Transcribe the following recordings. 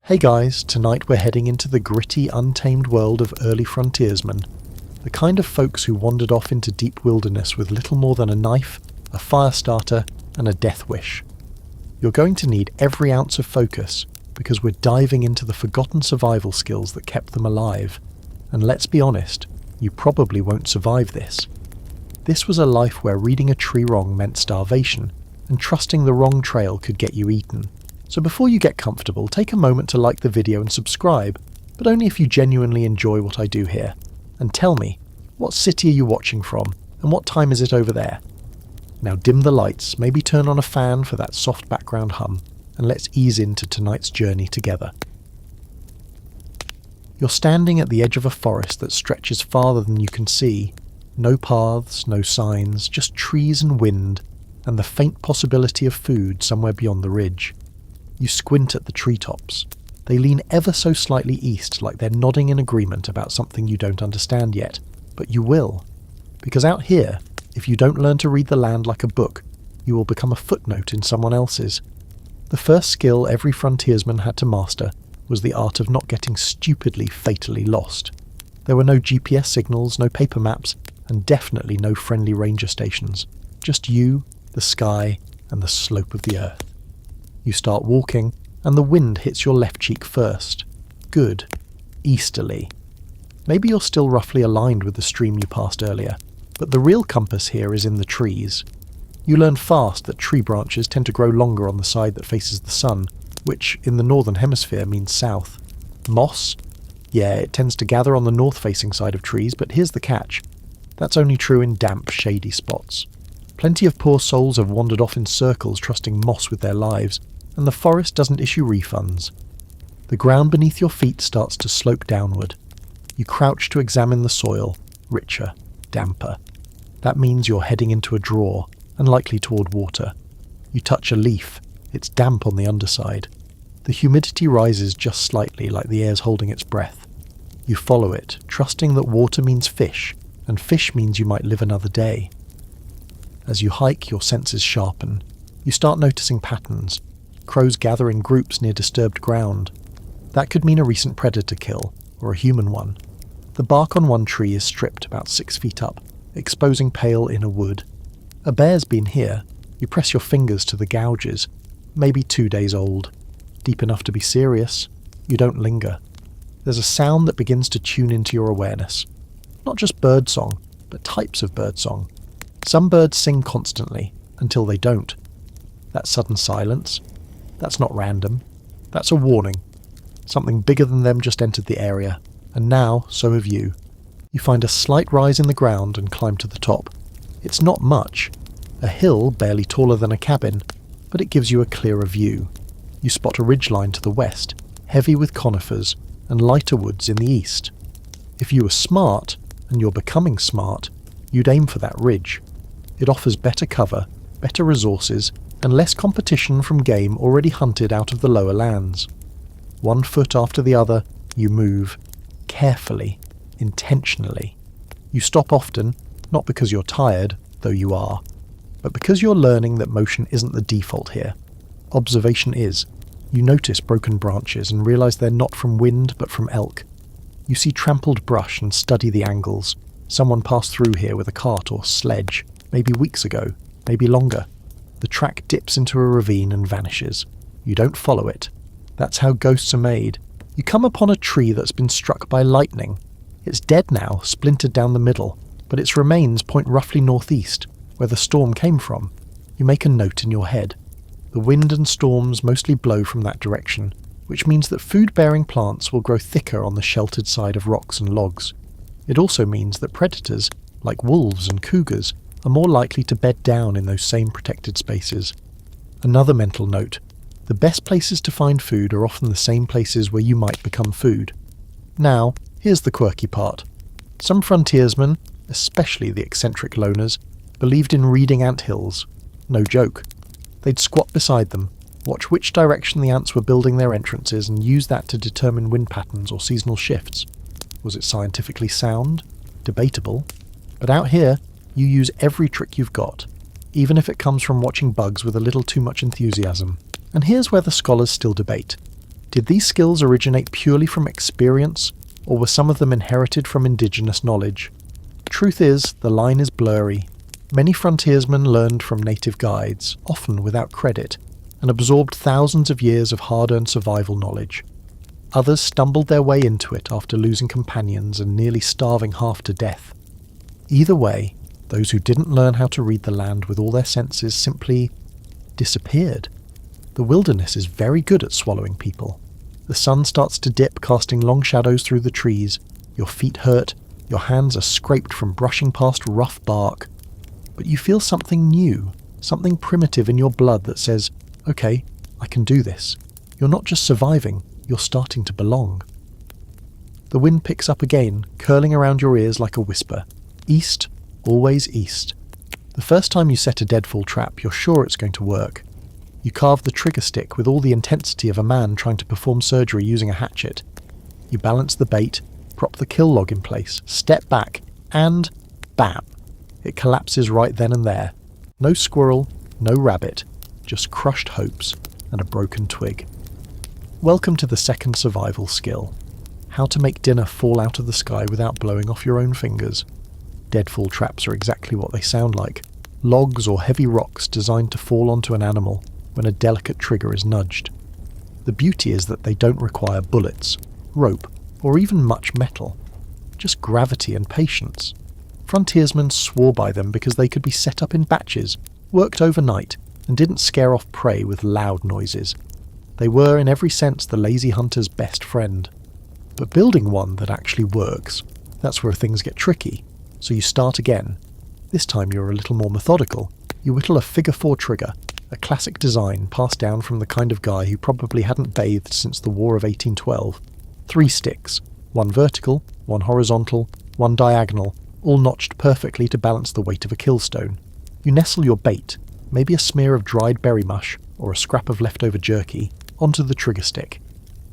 Hey guys, tonight we're heading into the gritty, untamed world of early frontiersmen. The kind of folks who wandered off into deep wilderness with little more than a knife, a fire starter, and a death wish. You're going to need every ounce of focus, because we're diving into the forgotten survival skills that kept them alive. And let's be honest, you probably won't survive this. This was a life where reading a tree wrong meant starvation, and trusting the wrong trail could get you eaten. So before you get comfortable, take a moment to like the video and subscribe, but only if you genuinely enjoy what I do here. And tell me, what city are you watching from, and what time is it over there? Now dim the lights, maybe turn on a fan for that soft background hum, and let's ease into tonight's journey together. You're standing at the edge of a forest that stretches farther than you can see. No paths, no signs, just trees and wind, and the faint possibility of food somewhere beyond the ridge. You squint at the treetops. They lean ever so slightly east, like they're nodding in agreement about something you don't understand yet. But you will. Because out here, if you don't learn to read the land like a book, you will become a footnote in someone else's. The first skill every frontiersman had to master was the art of not getting stupidly, fatally lost. There were no GPS signals, no paper maps, and definitely no friendly ranger stations. Just you, the sky, and the slope of the earth. You start walking, and the wind hits your left cheek first. Good. Easterly. Maybe you're still roughly aligned with the stream you passed earlier, but the real compass here is in the trees. You learn fast that tree branches tend to grow longer on the side that faces the sun, which in the northern hemisphere means south. Moss? Yeah, it tends to gather on the north-facing side of trees, but here's the catch. That's only true in damp, shady spots. Plenty of poor souls have wandered off in circles trusting moss with their lives, and the forest doesn't issue refunds. The ground beneath your feet starts to slope downward. You crouch to examine the soil, richer, damper. That means you're heading into a draw, and likely toward water. You touch a leaf. It's damp on the underside. The humidity rises just slightly, like the air's holding its breath. You follow it, trusting that water means fish, and fish means you might live another day. As you hike, your senses sharpen. You start noticing patterns. Crows gather in groups near disturbed ground. That could mean a recent predator kill, or a human one. The bark on one tree is stripped about 6 feet up, exposing pale inner wood. A bear's been here. You press your fingers to the gouges. Maybe 2 days old. Deep enough to be serious. You don't linger. There's a sound that begins to tune into your awareness. Not just birdsong, but types of birdsong. Some birds sing constantly, until they don't. That sudden silence, that's not random. That's a warning. Something bigger than them just entered the area, and now so have you. You find a slight rise in the ground and climb to the top. It's not much. A hill barely taller than a cabin, but it gives you a clearer view. You spot a ridgeline to the west, heavy with conifers, and lighter woods in the east. If you were smart, and you're becoming smart, you'd aim for that ridge. It offers better cover, better resources, and less competition from game already hunted out of the lower lands. 1 foot after the other, you move. Carefully. Intentionally. You stop often, not because you're tired, though you are, but because you're learning that motion isn't the default here. Observation is. You notice broken branches and realise they're not from wind but from elk. You see trampled brush and study the angles. Someone passed through here with a cart or sledge, maybe weeks ago, maybe longer. The track dips into a ravine and vanishes. You don't follow it. That's how ghosts are made. You come upon a tree that's been struck by lightning. It's dead now, splintered down the middle, but its remains point roughly northeast, where the storm came from. You make a note in your head. The wind and storms mostly blow from that direction, which means that food-bearing plants will grow thicker on the sheltered side of rocks and logs. It also means that predators, like wolves and cougars, are more likely to bed down in those same protected spaces. Another mental note. The best places to find food are often the same places where you might become food. Now, here's the quirky part. Some frontiersmen, especially the eccentric loners, believed in reading ant hills. No joke. They'd squat beside them, watch which direction the ants were building their entrances and use that to determine wind patterns or seasonal shifts. Was it scientifically sound? Debatable. But out here, you use every trick you've got, even if it comes from watching bugs with a little too much enthusiasm. And here's where the scholars still debate. Did these skills originate purely from experience, or were some of them inherited from indigenous knowledge? The truth is, the line is blurry. Many frontiersmen learned from native guides, often without credit, and absorbed thousands of years of hard-earned survival knowledge. Others stumbled their way into it after losing companions and nearly starving half to death. Either way, those who didn't learn how to read the land with all their senses simply disappeared. The wilderness is very good at swallowing people. The sun starts to dip, casting long shadows through the trees. Your feet hurt, your hands are scraped from brushing past rough bark. But you feel something new, something primitive in your blood that says, okay, I can do this. You're not just surviving, you're starting to belong. The wind picks up again, curling around your ears like a whisper. East, always east. The first time you set a deadfall trap, you're sure it's going to work. You carve the trigger stick with all the intensity of a man trying to perform surgery using a hatchet. You balance the bait, prop the kill log in place, step back, and bam! It collapses right then and there. No squirrel, no rabbit, just crushed hopes and a broken twig. Welcome to the second survival skill. How to make dinner fall out of the sky without blowing off your own fingers. Deadfall traps are exactly what they sound like. Logs or heavy rocks designed to fall onto an animal when a delicate trigger is nudged. The beauty is that they don't require bullets, rope, or even much metal. Just gravity and patience. Frontiersmen swore by them because they could be set up in batches, worked overnight, and didn't scare off prey with loud noises. They were, in every sense, the lazy hunter's best friend. But building one that actually works, that's where things get tricky. So you start again. This time you're a little more methodical. You whittle a figure 4 trigger, a classic design passed down from the kind of guy who probably hadn't bathed since the War of 1812. 3 sticks, one vertical, one horizontal, one diagonal, all notched perfectly to balance the weight of a killstone. You nestle your bait, maybe a smear of dried berry mush or a scrap of leftover jerky, onto the trigger stick.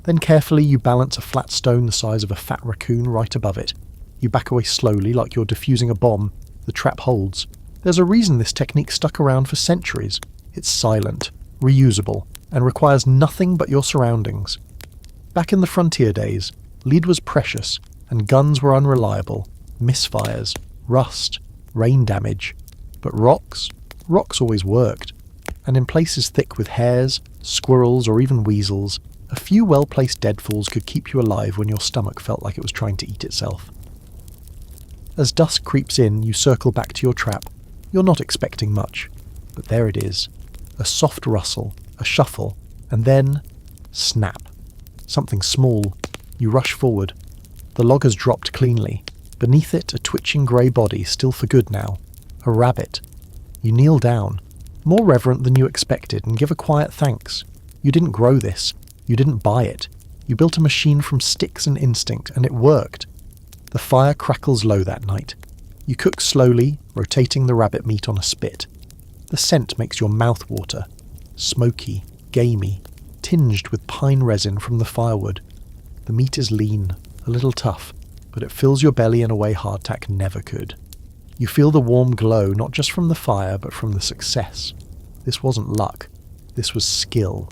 Then carefully you balance a flat stone the size of a fat raccoon right above it. You back away slowly like you're defusing a bomb. The trap holds. There's a reason this technique stuck around for centuries. It's silent, reusable, and requires nothing but your surroundings. Back in the frontier days, lead was precious, and guns were unreliable. Misfires, rust, rain damage. But rocks always worked. And in places thick with hares, squirrels, or even weasels, a few well-placed deadfalls could keep you alive when your stomach felt like it was trying to eat itself. As dusk creeps in, you circle back to your trap. You're not expecting much, but there it is. A soft rustle, a shuffle, and then snap. Something small. You rush forward. The log has dropped cleanly. Beneath it, a twitching grey body, still for good now. A rabbit. You kneel down, more reverent than you expected, and give a quiet thanks. You didn't grow this. You didn't buy it. You built a machine from sticks and instinct, and it worked. The fire crackles low that night. You cook slowly, rotating the rabbit meat on a spit. The scent makes your mouth water. Smoky, gamey, tinged with pine resin from the firewood. The meat is lean, a little tough, but it fills your belly in a way hardtack never could. You feel the warm glow not just from the fire, but from the success. This wasn't luck. This was skill.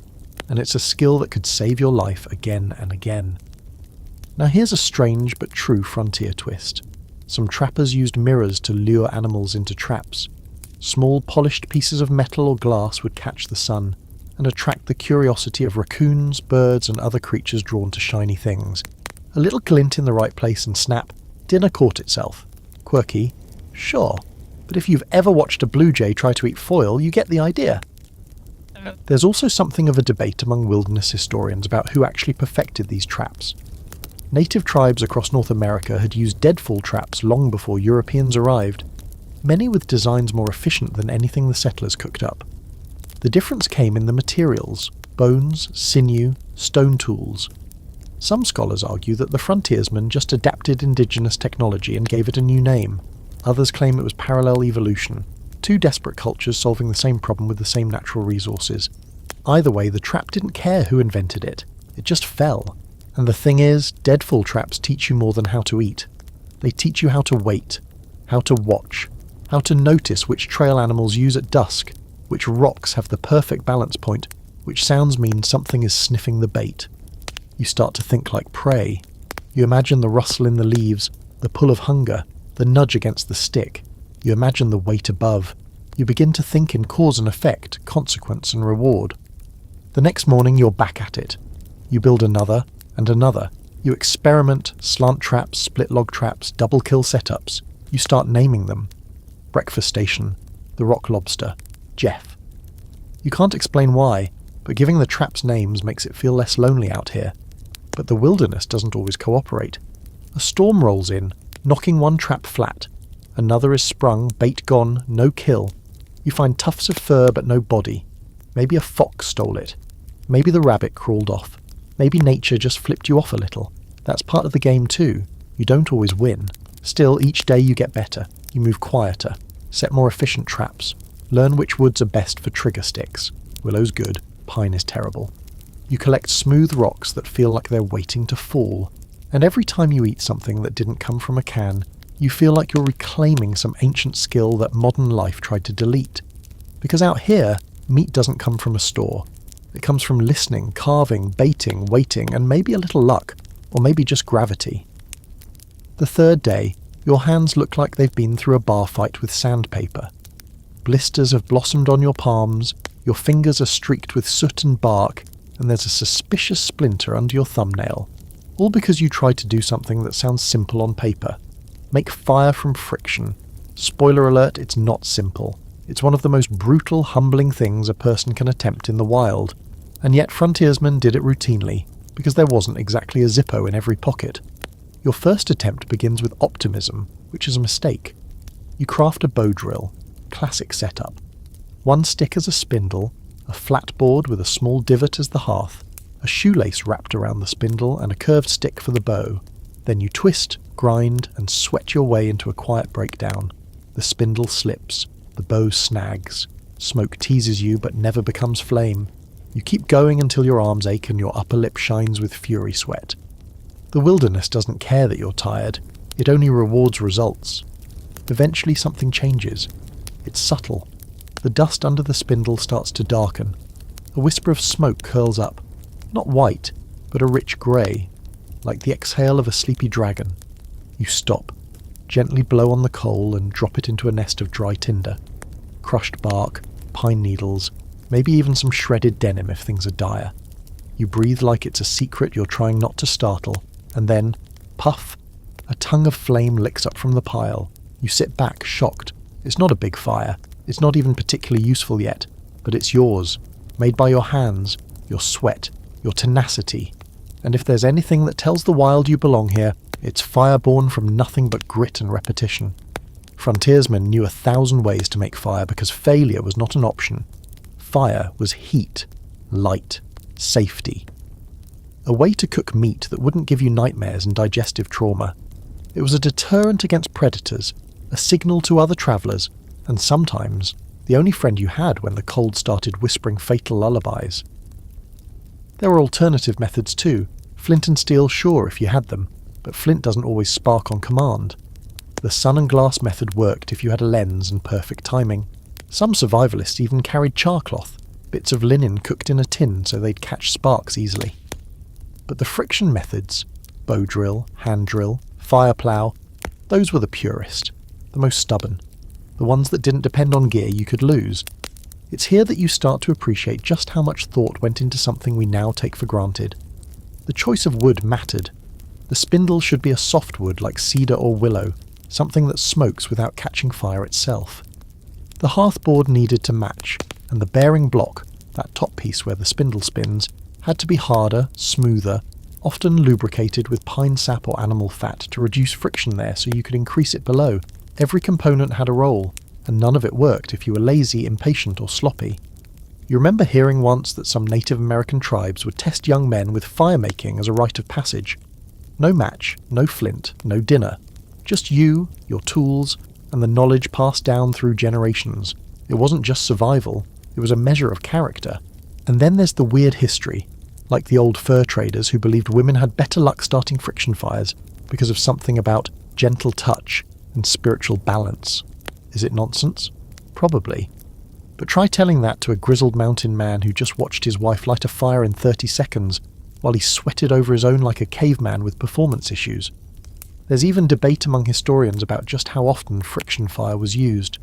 And it's a skill that could save your life again and again. Now here's a strange but true frontier twist. Some trappers used mirrors to lure animals into traps. Small polished pieces of metal or glass would catch the sun and attract the curiosity of raccoons, birds, and other creatures drawn to shiny things. A little glint in the right place and snap, dinner caught itself. Quirky? Sure. But if you've ever watched a blue jay try to eat foil, you get the idea. There's also something of a debate among wilderness historians about who actually perfected these traps. Native tribes across North America had used deadfall traps long before Europeans arrived, many with designs more efficient than anything the settlers cooked up. The difference came in the materials: bones, sinew, stone tools. Some scholars argue that the frontiersmen just adapted indigenous technology and gave it a new name. Others claim it was parallel evolution, two desperate cultures solving the same problem with the same natural resources. Either way, the trap didn't care who invented it. It just fell. And the thing is, deadfall traps teach you more than how to eat. They teach you how to wait, how to watch, how to notice which trail animals use at dusk, which rocks have the perfect balance point, which sounds mean something is sniffing the bait. You start to think like prey. You imagine the rustle in the leaves, the pull of hunger, the nudge against the stick. You imagine the weight above. You begin to think in cause and effect, consequence and reward. The next morning you're back at it. You build another and another. You experiment, slant traps, split log traps, double kill setups. You start naming them. Breakfast Station, the Rock Lobster, Jeff. You can't explain why, but giving the traps names makes it feel less lonely out here. But the wilderness doesn't always cooperate. A storm rolls in, knocking one trap flat. Another is sprung, bait gone, no kill. You find tufts of fur but no body. Maybe a fox stole it. Maybe the rabbit crawled off. Maybe nature just flipped you off a little. That's part of the game too. You don't always win. Still, each day you get better. You move quieter. Set more efficient traps. Learn which woods are best for trigger sticks. Willow's good. Pine is terrible. You collect smooth rocks that feel like they're waiting to fall. And every time you eat something that didn't come from a can, you feel like you're reclaiming some ancient skill that modern life tried to delete. Because out here, meat doesn't come from a store. It comes from listening, carving, baiting, waiting, and maybe a little luck, or maybe just gravity. The third day, your hands look like they've been through a bar fight with sandpaper. Blisters have blossomed on your palms, your fingers are streaked with soot and bark, and there's a suspicious splinter under your thumbnail. All because you tried to do something that sounds simple on paper. Make fire from friction. Spoiler alert, it's not simple. It's one of the most brutal, humbling things a person can attempt in the wild. And yet frontiersmen did it routinely, because there wasn't exactly a Zippo in every pocket. Your first attempt begins with optimism, which is a mistake. You craft a bow drill, classic setup. One stick as a spindle, a flat board with a small divot as the hearth, a shoelace wrapped around the spindle and a curved stick for the bow. Then you twist, grind, and sweat your way into a quiet breakdown. The spindle slips, the bow snags. Smoke teases you but never becomes flame. You keep going until your arms ache and your upper lip shines with fury sweat. The wilderness doesn't care that you're tired. It only rewards results. Eventually something changes. It's subtle. The dust under the spindle starts to darken. A whisper of smoke curls up. Not white, but a rich grey, like the exhale of a sleepy dragon. You stop, gently blow on the coal and drop it into a nest of dry tinder. Crushed bark, pine needles, maybe even some shredded denim if things are dire. You breathe like it's a secret you're trying not to startle, and then, puff, a tongue of flame licks up from the pile. You sit back, shocked. It's not a big fire. It's not even particularly useful yet, but it's yours, made by your hands, your sweat, your tenacity. And if there's anything that tells the wild you belong here, it's fire born from nothing but grit and repetition. Frontiersmen knew 1,000 ways to make fire because failure was not an option. Fire was heat, light, safety. A way to cook meat that wouldn't give you nightmares and digestive trauma. It was a deterrent against predators, a signal to other travellers, and sometimes the only friend you had when the cold started whispering fatal lullabies. There were alternative methods too. Flint and steel, sure, if you had them, but flint doesn't always spark on command. The sun and glass method worked if you had a lens and perfect timing. Some survivalists even carried charcloth, bits of linen cooked in a tin so they'd catch sparks easily. But the friction methods, bow drill, hand drill, fire plough, those were the purest, the most stubborn, the ones that didn't depend on gear you could lose. It's here that you start to appreciate just how much thought went into something we now take for granted. The choice of wood mattered. The spindle should be a soft wood like cedar or willow, something that smokes without catching fire itself. The hearthboard needed to match, and the bearing block, that top piece where the spindle spins, had to be harder, smoother, often lubricated with pine sap or animal fat to reduce friction there so you could increase it below. Every component had a role, and none of it worked if you were lazy, impatient or sloppy. You remember hearing once that some Native American tribes would test young men with fire-making as a rite of passage. No match, no flint, no dinner. Just you, your tools, and the knowledge passed down through generations. It wasn't just survival, it was a measure of character. And then there's the weird history, like the old fur traders who believed women had better luck starting friction fires because of something about gentle touch and spiritual balance. Is it nonsense? Probably. But try telling that to a grizzled mountain man who just watched his wife light a fire in 30 seconds, while he sweated over his own like a caveman with performance issues. There's even debate among historians about just how often friction fire was used.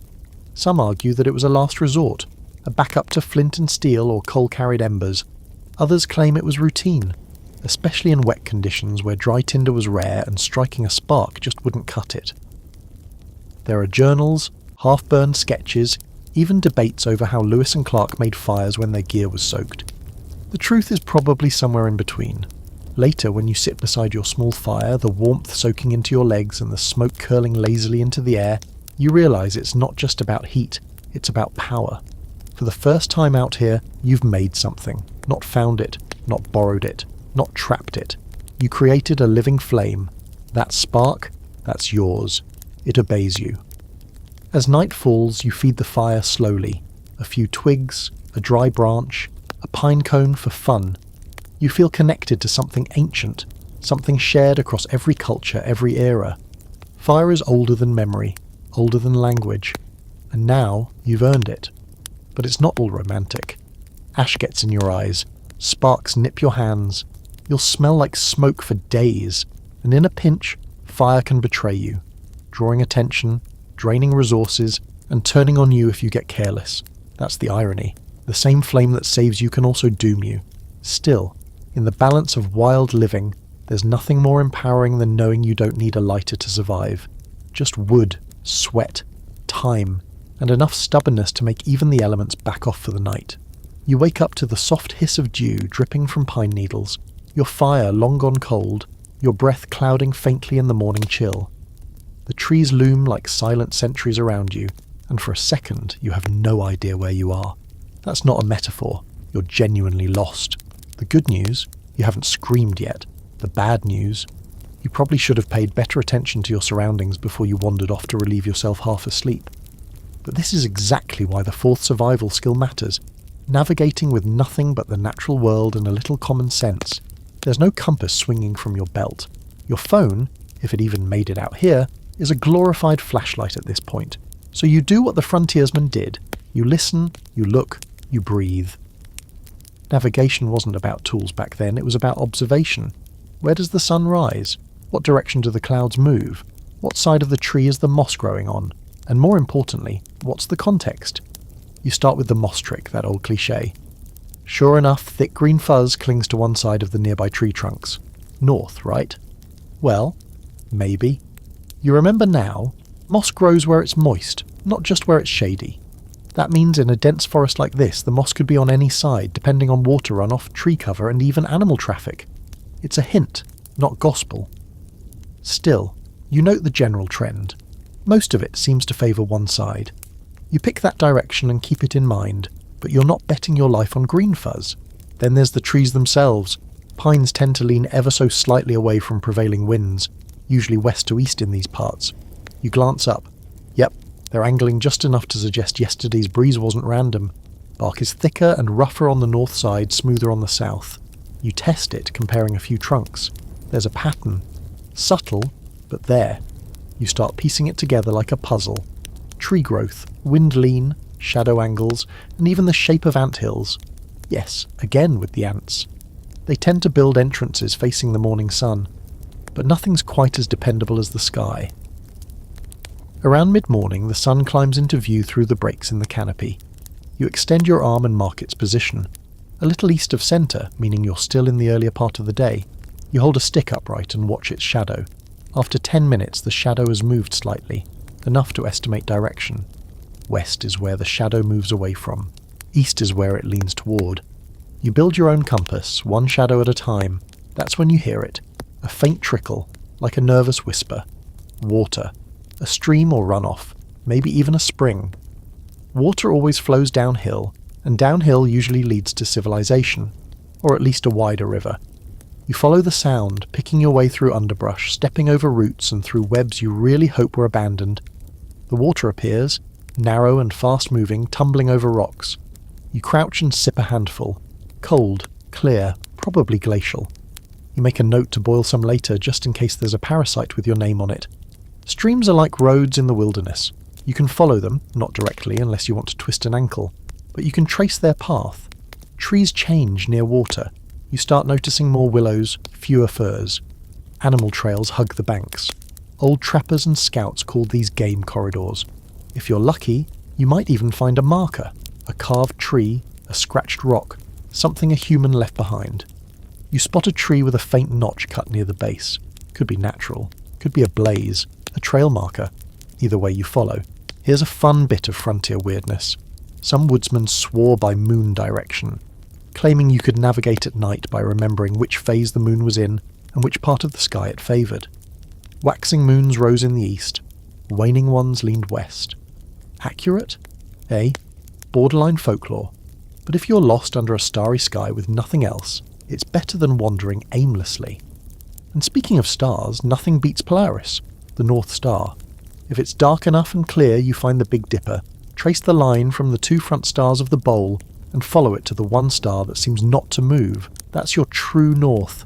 Some argue that it was a last resort, a backup to flint and steel or coal-carried embers. Others claim it was routine, especially in wet conditions where dry tinder was rare and striking a spark just wouldn't cut it. There are journals, half-burned sketches, even debates over how Lewis and Clark made fires when their gear was soaked. The truth is probably somewhere in between. Later, when you sit beside your small fire, the warmth soaking into your legs and the smoke curling lazily into the air, you realise it's not just about heat, it's about power. For the first time out here, you've made something, not found it, not borrowed it, not trapped it. You created a living flame. That spark, that's yours. It obeys you. As night falls, you feed the fire slowly. A few twigs, a dry branch, a pine cone for fun. You feel connected to something ancient, something shared across every culture, every era. Fire is older than memory, older than language, and now you've earned it. But it's not all romantic. Ash gets in your eyes, sparks nip your hands, you'll smell like smoke for days, and in a pinch, fire can betray you, drawing attention, draining resources, and turning on you if you get careless. That's the irony. The same flame that saves you can also doom you. Still, in the balance of wild living, there's nothing more empowering than knowing you don't need a lighter to survive. Just wood, sweat, time, and enough stubbornness to make even the elements back off for the night. You wake up to the soft hiss of dew dripping from pine needles, your fire long gone cold, your breath clouding faintly in the morning chill. The trees loom like silent sentries around you, and for a second you have no idea where you are. That's not a metaphor, you're genuinely lost. The good news, you haven't screamed yet. The bad news, you probably should have paid better attention to your surroundings before you wandered off to relieve yourself half asleep. But this is exactly why the fourth survival skill matters. Navigating with nothing but the natural world and a little common sense. There's no compass swinging from your belt. Your phone, if it even made it out here, is a glorified flashlight at this point. So you do what the frontiersmen did. You listen, you look, you breathe. Navigation wasn't about tools back then, it was about observation. Where does the sun rise? What direction do the clouds move? What side of the tree is the moss growing on? And more importantly, what's the context? You start with the moss trick, that old cliché. Sure enough, thick green fuzz clings to one side of the nearby tree trunks. North, right? Well, maybe. You remember now, moss grows where it's moist, not just where it's shady. That means in a dense forest like this, the moss could be on any side, depending on water runoff, tree cover, and even animal traffic. It's a hint, not gospel. Still, you note the general trend. Most of it seems to favour one side. You pick that direction and keep it in mind, but you're not betting your life on green fuzz. Then there's the trees themselves. Pines tend to lean ever so slightly away from prevailing winds, usually west to east in these parts. You glance up. Yep, they're angling just enough to suggest yesterday's breeze wasn't random. Bark is thicker and rougher on the north side, smoother on the south. You test it, comparing a few trunks. There's a pattern. Subtle, but there. You start piecing it together like a puzzle. Tree growth, wind lean, shadow angles, and even the shape of anthills. Yes, again with the ants. They tend to build entrances facing the morning sun, but nothing's quite as dependable as the sky. Around mid-morning, the sun climbs into view through the breaks in the canopy. You extend your arm and mark its position. A little east of centre, meaning you're still in the earlier part of the day. You hold a stick upright and watch its shadow. After 10 minutes, the shadow has moved slightly, enough to estimate direction. West is where the shadow moves away from. East is where it leans toward. You build your own compass, one shadow at a time. That's when you hear it. A faint trickle, like a nervous whisper. Water. A stream or runoff. Maybe even a spring. Water always flows downhill, and downhill usually leads to civilization. Or at least a wider river. You follow the sound, picking your way through underbrush, stepping over roots and through webs you really hope were abandoned. The water appears, narrow and fast-moving, tumbling over rocks. You crouch and sip a handful. Cold, clear, probably glacial. You make a note to boil some later just in case there's a parasite with your name on it. Streams are like roads in the wilderness. You can follow them, not directly unless you want to twist an ankle, but you can trace their path. Trees change near water. You start noticing more willows, fewer firs. Animal trails hug the banks. Old trappers and scouts called these game corridors. If you're lucky, you might even find a marker, a carved tree, a scratched rock, something a human left behind. You spot a tree with a faint notch cut near the base. Could be natural, could be a blaze, a trail marker. Either way you follow. Here's a fun bit of frontier weirdness. Some woodsmen swore by moon direction, claiming you could navigate at night by remembering which phase the moon was in and which part of the sky it favoured. Waxing moons rose in the east, waning ones leaned west. Accurate? Borderline folklore. But if you're lost under a starry sky with nothing else, it's better than wandering aimlessly. And speaking of stars, nothing beats Polaris, the North Star. If it's dark enough and clear, you find the Big Dipper, trace the line from the two front stars of the bowl, and follow it to the one star that seems not to move. That's your true north.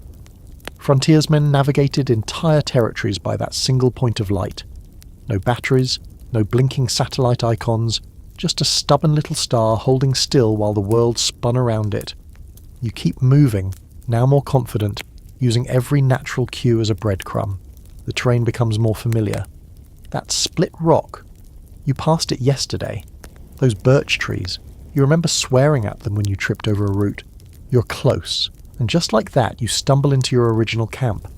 Frontiersmen navigated entire territories by that single point of light. No batteries, no blinking satellite icons, just a stubborn little star holding still while the world spun around it. You keep moving, now more confident, using every natural cue as a breadcrumb. The terrain becomes more familiar. That split rock. You passed it yesterday. Those birch trees. You remember swearing at them when you tripped over a root. You're close. And just like that, you stumble into your original camp.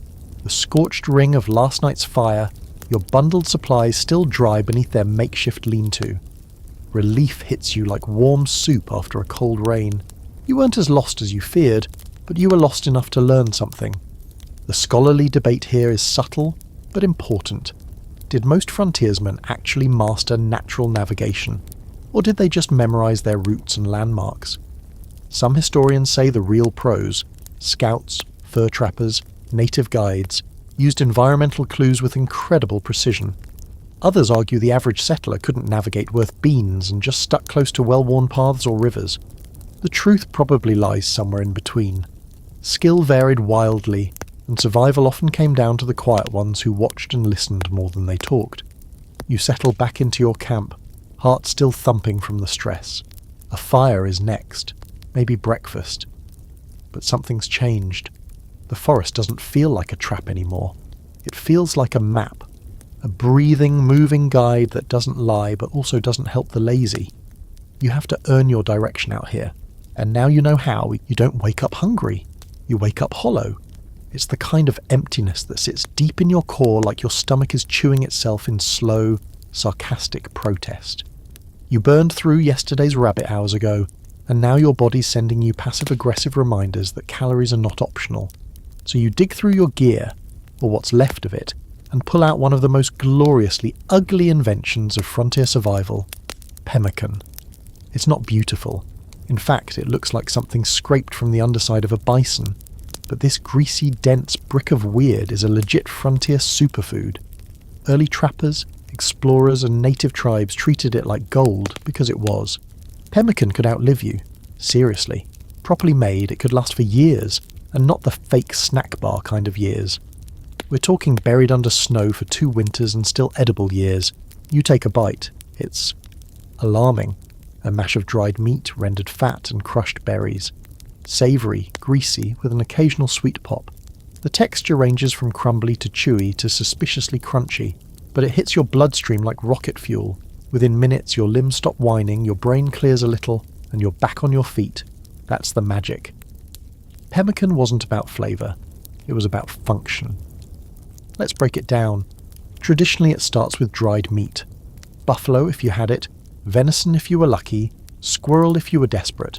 The scorched ring of last night's fire, your bundled supplies still dry beneath their makeshift lean-to. Relief hits you like warm soup after a cold rain. You weren't as lost as you feared, but you were lost enough to learn something. The scholarly debate here is subtle, but important. Did most frontiersmen actually master natural navigation? Or did they just memorize their routes and landmarks? Some historians say the real pros, scouts, fur trappers, native guides, used environmental clues with incredible precision. Others argue the average settler couldn't navigate worth beans and just stuck close to well-worn paths or rivers. The truth probably lies somewhere in between. Skill varied wildly, and survival often came down to the quiet ones who watched and listened more than they talked. You settle back into your camp, heart still thumping from the stress. A fire is next. Maybe breakfast. But something's changed. The forest doesn't feel like a trap anymore. It feels like a map. A breathing, moving guide that doesn't lie but also doesn't help the lazy. You have to earn your direction out here. And now you know how. You don't wake up hungry. You wake up hollow. It's the kind of emptiness that sits deep in your core like your stomach is chewing itself in slow, sarcastic protest. You burned through yesterday's rabbit hours ago, and now your body's sending you passive-aggressive reminders that calories are not optional. So you dig through your gear, or what's left of it, and pull out one of the most gloriously ugly inventions of frontier survival, Pemmican. It's not beautiful. In fact, it looks like something scraped from the underside of a bison. But this greasy, dense brick of weird is a legit frontier superfood. Early trappers, explorers, and native tribes treated it like gold because it was. Pemmican could outlive you. Seriously. Properly made, it could last for years, and not the fake snack bar kind of years. We're talking buried under snow for 2 winters and still edible years. You take a bite. It's alarming. A mash of dried meat, rendered fat, and crushed berries. Savoury, greasy, with an occasional sweet pop. The texture ranges from crumbly to chewy to suspiciously crunchy, but it hits your bloodstream like rocket fuel. Within minutes your limbs stop whining, your brain clears a little, and you're back on your feet. That's the magic. Pemmican wasn't about flavour. It was about function. Let's break it down. Traditionally it starts with dried meat. Buffalo if you had it, venison if you were lucky, squirrel if you were desperate.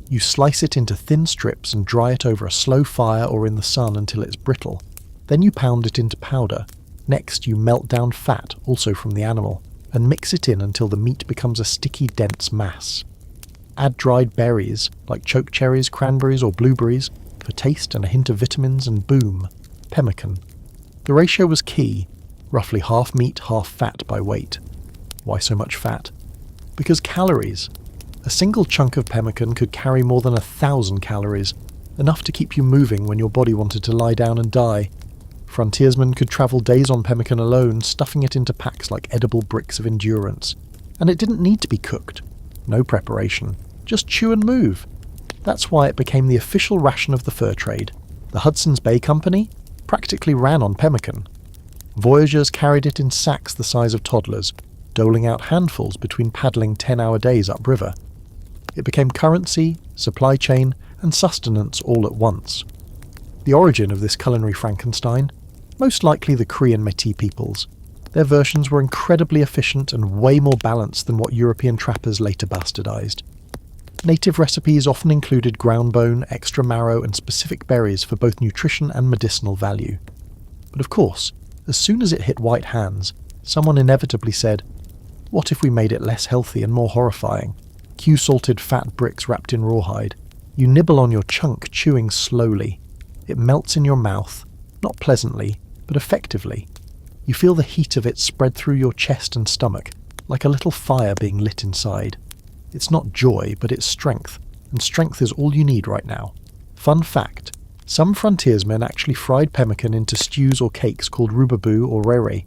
You slice it into thin strips and dry it over a slow fire or in the sun until it's brittle. Then you pound it into powder. Next you melt down fat, also from the animal, and mix it in until the meat becomes a sticky, dense mass. Add dried berries, like chokecherries, cranberries or blueberries, for taste and a hint of vitamins, and boom, pemmican. The ratio was key, roughly half meat, half fat by weight. Why so much fat? Because calories. A single chunk of pemmican could carry more than 1,000 calories, enough to keep you moving when your body wanted to lie down and die. Frontiersmen could travel days on pemmican alone, stuffing it into packs like edible bricks of endurance. And it didn't need to be cooked. No preparation. Just chew and move. That's why it became the official ration of the fur trade. The Hudson's Bay Company practically ran on pemmican. Voyageurs carried it in sacks the size of toddlers, doling out handfuls between paddling 10-hour days upriver. It became currency, supply chain, and sustenance all at once. The origin of this culinary Frankenstein? Most likely the Cree and Métis peoples. Their versions were incredibly efficient and way more balanced than what European trappers later bastardized. Native recipes often included ground bone, extra marrow, and specific berries for both nutrition and medicinal value. But of course, as soon as it hit white hands, someone inevitably said, "What if we made it less healthy and more horrifying? Q-salted fat bricks wrapped in rawhide. You nibble on your chunk, chewing slowly. It melts in your mouth, not pleasantly, but effectively. You feel the heat of it spread through your chest and stomach, like a little fire being lit inside. It's not joy, but it's strength, and strength is all you need right now." Fun fact, some frontiersmen actually fried pemmican into stews or cakes called rubabou or rere.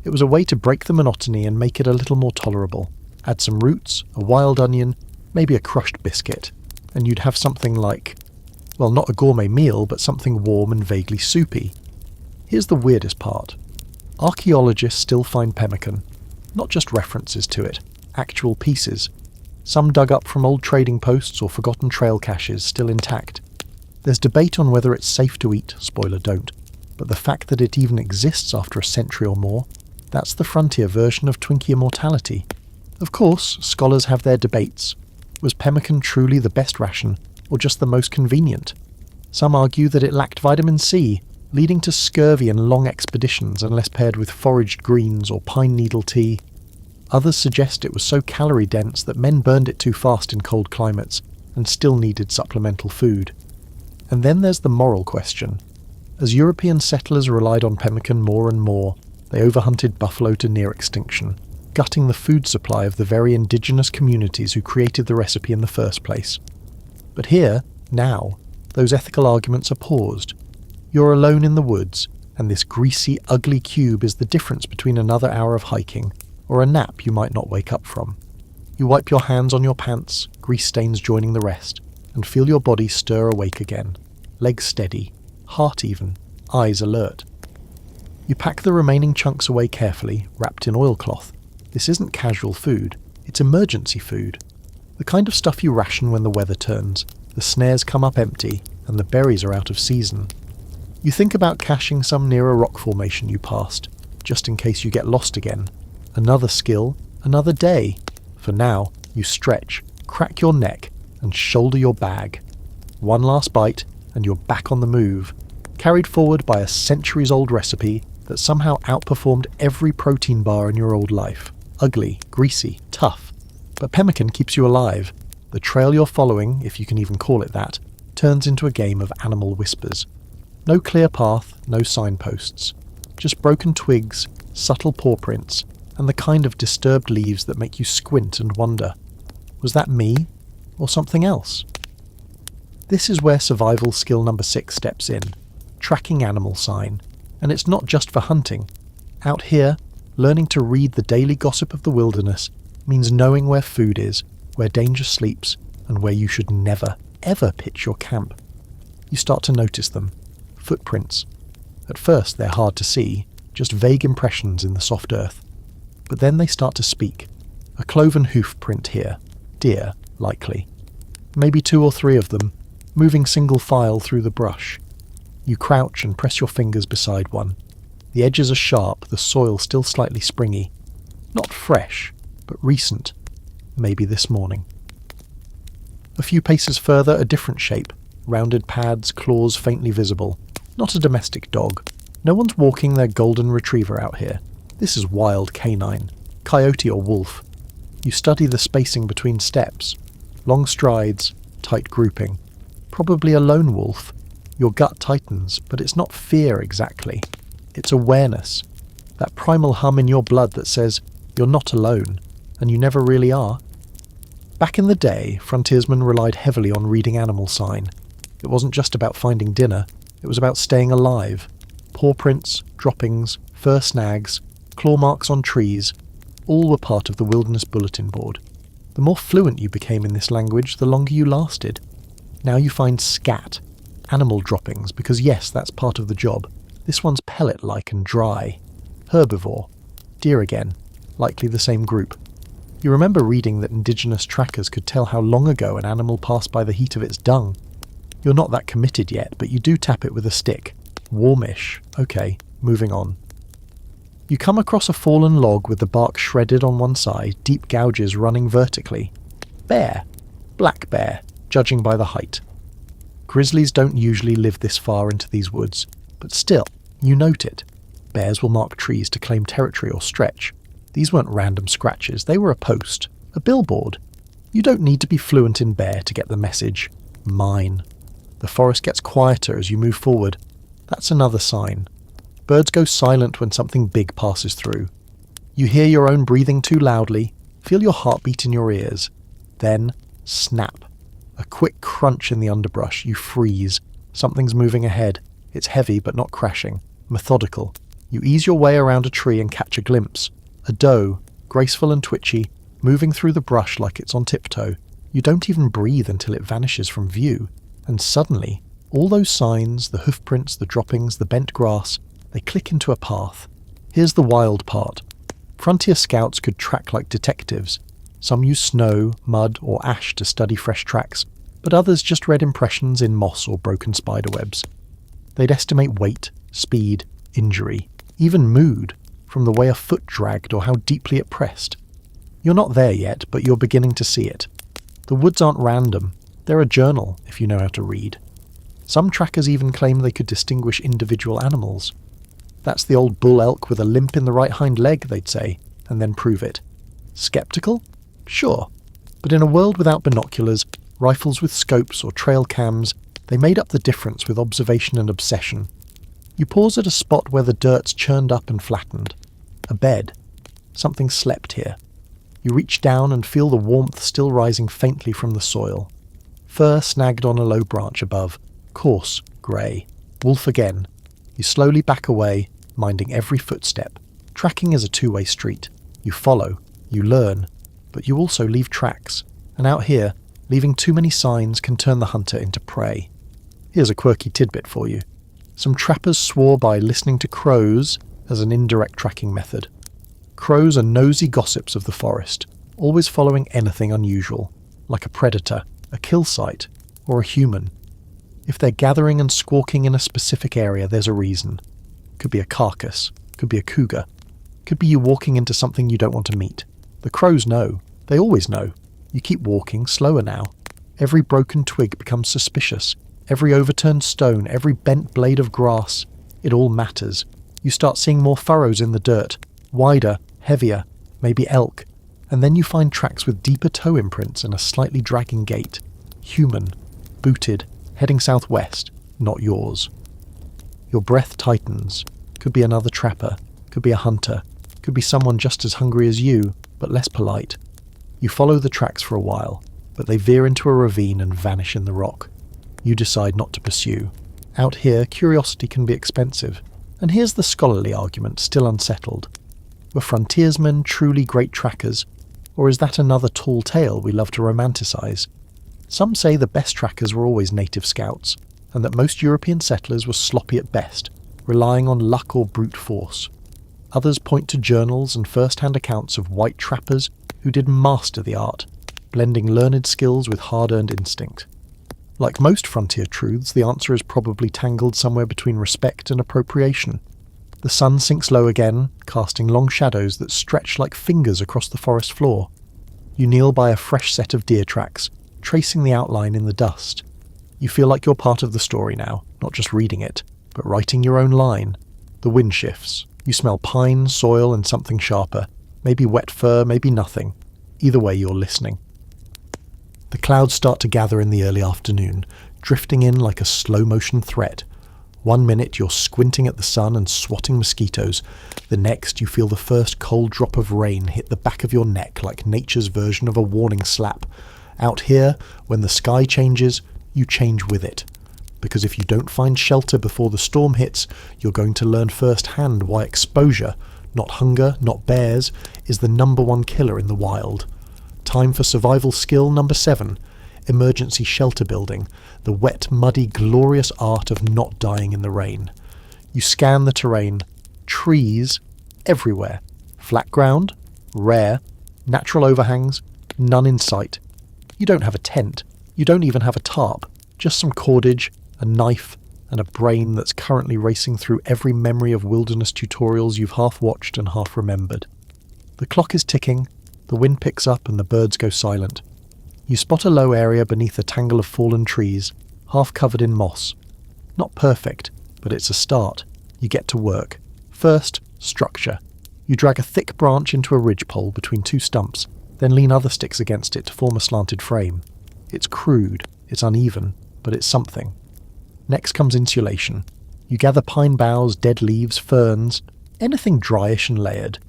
It was a way to break the monotony and make it a little more tolerable. Add some roots, a wild onion, maybe a crushed biscuit, and you'd have something like, well, not a gourmet meal, but something warm and vaguely soupy. Here's the weirdest part. Archaeologists still find pemmican, not just references to it, actual pieces. Some dug up from old trading posts or forgotten trail caches still intact. There's debate on whether it's safe to eat, spoiler don't, but the fact that it even exists after a century or more, that's the frontier version of Twinkie immortality. Of course, scholars have their debates. Was pemmican truly the best ration, or just the most convenient? Some argue that it lacked vitamin C, leading to scurvy and long expeditions unless paired with foraged greens or pine needle tea. Others suggest it was so calorie-dense that men burned it too fast in cold climates and still needed supplemental food. And then there's the moral question. As European settlers relied on pemmican more and more, they overhunted buffalo to near extinction, gutting the food supply of the very indigenous communities who created the recipe in the first place. But here, now, those ethical arguments are paused. You're alone in the woods, and this greasy, ugly cube is the difference between another hour of hiking or a nap you might not wake up from. You wipe your hands on your pants, grease stains joining the rest, and feel your body stir awake again, legs steady, heart even, eyes alert. You pack the remaining chunks away carefully, wrapped in oilcloth. This isn't casual food, it's emergency food. The kind of stuff you ration when the weather turns, the snares come up empty, and the berries are out of season. You think about caching some near a rock formation you passed, just in case you get lost again. Another skill, another day. For now, you stretch, crack your neck, and shoulder your bag. One last bite, and you're back on the move, carried forward by a centuries-old recipe that somehow outperformed every protein bar in your old life. Ugly, greasy, tough. But pemmican keeps you alive. The trail you're following, if you can even call it that, turns into a game of animal whispers. No clear path, no signposts. Just broken twigs, subtle paw prints, and the kind of disturbed leaves that make you squint and wonder, was that me, or something else? This is where survival skill number 6 steps in, tracking animal sign. And it's not just for hunting. Out here, learning to read the daily gossip of the wilderness means knowing where food is, where danger sleeps, and where you should never, ever pitch your camp. You start to notice them. Footprints. At first they're hard to see, just vague impressions in the soft earth. But then they start to speak. A cloven hoof print here. Deer, likely. Maybe 2 or 3 of them, moving single file through the brush. You crouch and press your fingers beside one. The edges are sharp, the soil still slightly springy. Not fresh, but recent. Maybe this morning. A few paces further, a different shape. Rounded pads, claws faintly visible. Not a domestic dog. No one's walking their golden retriever out here. This is wild canine. Coyote or wolf. You study the spacing between steps. Long strides, tight grouping. Probably a lone wolf. Your gut tightens, but it's not fear exactly. It's awareness. That primal hum in your blood that says, you're not alone, and you never really are. Back in the day, frontiersmen relied heavily on reading animal sign. It wasn't just about finding dinner, it was about staying alive. Paw prints, droppings, fur snags, claw marks on trees, all were part of the wilderness bulletin board. The more fluent you became in this language, the longer you lasted. Now you find scat, animal droppings, because yes, that's part of the job. This one's pellet-like and dry. Herbivore. Deer again. Likely the same group. You remember reading that indigenous trackers could tell how long ago an animal passed by the heat of its dung. You're not that committed yet, but you do tap it with a stick. Warmish. Okay, moving on. You come across a fallen log with the bark shredded on one side, deep gouges running vertically. Bear. Black bear, judging by the height. Grizzlies don't usually live this far into these woods, but still, you note it. Bears will mark trees to claim territory or stretch. These weren't random scratches, they were a post, a billboard. You don't need to be fluent in bear to get the message. Mine. The forest gets quieter as you move forward. That's another sign. Birds go silent when something big passes through. You hear your own breathing too loudly, feel your heartbeat in your ears. Then, snap. A quick crunch in the underbrush, you freeze. Something's moving ahead. It's heavy but not crashing. Methodical. You ease your way around a tree and catch a glimpse. A doe, graceful and twitchy, moving through the brush like it's on tiptoe. You don't even breathe until it vanishes from view. And suddenly, all those signs, the hoofprints, the droppings, the bent grass, they click into a path. Here's the wild part. Frontier scouts could track like detectives. Some use snow, mud, or ash to study fresh tracks, but others just read impressions in moss or broken spiderwebs. They'd estimate weight, speed, injury, even mood, from the way a foot dragged or how deeply it pressed. You're not there yet, but you're beginning to see it. The woods aren't random. They're a journal, if you know how to read. Some trackers even claim they could distinguish individual animals. That's the old bull elk with a limp in the right hind leg, they'd say, and then prove it. Skeptical? Sure. But in a world without binoculars, rifles with scopes or trail cams, they made up the difference with observation and obsession. You pause at a spot where the dirt's churned up and flattened. A bed. Something slept here. You reach down and feel the warmth still rising faintly from the soil. Fur snagged on a low branch above. Coarse, grey. Wolf again. You slowly back away, minding every footstep. Tracking is a two-way street. You follow. You learn. But you also leave tracks. And out here, leaving too many signs can turn the hunter into prey. Here's a quirky tidbit for you. Some trappers swore by listening to crows as an indirect tracking method. Crows are nosy gossips of the forest, always following anything unusual, like a predator, a kill site, or a human. If they're gathering and squawking in a specific area, there's a reason. Could be a carcass, could be a cougar, could be you walking into something you don't want to meet. The crows know. They always know. You keep walking, slower now. Every broken twig becomes suspicious. Every overturned stone, every bent blade of grass. It all matters. You start seeing more furrows in the dirt. Wider, heavier, maybe elk. And then you find tracks with deeper toe imprints and a slightly dragging gait. Human. Booted. Heading southwest. Not yours. Your breath tightens. Could be another trapper. Could be a hunter. Could be someone just as hungry as you, but less polite. You follow the tracks for a while, but they veer into a ravine and vanish in the rock. You decide not to pursue. Out here, curiosity can be expensive. And here's the scholarly argument, still unsettled. Were frontiersmen truly great trackers? Or is that another tall tale we love to romanticize? Some say the best trackers were always native scouts, and that most European settlers were sloppy at best, relying on luck or brute force. Others point to journals and first-hand accounts of white trappers who did master the art, blending learned skills with hard-earned instinct. Like most frontier truths, the answer is probably tangled somewhere between respect and appropriation. The sun sinks low again, casting long shadows that stretch like fingers across the forest floor. You kneel by a fresh set of deer tracks, tracing the outline in the dust. You feel like you're part of the story now, not just reading it, but writing your own line. The wind shifts. You smell pine, soil, and something sharper. Maybe wet fur, maybe nothing. Either way, you're listening. The clouds start to gather in the early afternoon, drifting in like a slow-motion threat. 1 minute you're squinting at the sun and swatting mosquitoes. The next you feel the first cold drop of rain hit the back of your neck like nature's version of a warning slap. Out here, when the sky changes, you change with it. Because if you don't find shelter before the storm hits, you're going to learn firsthand why exposure, not hunger, not bears, is the #1 killer in the wild. Time for survival skill number 7. emergency shelter building, the wet, muddy, glorious art of not dying in the rain. You scan the terrain. Trees everywhere. Flat ground, rare, natural overhangs, none in sight. You don't have a tent. You don't even have a tarp. Just some cordage, a knife, and a brain that's currently racing through every memory of wilderness tutorials you've half watched and half remembered. The clock is ticking, the wind picks up and the birds go silent. You spot a low area beneath a tangle of fallen trees, half covered in moss. Not perfect, but it's a start. You get to work. First, structure. You drag a thick branch into a ridgepole between two stumps, then lean other sticks against it to form a slanted frame. It's crude, it's uneven, but it's something. Next comes insulation. You gather pine boughs, dead leaves, ferns, anything dryish and layered.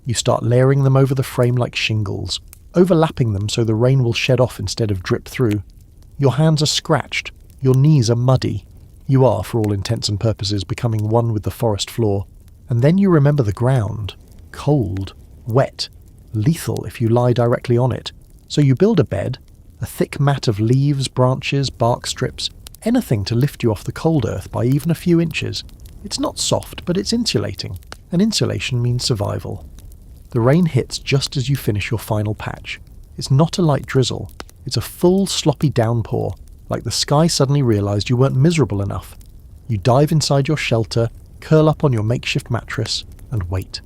You start layering them over the frame like shingles, overlapping them so the rain will shed off instead of drip through. Your hands are scratched, your knees are muddy. You are, for all intents and purposes, becoming one with the forest floor. And then you remember the ground. Cold, wet, lethal if you lie directly on it. So you build a bed, a thick mat of leaves, branches, bark strips, anything to lift you off the cold earth by even a few inches. It's not soft, but it's insulating, and insulation means survival. The rain hits just as you finish your final patch. It's not a light drizzle, it's a full sloppy downpour, like the sky suddenly realised you weren't miserable enough. You dive inside your shelter, curl up on your makeshift mattress, and wait.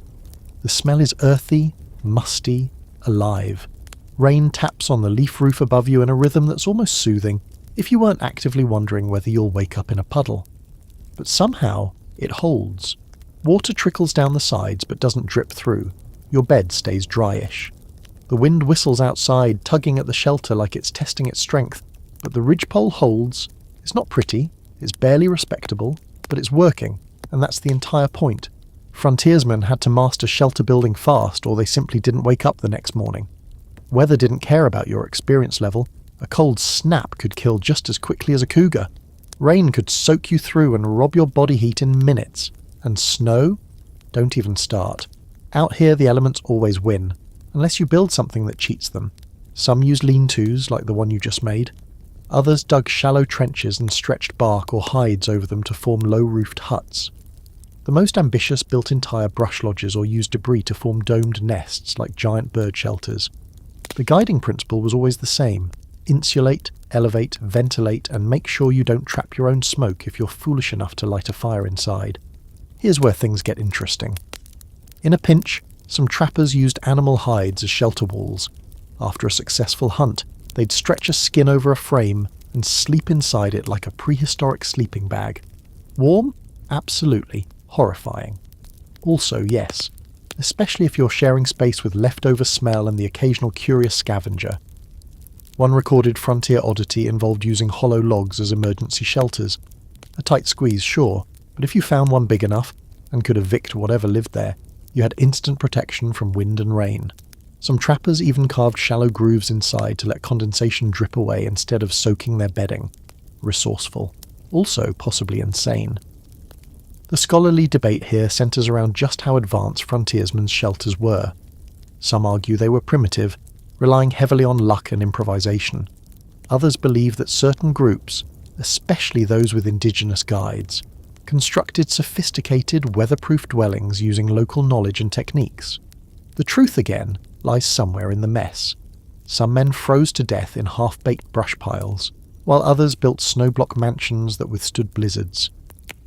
The smell is earthy, musty, alive. Rain taps on the leaf roof above you in a rhythm that's almost soothing, if you weren't actively wondering whether you'll wake up in a puddle. But somehow, it holds. Water trickles down the sides but doesn't drip through. Your bed stays dryish. The wind whistles outside, tugging at the shelter like it's testing its strength, but the ridgepole holds. It's not pretty, it's barely respectable, but it's working, and that's the entire point. Frontiersmen had to master shelter building fast, or they simply didn't wake up the next morning. Weather didn't care about your experience level. A cold snap could kill just as quickly as a cougar. Rain could soak you through and rob your body heat in minutes. And snow? Don't even start. Out here the elements always win, unless you build something that cheats them. Some use lean-tos, like the one you just made. Others dug shallow trenches and stretched bark or hides over them to form low-roofed huts. The most ambitious built entire brush lodges or used debris to form domed nests like giant bird shelters. The guiding principle was always the same. Insulate, elevate, ventilate, and make sure you don't trap your own smoke if you're foolish enough to light a fire inside. Here's where things get interesting. In a pinch, some trappers used animal hides as shelter walls. After a successful hunt, they'd stretch a skin over a frame and sleep inside it like a prehistoric sleeping bag. Warm? Absolutely. Horrifying. Also, yes, especially if you're sharing space with leftover smell and the occasional curious scavenger. One recorded frontier oddity involved using hollow logs as emergency shelters. A tight squeeze, sure, but if you found one big enough, and could evict whatever lived there, you had instant protection from wind and rain. Some trappers even carved shallow grooves inside to let condensation drip away instead of soaking their bedding. Resourceful. Also possibly insane. The scholarly debate here centres around just how advanced frontiersmen's shelters were. Some argue they were primitive, relying heavily on luck and improvisation. Others believe that certain groups, especially those with indigenous guides, constructed sophisticated, weatherproof dwellings using local knowledge and techniques. The truth, again, lies somewhere in the mess. Some men froze to death in half-baked brush piles, while others built snowblock mansions that withstood blizzards.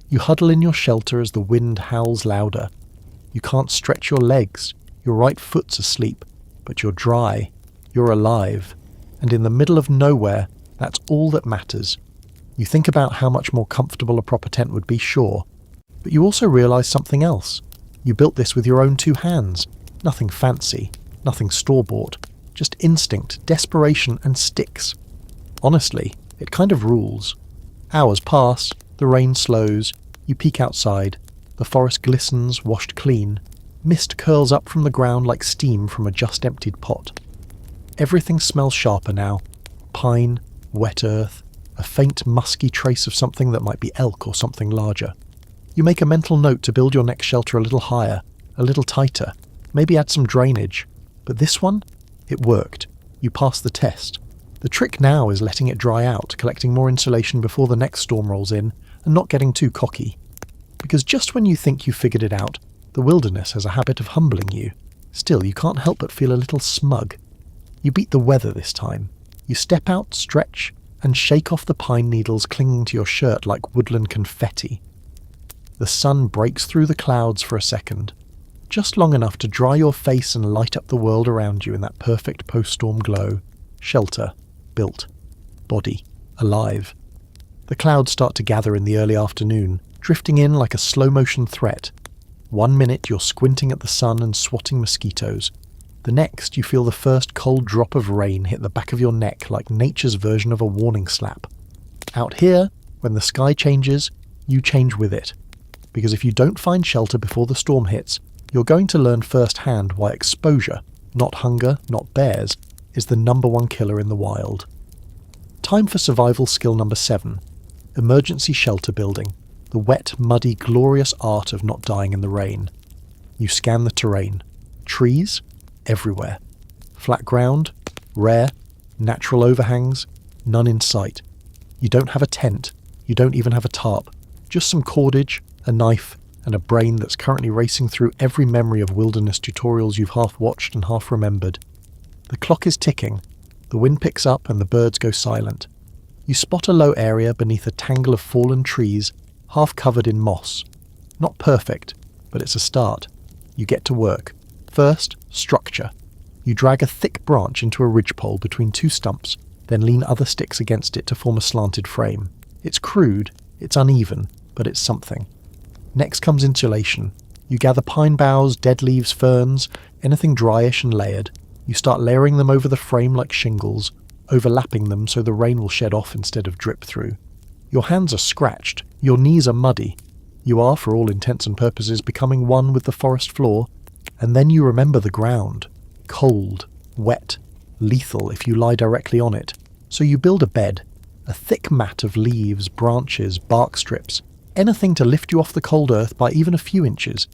You huddle in your shelter as the wind howls louder. You can't stretch your legs, your right foot's asleep, but you're dry, you're alive, and in the middle of nowhere, that's all that matters. You think about how much more comfortable a proper tent would be, sure, but you also realise something else. You built this with your own two hands. Nothing fancy, nothing store-bought, just instinct, desperation, and sticks. Honestly, it kind of rules. Hours pass, the rain slows, you peek outside, the forest glistens, washed clean, mist curls up from the ground like steam from a just-emptied pot. Everything smells sharper now. Pine, wet earth, a faint musky trace of something that might be elk or something larger. You make a mental note to build your next shelter a little higher, a little tighter, maybe add some drainage. But this one? It worked. You passed the test. The trick now is letting it dry out, collecting more insulation before the next storm rolls in, and not getting too cocky. Because just when you think you've figured it out, the wilderness has a habit of humbling you. Still, you can't help but feel a little smug. You beat the weather this time. You step out, stretch, and shake off the pine needles clinging to your shirt like woodland confetti. The sun breaks through the clouds for a second, just long enough to dry your face and light up the world around you in that perfect post-storm glow. Shelter, built, body, alive. The clouds start to gather in the early afternoon, drifting in like a slow-motion threat. 1 minute you're squinting at the sun and swatting mosquitoes. The next you feel the first cold drop of rain hit the back of your neck like nature's version of a warning slap. Out here, when the sky changes, you change with it. Because if you don't find shelter before the storm hits, you're going to learn firsthand why exposure, not hunger, not bears, is the #1 killer in the wild. Time for survival skill number 7. Emergency shelter building. The wet, muddy, glorious art of not dying in the rain. You scan the terrain. Trees? Everywhere. Flat ground? Rare. Natural overhangs? None in sight. You don't have a tent. You don't even have a tarp. Just some cordage, a knife, and a brain that's currently racing through every memory of wilderness tutorials you've half watched and half remembered. The clock is ticking. The wind picks up and the birds go silent. You spot a low area beneath a tangle of fallen trees, half covered in moss. Not perfect, but it's a start. You get to work. First, structure. You drag a thick branch into a ridgepole between 2 stumps, then lean other sticks against it to form a slanted frame. It's crude, it's uneven, but it's something. Next comes insulation. You gather pine boughs, dead leaves, ferns, anything dryish and layered. You start layering them over the frame like shingles, overlapping them so the rain will shed off instead of drip through. Your hands are scratched, your knees are muddy. You are, for all intents and purposes, becoming one with the forest floor, and then you remember the ground. Cold, wet, lethal if you lie directly on it. So you build a bed, a thick mat of leaves, branches, bark strips, anything to lift you off the cold earth by even a few inches.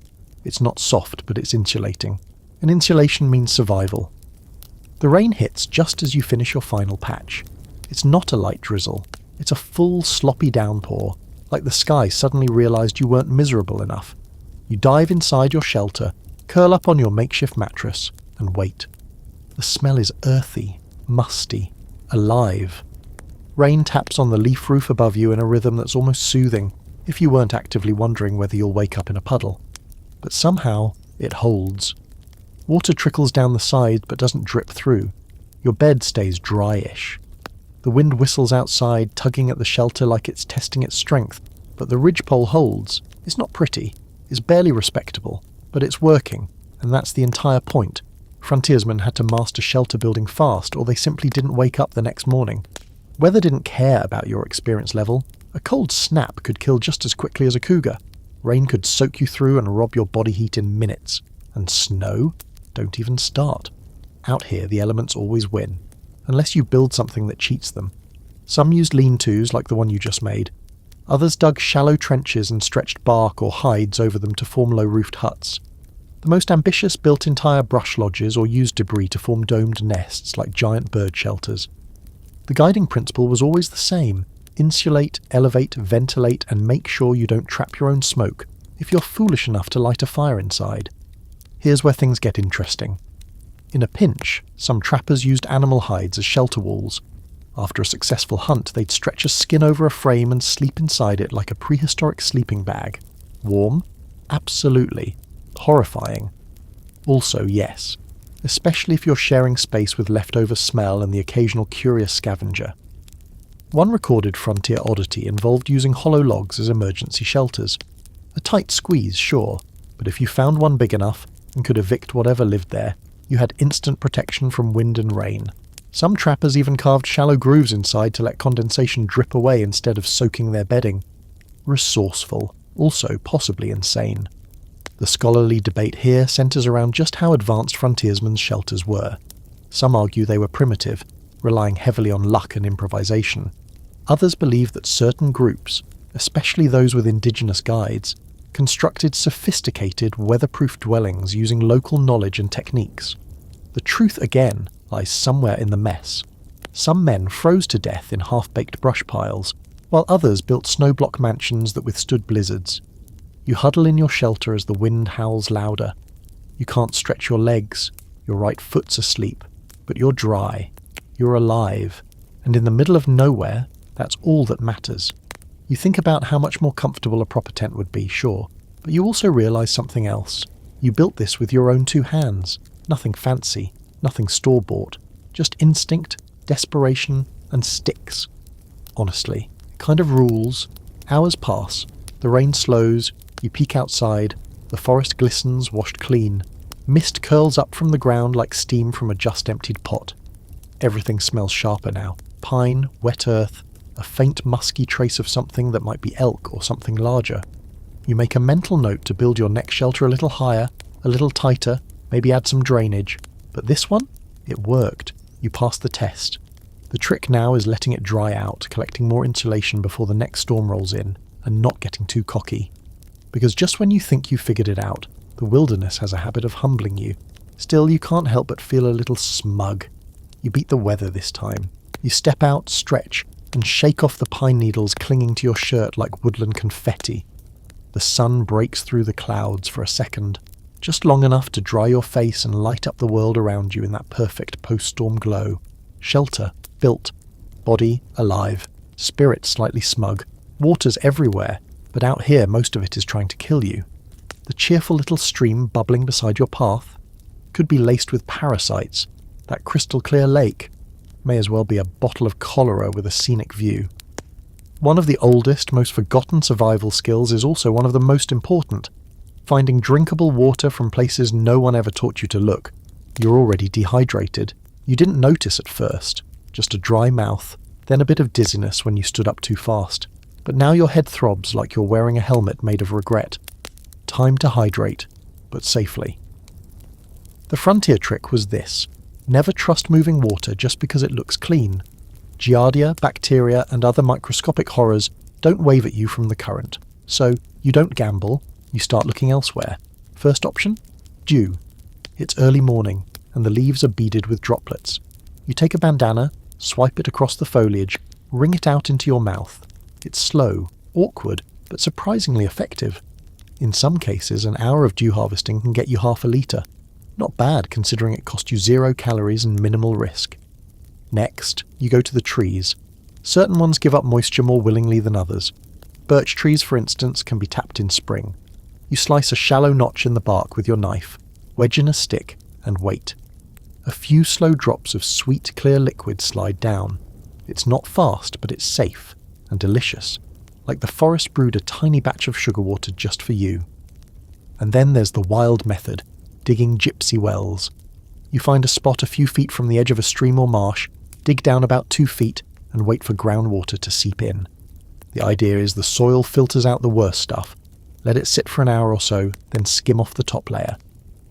It's not soft, but it's insulating. And insulation means survival. The rain hits just as you finish your final patch. It's not a light drizzle. It's a full, sloppy downpour, like the sky suddenly realised you weren't miserable enough. You dive inside your shelter, curl up on your makeshift mattress, and wait. The smell is earthy, musty, alive. Rain taps on the leaf roof above you in a rhythm that's almost soothing, if you weren't actively wondering whether you'll wake up in a puddle. But somehow, it holds. Water trickles down the side but doesn't drip through. Your bed stays dryish. The wind whistles outside, tugging at the shelter like it's testing its strength, but the ridgepole holds. It's not pretty, it's barely respectable, but it's working, and that's the entire point. Frontiersmen had to master shelter building fast, or they simply didn't wake up the next morning. Weather didn't care about your experience level. A cold snap could kill just as quickly as a cougar. Rain could soak you through and rob your body heat in minutes. And snow? Don't even start. Out here, the elements always win, unless you build something that cheats them. Some used lean-tos like the one you just made. Others dug shallow trenches and stretched bark or hides over them to form low-roofed huts. The most ambitious built entire brush lodges or used debris to form domed nests like giant bird shelters. The guiding principle was always the same: insulate, elevate, ventilate, and make sure you don't trap your own smoke if you're foolish enough to light a fire inside. Here's where things get interesting. In a pinch, some trappers used animal hides as shelter walls. After a successful hunt, they'd stretch a skin over a frame and sleep inside it like a prehistoric sleeping bag. Warm? Absolutely. Horrifying? Also, yes. Especially if you're sharing space with leftover smell and the occasional curious scavenger. One recorded frontier oddity involved using hollow logs as emergency shelters. A tight squeeze, sure, but if you found one big enough and could evict whatever lived there, you had instant protection from wind and rain. Some trappers even carved shallow grooves inside to let condensation drip away instead of soaking their bedding. Resourceful, also possibly insane. The scholarly debate here centres around just how advanced frontiersmen's shelters were. Some argue they were primitive, relying heavily on luck and improvisation. Others believe that certain groups, especially those with indigenous guides, constructed sophisticated, weatherproof dwellings using local knowledge and techniques. The truth, again, lies somewhere in the mess. Some men froze to death in half-baked brush piles, while others built snowblock mansions that withstood blizzards. You huddle in your shelter as the wind howls louder. You can't stretch your legs, your right foot's asleep, but you're dry, you're alive, and in the middle of nowhere, that's all that matters. You think about how much more comfortable a proper tent would be, sure, but you also realise something else. You built this with your own 2 hands. Nothing fancy, nothing store-bought, just instinct, desperation, and sticks. Honestly, it kind of rules. Hours pass, the rain slows, you peek outside, the forest glistens washed clean. Mist curls up from the ground like steam from a just-emptied pot. Everything smells sharper now. Pine, wet earth, a faint musky trace of something that might be elk or something larger. You make a mental note to build your next shelter a little higher, a little tighter, maybe add some drainage. But this one? It worked. You passed the test. The trick now is letting it dry out, collecting more insulation before the next storm rolls in, and not getting too cocky. Because just when you think you've figured it out, the wilderness has a habit of humbling you. Still, you can't help but feel a little smug. You beat the weather this time. You step out, stretch, and shake off the pine needles clinging to your shirt like woodland confetti. The sun breaks through the clouds for a second, just long enough to dry your face and light up the world around you in that perfect post-storm glow. Shelter, built. Body, alive. Spirit, slightly smug. Water's everywhere, but out here most of it is trying to kill you. The cheerful little stream bubbling beside your path could be laced with parasites. That crystal-clear lake may as well be a bottle of cholera with a scenic view. One of the oldest, most forgotten survival skills is also one of the most important. Finding drinkable water from places no one ever taught you to look. You're already dehydrated. You didn't notice at first. Just a dry mouth, then a bit of dizziness when you stood up too fast. But now your head throbs like you're wearing a helmet made of regret. Time to hydrate, but safely. The frontier trick was this. Never trust moving water just because it looks clean. Giardia, bacteria, and other microscopic horrors don't wave at you from the current. So, you don't gamble. You start looking elsewhere. First option? Dew. It's early morning, and the leaves are beaded with droplets. You take a bandana, swipe it across the foliage, wring it out into your mouth. It's slow, awkward, but surprisingly effective. In some cases, an hour of dew harvesting can get you half a litre. Not bad, considering it cost you 0 calories and minimal risk. Next, you go to the trees. Certain ones give up moisture more willingly than others. Birch trees, for instance, can be tapped in spring. You slice a shallow notch in the bark with your knife, wedge in a stick, and wait. A few slow drops of sweet, clear liquid slide down. It's not fast, but it's safe and delicious, like the forest brewed a tiny batch of sugar water just for you. And then there's the wild method, digging gypsy wells. You find a spot a few feet from the edge of a stream or marsh, dig down about 2 feet, and wait for groundwater to seep in. The idea is the soil filters out the worst stuff. Let it sit for an hour or so, then skim off the top layer.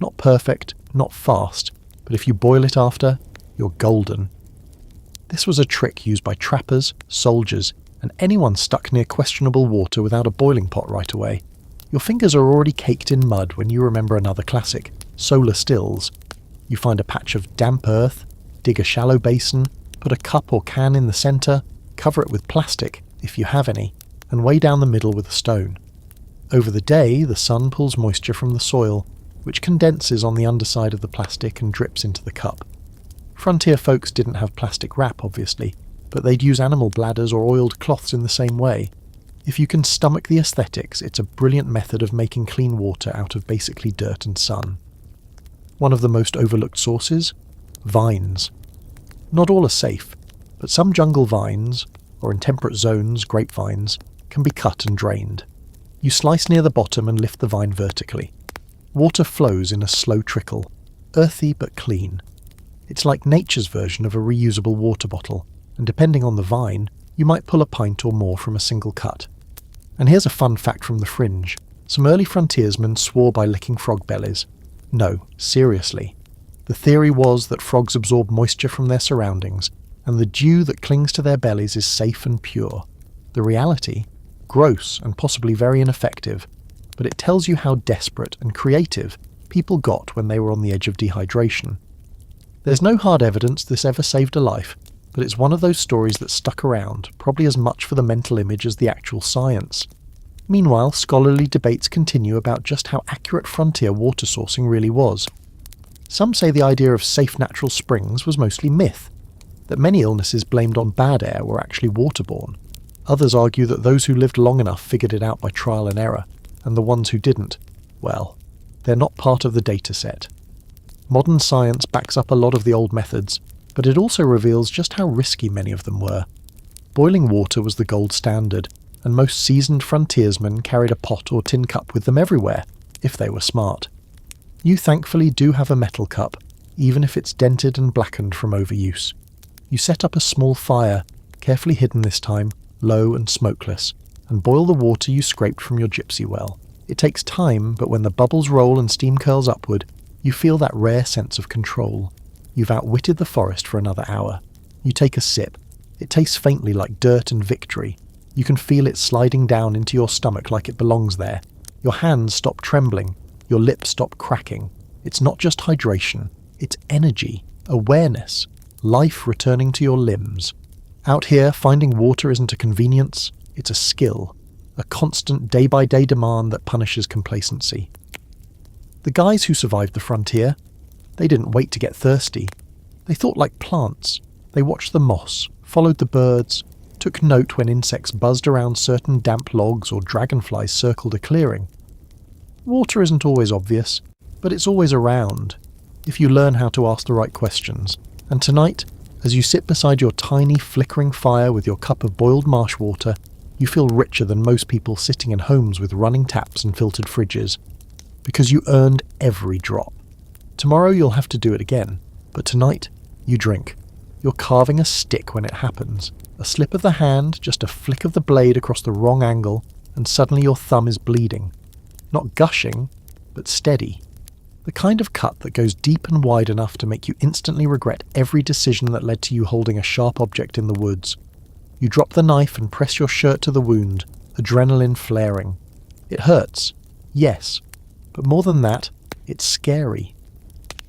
Not perfect, not fast, but if you boil it after, you're golden. This was a trick used by trappers, soldiers, and anyone stuck near questionable water without a boiling pot right away. Your fingers are already caked in mud when you remember another classic, solar stills. You find a patch of damp earth, dig a shallow basin, put a cup or can in the centre, cover it with plastic, if you have any, and weigh down the middle with a stone. Over the day, the sun pulls moisture from the soil, which condenses on the underside of the plastic and drips into the cup. Frontier folks didn't have plastic wrap, obviously, but they'd use animal bladders or oiled cloths in the same way. If you can stomach the aesthetics, it's a brilliant method of making clean water out of basically dirt and sun. One of the most overlooked sources? Vines. Not all are safe, but some jungle vines, or in temperate zones, grapevines, can be cut and drained. You slice near the bottom and lift the vine vertically. Water flows in a slow trickle, earthy but clean. It's like nature's version of a reusable water bottle, and depending on the vine, you might pull a pint or more from a single cut. And here's a fun fact from the fringe. Some early frontiersmen swore by licking frog bellies. No, seriously. The theory was that frogs absorb moisture from their surroundings, and the dew that clings to their bellies is safe and pure. The reality? Gross and possibly very ineffective, but it tells you how desperate and creative people got when they were on the edge of dehydration. There's no hard evidence this ever saved a life, but it's one of those stories that stuck around, probably as much for the mental image as the actual science. Meanwhile, scholarly debates continue about just how accurate frontier water sourcing really was. Some say the idea of safe natural springs was mostly myth, that many illnesses blamed on bad air were actually waterborne. Others argue that those who lived long enough figured it out by trial and error, and the ones who didn't, well, they're not part of the data set. Modern science backs up a lot of the old methods, but it also reveals just how risky many of them were. Boiling water was the gold standard, and most seasoned frontiersmen carried a pot or tin cup with them everywhere, if they were smart. You thankfully do have a metal cup, even if it's dented and blackened from overuse. You set up a small fire, carefully hidden this time, low and smokeless, and boil the water you scraped from your gypsy well. It takes time, but when the bubbles roll and steam curls upward, you feel that rare sense of control. You've outwitted the forest for another hour. You take a sip. It tastes faintly like dirt and victory. You can feel it sliding down into your stomach like it belongs there. Your hands stop trembling. Your lips stop cracking. It's not just hydration. It's energy, awareness, life returning to your limbs. Out here, finding water isn't a convenience. It's a skill. A constant day-by-day demand that punishes complacency. The guys who survived the frontier, they didn't wait to get thirsty. They thought like plants. They watched the moss, followed the birds, took note when insects buzzed around certain damp logs or dragonflies circled a clearing. Water isn't always obvious, but it's always around, if you learn how to ask the right questions. And tonight, as you sit beside your tiny flickering fire with your cup of boiled marsh water, you feel richer than most people sitting in homes with running taps and filtered fridges, because you earned every drop. Tomorrow you'll have to do it again, but tonight, you drink. You're carving a stick when it happens. A slip of the hand, just a flick of the blade across the wrong angle, and suddenly your thumb is bleeding. Not gushing, but steady. The kind of cut that goes deep and wide enough to make you instantly regret every decision that led to you holding a sharp object in the woods. You drop the knife and press your shirt to the wound, adrenaline flaring. It hurts, yes, but more than that, it's scary.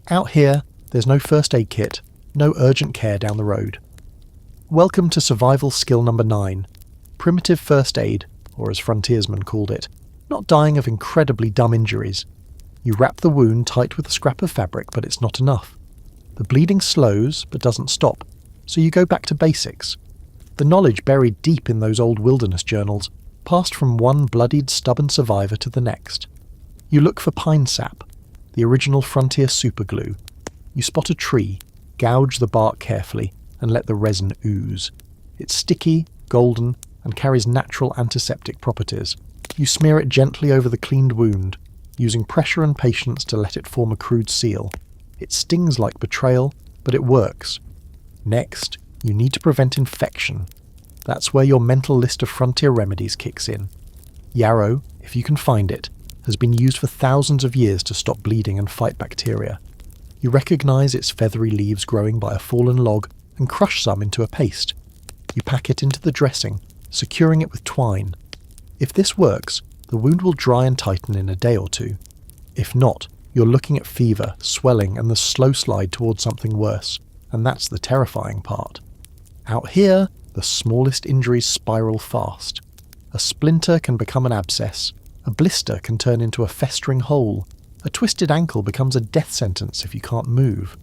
Out here, there's no first aid kit, no urgent care down the road. Welcome to survival skill number 9, primitive first aid, or as frontiersmen called it, not dying of incredibly dumb injuries. You wrap the wound tight with a scrap of fabric, but it's not enough. The bleeding slows, but doesn't stop, so you go back to basics. The knowledge buried deep in those old wilderness journals, passed from one bloodied, stubborn survivor to the next. You look for pine sap, the original frontier superglue. You spot a tree, gouge the bark carefully, and let the resin ooze. It's sticky, golden, and carries natural antiseptic properties. You smear it gently over the cleaned wound, using pressure and patience to let it form a crude seal. It stings like betrayal, but it works. Next, you need to prevent infection. That's where your mental list of frontier remedies kicks in. Yarrow, if you can find it, has been used for thousands of years to stop bleeding and fight bacteria. You recognize its feathery leaves growing by a fallen log and crush some into a paste. You pack it into the dressing, securing it with twine. If this works, the wound will dry and tighten in a day or two. If not, you're looking at fever, swelling, and the slow slide towards something worse, and that's the terrifying part. Out here, the smallest injuries spiral fast. A splinter can become an abscess, a blister can turn into a festering hole, a twisted ankle becomes a death sentence if you can't move.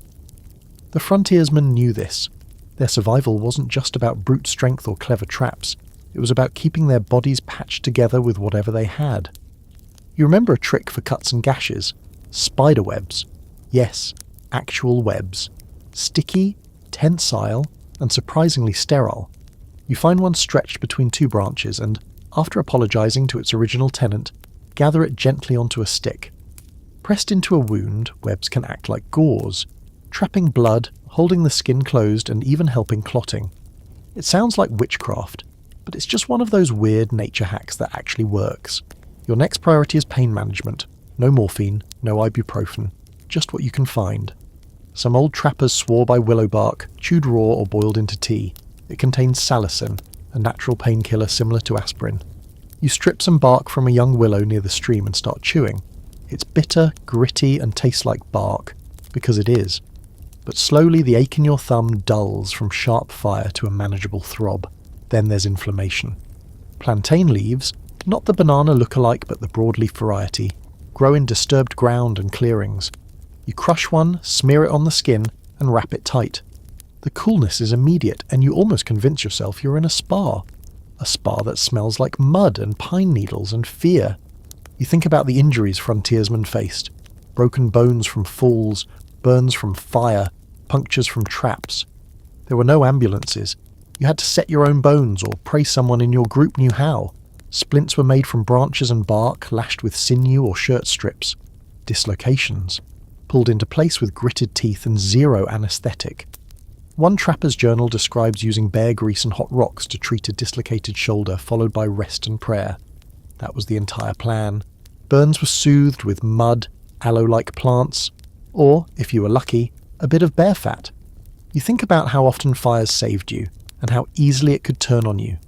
The frontiersmen knew this. Their survival wasn't just about brute strength or clever traps, it was about keeping their bodies patched together with whatever they had. You remember a trick for cuts and gashes? Spider webs. Yes, actual webs. Sticky, tensile, and surprisingly sterile. You find one stretched between two branches and, after apologizing to its original tenant, gather it gently onto a stick. Pressed into a wound, webs can act like gauze, trapping blood, holding the skin closed, and even helping clotting. It sounds like witchcraft, but it's just one of those weird nature hacks that actually works. Your next priority is pain management. No morphine, no ibuprofen, just what you can find. Some old trappers swore by willow bark, chewed raw or boiled into tea. It contains salicin, a natural painkiller similar to aspirin. You strip some bark from a young willow near the stream and start chewing. It's bitter, gritty, and tastes like bark, because it is. but slowly the ache in your thumb dulls from sharp fire to a manageable throb. Then there's inflammation. Plantain leaves, not the banana look-alike but the broadleaf variety, grow in disturbed ground and clearings. You crush one, smear it on the skin, and wrap it tight. The coolness is immediate, and you almost convince yourself you're in a spa. A spa that smells like mud and pine needles and fear. You think about the injuries frontiersmen faced. Broken bones from falls, burns from fire, punctures from traps. There were no ambulances. You had to set your own bones or pray someone in your group knew how. Splints were made from branches and bark, lashed with sinew or shirt strips. Dislocations. Pulled into place with gritted teeth and zero anaesthetic. One trapper's journal describes using bear grease and hot rocks to treat a dislocated shoulder, followed by rest and prayer. That was the entire plan. Burns were soothed with mud, aloe-like plants, or, if you were lucky, a bit of bear fat. You think about how often fires saved you, and how easily it could turn on you.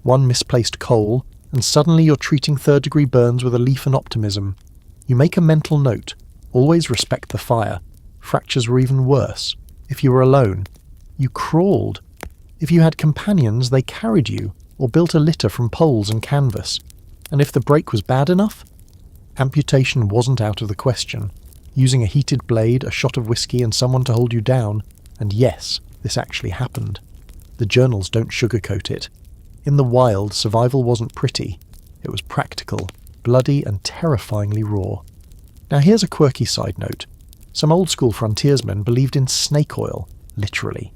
One misplaced coal, and suddenly you're treating third-degree burns with a leaf and optimism. You make a mental note. Always respect the fire. Fractures were even worse. If you were alone, you crawled. If you had companions, they carried you, or built a litter from poles and canvas. And if the break was bad enough, amputation wasn't out of the question. Using a heated blade, a shot of whiskey, and someone to hold you down, and yes, this actually happened. The journals don't sugarcoat it. In the wild, survival wasn't pretty. It was practical, bloody, and terrifyingly raw. Now here's a quirky side note. Some old-school frontiersmen believed in snake oil, literally.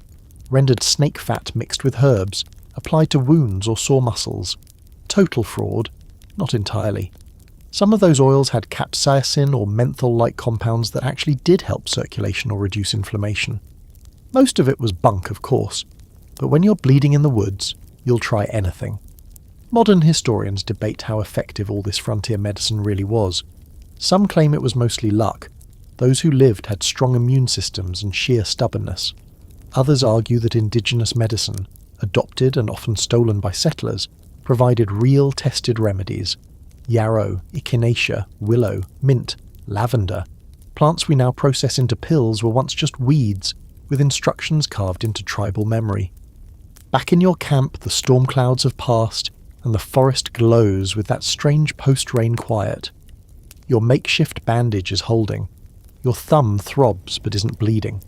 Rendered snake fat mixed with herbs, applied to wounds or sore muscles. Total fraud. Not entirely. Some of those oils had capsaicin or menthol-like compounds that actually did help circulation or reduce inflammation. Most of it was bunk, of course, but when you're bleeding in the woods, you'll try anything. Modern historians debate how effective all this frontier medicine really was. Some claim it was mostly luck. Those who lived had strong immune systems and sheer stubbornness. Others argue that indigenous medicine, adopted and often stolen by settlers, provided real tested remedies. Yarrow, echinacea, willow, mint, lavender. Plants we now process into pills were once just weeds, with instructions carved into tribal memory. Back in your camp, the storm clouds have passed, and the forest glows with that strange post-rain quiet. Your makeshift bandage is holding. Your thumb throbs but isn't bleeding.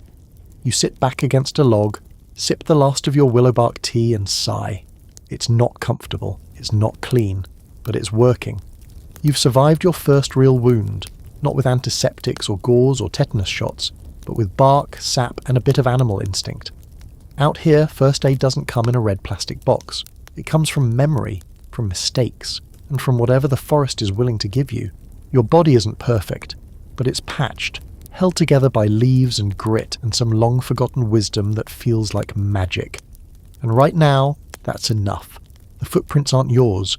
You sit back against a log, sip the last of your willowbark tea and sigh. It's not comfortable, it's not clean, but it's working. You've survived your first real wound, not with antiseptics or gauze or tetanus shots, but with bark, sap, and a bit of animal instinct. Out here, first aid doesn't come in a red plastic box. It comes from memory, from mistakes, and from whatever the forest is willing to give you. Your body isn't perfect, but it's patched, held together by leaves and grit and some long-forgotten wisdom that feels like magic. And right now, that's enough. The footprints aren't yours.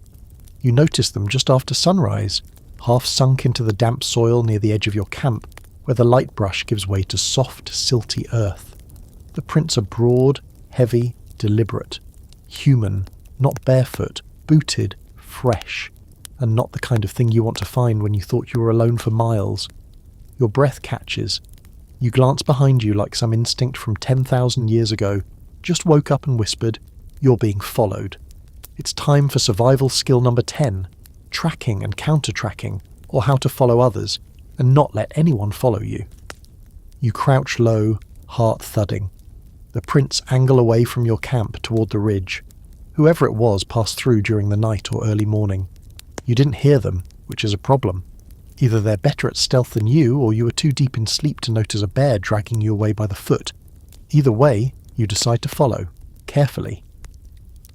You notice them just after sunrise, half sunk into the damp soil near the edge of your camp, where the light brush gives way to soft, silty earth. The prints are broad, heavy, deliberate. Human, not barefoot, booted, fresh, and not the kind of thing you want to find when you thought you were alone for miles. Your breath catches. You glance behind you like some instinct from 10,000 years ago, just woke up and whispered, "You're being followed." It's time for survival skill number 10, tracking and counter-tracking, or how to follow others, and not let anyone follow you. You crouch low, heart thudding. The prints angle away from your camp toward the ridge. Whoever it was passed through during the night or early morning. You didn't hear them, which is a problem. Either they're better at stealth than you, or you were too deep in sleep to notice a bear dragging you away by the foot. Either way, you decide to follow, carefully.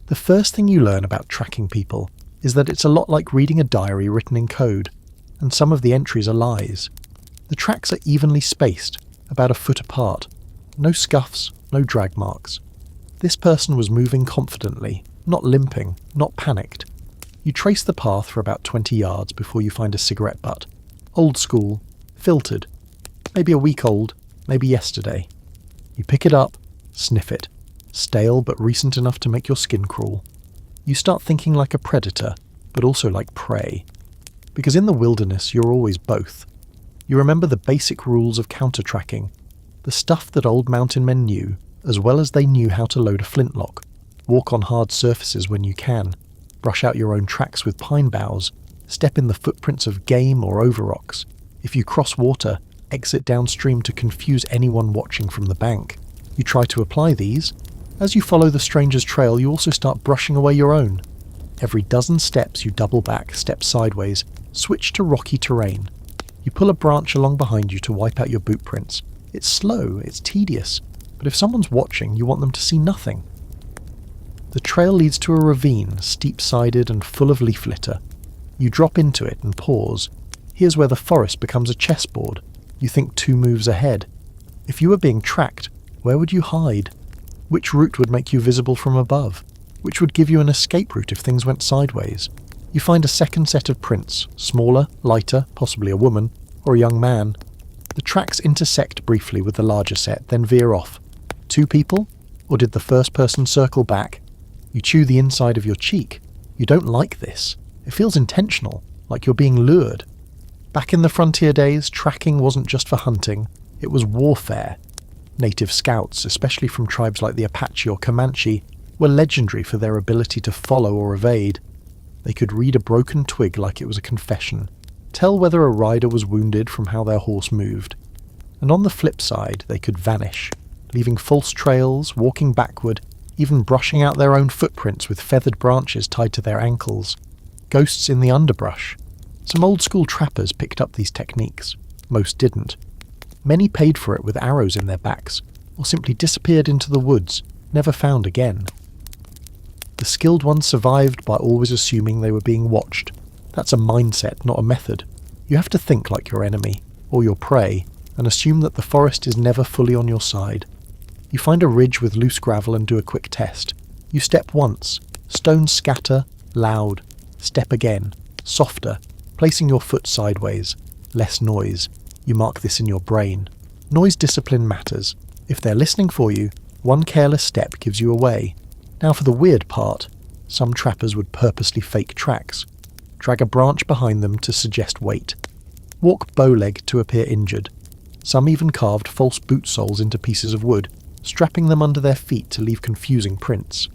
The first thing you learn about tracking people is that it's a lot like reading a diary written in code, and some of the entries are lies. The tracks are evenly spaced, about a foot apart. No scuffs, no drag marks. This person was moving confidently, not limping, not panicked. You trace the path for about 20 yards before you find a cigarette butt. Old school, filtered. Maybe a week old, maybe yesterday. You pick it up, sniff it. Stale but recent enough to make your skin crawl. You start thinking like a predator, but also like prey. Because in the wilderness, you're always both. You remember the basic rules of counter-tracking. The stuff that old mountain men knew, as well as they knew how to load a flintlock, walk on hard surfaces when you can, brush out your own tracks with pine boughs, step in the footprints of game or over rocks. If you cross water, exit downstream to confuse anyone watching from the bank. You try to apply these. As you follow the stranger's trail, you also start brushing away your own. Every dozen steps you double back, step sideways, switch to rocky terrain. You pull a branch along behind you to wipe out your boot prints. It's slow, it's tedious, but if someone's watching, you want them to see nothing. The trail leads to a ravine, steep-sided and full of leaf litter. You drop into it and pause. Here's where the forest becomes a chessboard. You think 2 moves ahead. If you were being tracked, where would you hide? Which route would make you visible from above? Which would give you an escape route if things went sideways? You find a second set of prints, smaller, lighter, possibly a woman, or a young man. The tracks intersect briefly with the larger set, then veer off. 2 people? Or did the first person circle back? You chew the inside of your cheek. You don't like this. It feels intentional, like you're being lured. Back in the frontier days, tracking wasn't just for hunting, it was warfare. Native scouts, especially from tribes like the Apache or Comanche, were legendary for their ability to follow or evade. They could read a broken twig like it was a confession, tell whether a rider was wounded from how their horse moved. And on the flip side, they could vanish, leaving false trails, walking backward, even brushing out their own footprints with feathered branches tied to their ankles. Ghosts in the underbrush. Some old-school trappers picked up these techniques. Most didn't. Many paid for it with arrows in their backs, or simply disappeared into the woods, never found again. The skilled ones survived by always assuming they were being watched. That's a mindset, not a method. You have to think like your enemy, or your prey, and assume that the forest is never fully on your side. You find a ridge with loose gravel and do a quick test. You step once. Stones scatter, loud. Step again, softer, placing your foot sideways. Less noise. You mark this in your brain. Noise discipline matters. If they're listening for you, one careless step gives you away. Now for the weird part. Some trappers would purposely fake tracks. Drag a branch behind them to suggest weight. Walk bowleg to appear injured. Some even carved false boot soles into pieces of wood, strapping them under their feet to leave confusing prints.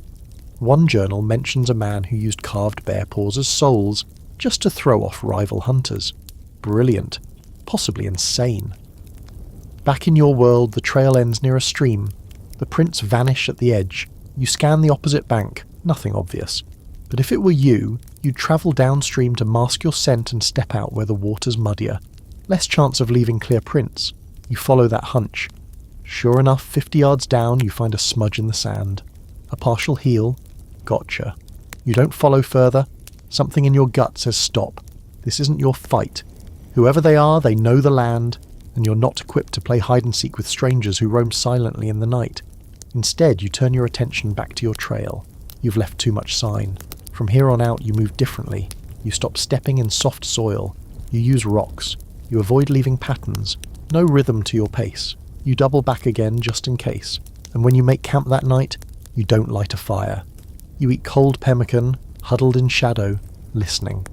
One journal mentions a man who used carved bear paws as soles, just to throw off rival hunters. Brilliant. Possibly insane. Back in your world, the trail ends near a stream. The prints vanish at the edge. You scan the opposite bank, nothing obvious. But if it were you, you'd travel downstream to mask your scent and step out where the water's muddier. Less chance of leaving clear prints. You follow that hunch. Sure enough, 50 yards down, you find a smudge in the sand. A partial heel. Gotcha. You don't follow further. Something in your gut says stop. This isn't your fight. Whoever they are, they know the land, and you're not equipped to play hide-and-seek with strangers who roam silently in the night. Instead, you turn your attention back to your trail. You've left too much sign. From here on out, you move differently. You stop stepping in soft soil. You use rocks. You avoid leaving patterns. No rhythm to your pace. You double back again just in case. And when you make camp that night, you don't light a fire. You eat cold pemmican, huddled in shadow, listening.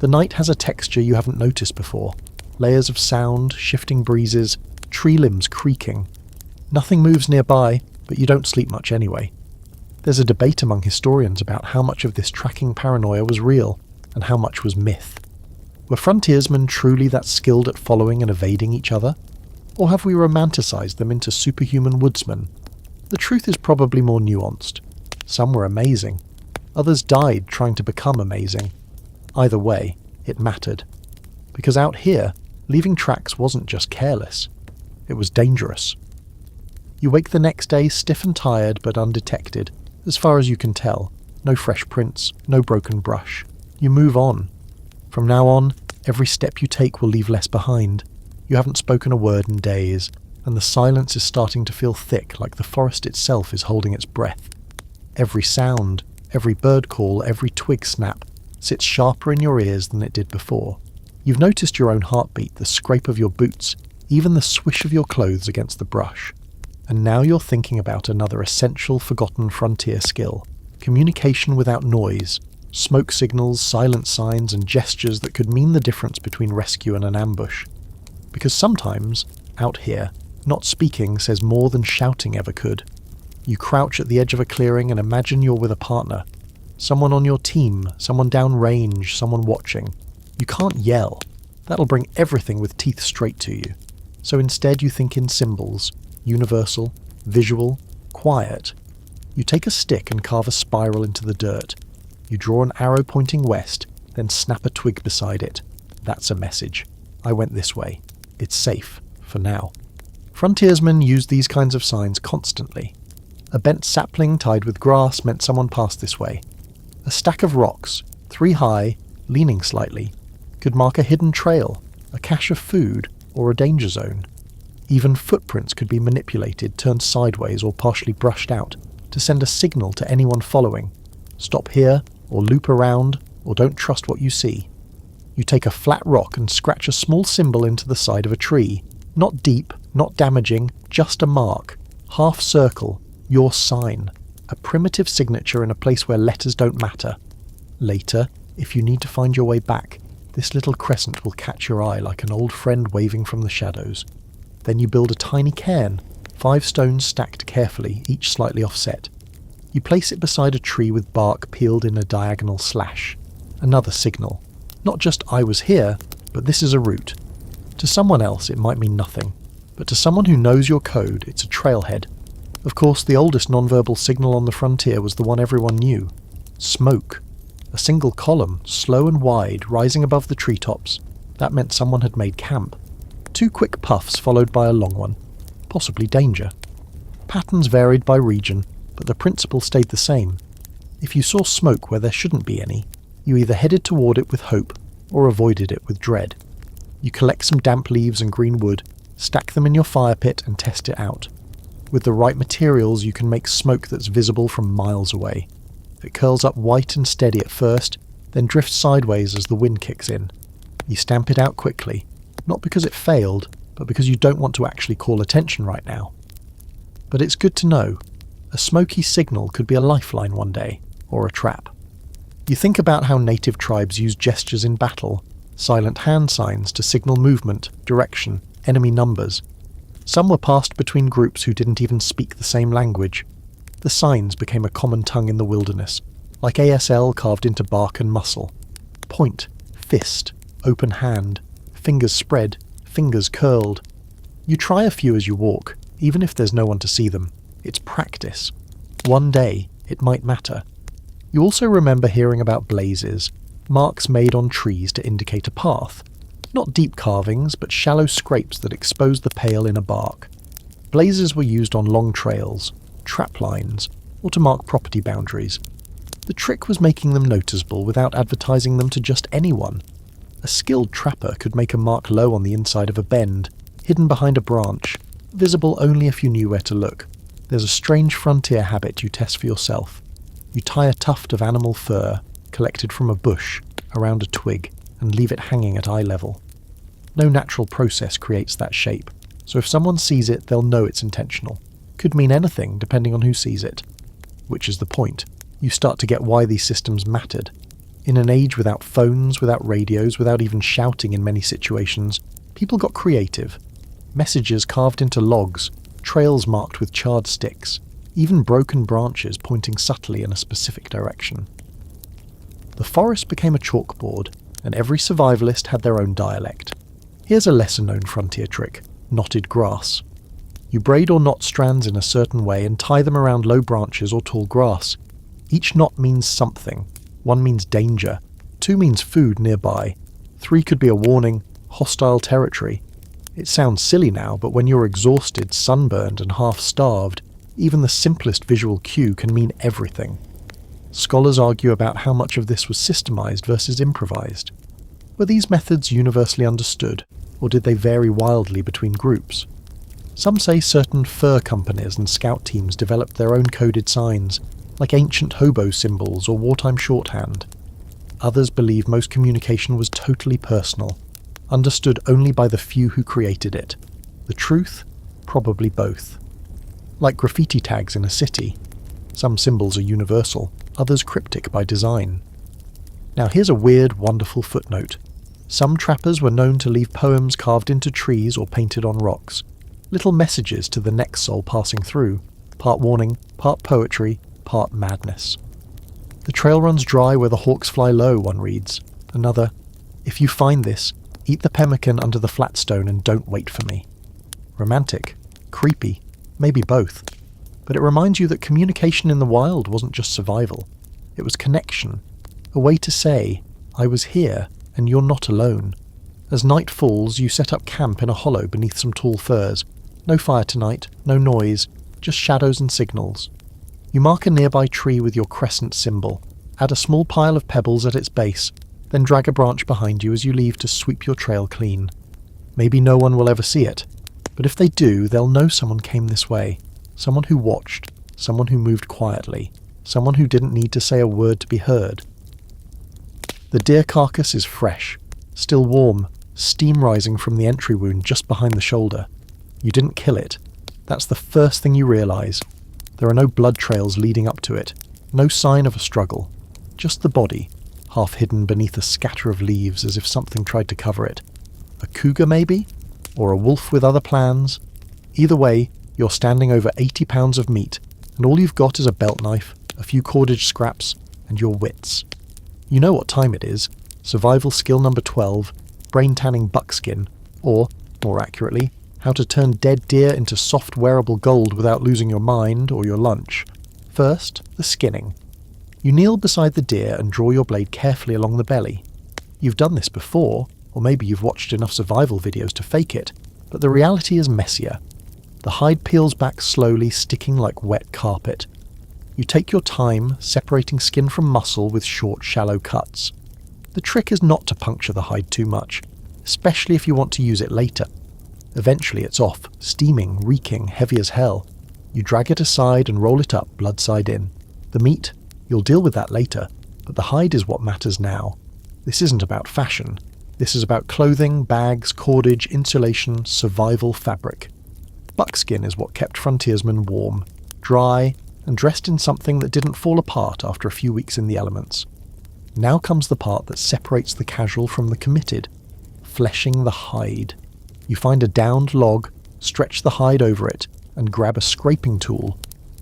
The night has a texture you haven't noticed before. Layers of sound, shifting breezes, tree limbs creaking. Nothing moves nearby, but you don't sleep much anyway. There's a debate among historians about how much of this tracking paranoia was real, and how much was myth. Were frontiersmen truly that skilled at following and evading each other? Or have we romanticized them into superhuman woodsmen? The truth is probably more nuanced. Some were amazing. Others died trying to become amazing. Either way, it mattered. Because out here, leaving tracks wasn't just careless. It was dangerous. You wake the next day stiff and tired but undetected, as far as you can tell. No fresh prints, no broken brush. You move on. From now on, every step you take will leave less behind. You haven't spoken a word in days, and the silence is starting to feel thick, like the forest itself is holding its breath. Every sound, every bird call, every twig snap, sits sharper in your ears than it did before. You've noticed your own heartbeat, the scrape of your boots, even the swish of your clothes against the brush. And now you're thinking about another essential forgotten frontier skill. Communication without noise. Smoke signals, silent signs, and gestures that could mean the difference between rescue and an ambush. Because sometimes, out here, Not speaking says more than shouting ever could. You crouch at the edge of a clearing and imagine you're with a partner. Someone on your team, someone down range, someone watching. You can't yell. That'll bring everything with teeth straight to you. So instead you think in symbols, universal, visual, quiet. You take a stick and carve a spiral into the dirt. You draw an arrow pointing west, then snap a twig beside it. That's a message. I went this way. It's safe, for now. Frontiersmen used these kinds of signs constantly. A bent sapling tied with grass meant someone passed this way. A stack of rocks, 3 high, leaning slightly, could mark a hidden trail, a cache of food, or a danger zone. Even footprints could be manipulated, turned sideways or partially brushed out, to send a signal to anyone following. Stop here, or loop around, or don't trust what you see. You take a flat rock and scratch a small symbol into the side of a tree. Not deep, not damaging, just a mark. Half circle, your sign. A primitive signature in a place where letters don't matter. Later, if you need to find your way back, this little crescent will catch your eye like an old friend waving from the shadows. Then you build a tiny cairn, 5 stones stacked carefully, each slightly offset. You place it beside a tree with bark peeled in a diagonal slash. Another signal. Not just I was here, but this is a route. To someone else it might mean nothing, but to someone who knows your code, it's a trailhead. Of course, the oldest nonverbal signal on the frontier was the one everyone knew. Smoke. A single column, slow and wide, rising above the treetops. That meant someone had made camp. 2 quick puffs followed by a long one. Possibly danger. Patterns varied by region, but the principle stayed the same. If you saw smoke where there shouldn't be any, you either headed toward it with hope or avoided it with dread. You collect some damp leaves and green wood, stack them in your fire pit and test it out. With the right materials you can make smoke that's visible from miles away. It curls up white and steady at first, then drifts sideways as the wind kicks in. You stamp it out quickly, not because it failed, but because you don't want to actually call attention right now. But it's good to know. A smoky signal could be a lifeline one day, or a trap. You think about how native tribes use gestures in battle, silent hand signs to signal movement, direction, enemy numbers. Some were passed between groups who didn't even speak the same language. The signs became a common tongue in the wilderness, like ASL carved into bark and muscle. Point, fist, open hand, fingers spread, fingers curled. You try a few as you walk, even if there's no one to see them. It's practice. One day, it might matter. You also remember hearing about blazes, marks made on trees to indicate a path. Not deep carvings, but shallow scrapes that expose the pale inner bark. Blazes were used on long trails, trap lines, or to mark property boundaries. The trick was making them noticeable without advertising them to just anyone. A skilled trapper could make a mark low on the inside of a bend, hidden behind a branch, visible only if you knew where to look. There's a strange frontier habit you test for yourself. You tie a tuft of animal fur, collected from a bush, around a twig, and leave it hanging at eye level. No natural process creates that shape, so if someone sees it, they'll know it's intentional. Could mean anything, depending on who sees it. Which is the point. You start to get why these systems mattered. In an age without phones, without radios, without even shouting in many situations, people got creative. Messages carved into logs, trails marked with charred sticks, even broken branches pointing subtly in a specific direction. The forest became a chalkboard, and every survivalist had their own dialect. Here's a lesser-known frontier trick: knotted grass. You braid or knot strands in a certain way and tie them around low branches or tall grass. Each knot means something. 1 means danger, 2 means food nearby, 3 could be a warning, hostile territory. It sounds silly now, but when you're exhausted, sunburned and half-starved, even the simplest visual cue can mean everything. Scholars argue about how much of this was systemized versus improvised. Were these methods universally understood, or did they vary wildly between groups? Some say certain fur companies and scout teams developed their own coded signs, like ancient hobo symbols or wartime shorthand. Others believe most communication was totally personal, understood only by the few who created it. The truth? Probably both. Like graffiti tags in a city. Some symbols are universal, others cryptic by design. Now here's a weird, wonderful footnote. Some trappers were known to leave poems carved into trees or painted on rocks. Little messages to the next soul passing through, part warning, part poetry, part madness. The trail runs dry where the hawks fly low, one reads. Another, if you find this, eat the pemmican under the flat stone and don't wait for me. Romantic, creepy, maybe both. But it reminds you that communication in the wild wasn't just survival. It was connection, a way to say, I was here and you're not alone. As night falls, you set up camp in a hollow beneath some tall firs. No fire tonight, no noise, just shadows and signals. You mark a nearby tree with your crescent symbol, add a small pile of pebbles at its base, then drag a branch behind you as you leave to sweep your trail clean. Maybe no one will ever see it, but if they do, they'll know someone came this way. Someone who watched, someone who moved quietly, someone who didn't need to say a word to be heard. The deer carcass is fresh, still warm, steam rising from the entry wound just behind the shoulder. You didn't kill it. That's the first thing you realise. There are no blood trails leading up to it, no sign of a struggle, just the body, half hidden beneath a scatter of leaves as if something tried to cover it. A cougar maybe? Or a wolf with other plans? Either way, you're standing over 80 pounds of meat, and all you've got is a belt knife, a few cordage scraps, and your wits. You know what time it is. Survival skill number 12, brain tanning buckskin, or, more accurately, how to turn dead deer into soft wearable gold without losing your mind or your lunch. First, the skinning. You kneel beside the deer and draw your blade carefully along the belly. You've done this before, or maybe you've watched enough survival videos to fake it, but the reality is messier. The hide peels back slowly, sticking like wet carpet. You take your time, separating skin from muscle with short, shallow cuts. The trick is not to puncture the hide too much, especially if you want to use it later. Eventually it's off, steaming, reeking, heavy as hell. You drag it aside and roll it up, blood side in. The meat, you'll deal with that later, but the hide is what matters now. This isn't about fashion. This is about clothing, bags, cordage, insulation, survival fabric. Buckskin is what kept frontiersmen warm, dry, and dressed in something that didn't fall apart after a few weeks in the elements. Now comes the part that separates the casual from the committed, fleshing the hide. You find a downed log, stretch the hide over it, and grab a scraping tool.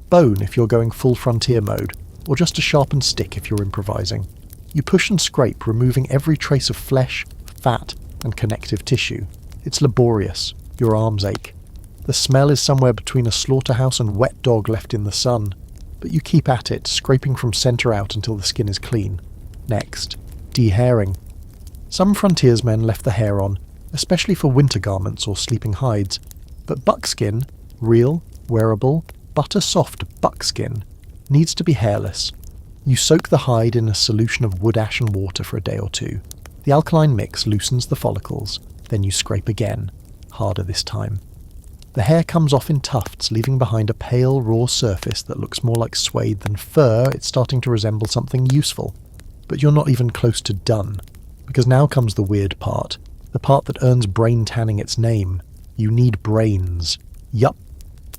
Bone if you're going full frontier mode, or just a sharpened stick if you're improvising. You push and scrape, removing every trace of flesh, fat, and connective tissue. It's laborious. Your arms ache. The smell is somewhere between a slaughterhouse and wet dog left in the sun, but you keep at it, scraping from centre out until the skin is clean. Next, dehairing. Some frontiersmen left the hair on, especially for winter garments or sleeping hides, but buckskin, real, wearable, butter-soft buckskin, needs to be hairless. You soak the hide in a solution of wood ash and water for a day or two. The alkaline mix loosens the follicles, then you scrape again, harder this time. The hair comes off in tufts, leaving behind a pale, raw surface that looks more like suede than fur. It's starting to resemble something useful. But you're not even close to done, because now comes the weird part, the part that earns brain tanning its name. You need brains. Yup,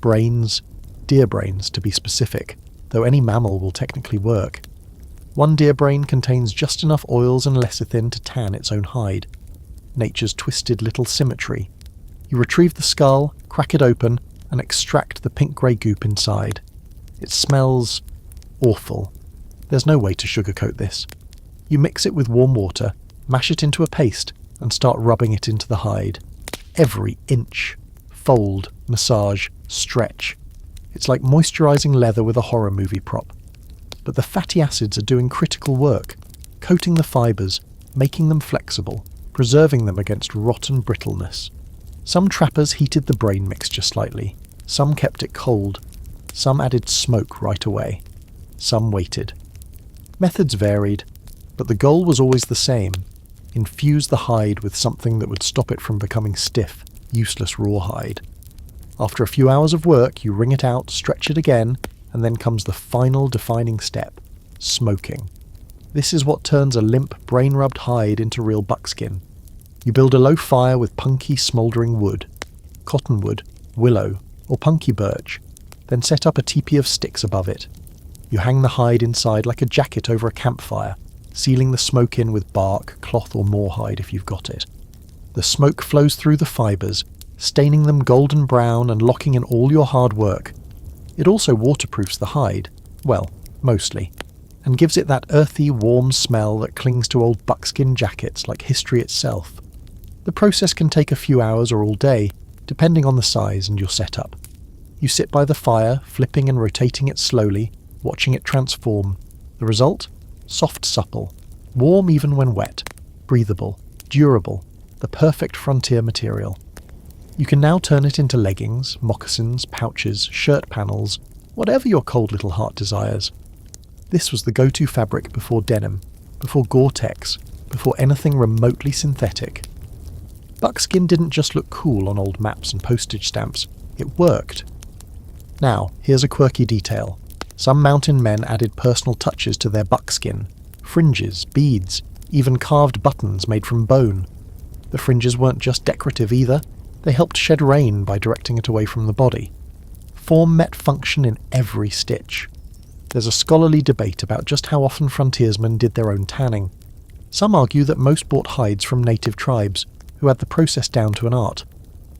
brains. Deer brains, to be specific, though any mammal will technically work. One deer brain contains just enough oils and lecithin to tan its own hide. Nature's twisted little symmetry. You retrieve the skull, crack it open, and extract the pink-grey goop inside. It smells awful. There's no way to sugarcoat this. You mix it with warm water, mash it into a paste, and start rubbing it into the hide. Every inch. Fold, massage, stretch. It's like moisturising leather with a horror movie prop. But the fatty acids are doing critical work, coating the fibres, making them flexible, preserving them against rotten brittleness. Some trappers heated the brain mixture slightly, some kept it cold, some added smoke right away, some waited. Methods varied, but the goal was always the same: infuse the hide with something that would stop it from becoming stiff, useless rawhide. After a few hours of work, you wring it out, stretch it again, and then comes the final defining step: smoking. This is what turns a limp, brain-rubbed hide into real buckskin. You build a low fire with punky, smouldering wood, cottonwood, willow, or punky birch, then set up a teepee of sticks above it. You hang the hide inside like a jacket over a campfire, sealing the smoke in with bark, cloth, or moorhide if you've got it. The smoke flows through the fibres, staining them golden brown and locking in all your hard work. It also waterproofs the hide, well, mostly, and gives it that earthy, warm smell that clings to old buckskin jackets like history itself. The process can take a few hours or all day, depending on the size and your setup. You sit by the fire, flipping and rotating it slowly, watching it transform. The result? Soft, supple, warm even when wet, breathable, durable, the perfect frontier material. You can now turn it into leggings, moccasins, pouches, shirt panels, whatever your cold little heart desires. This was the go-to fabric before denim, before Gore-Tex, before anything remotely synthetic. Buckskin didn't just look cool on old maps and postage stamps, it worked. Now, here's a quirky detail. Some mountain men added personal touches to their buckskin, fringes, beads, even carved buttons made from bone. The fringes weren't just decorative either, they helped shed rain by directing it away from the body. Form met function in every stitch. There's a scholarly debate about just how often frontiersmen did their own tanning. Some argue that most bought hides from native tribes, who had the process down to an art.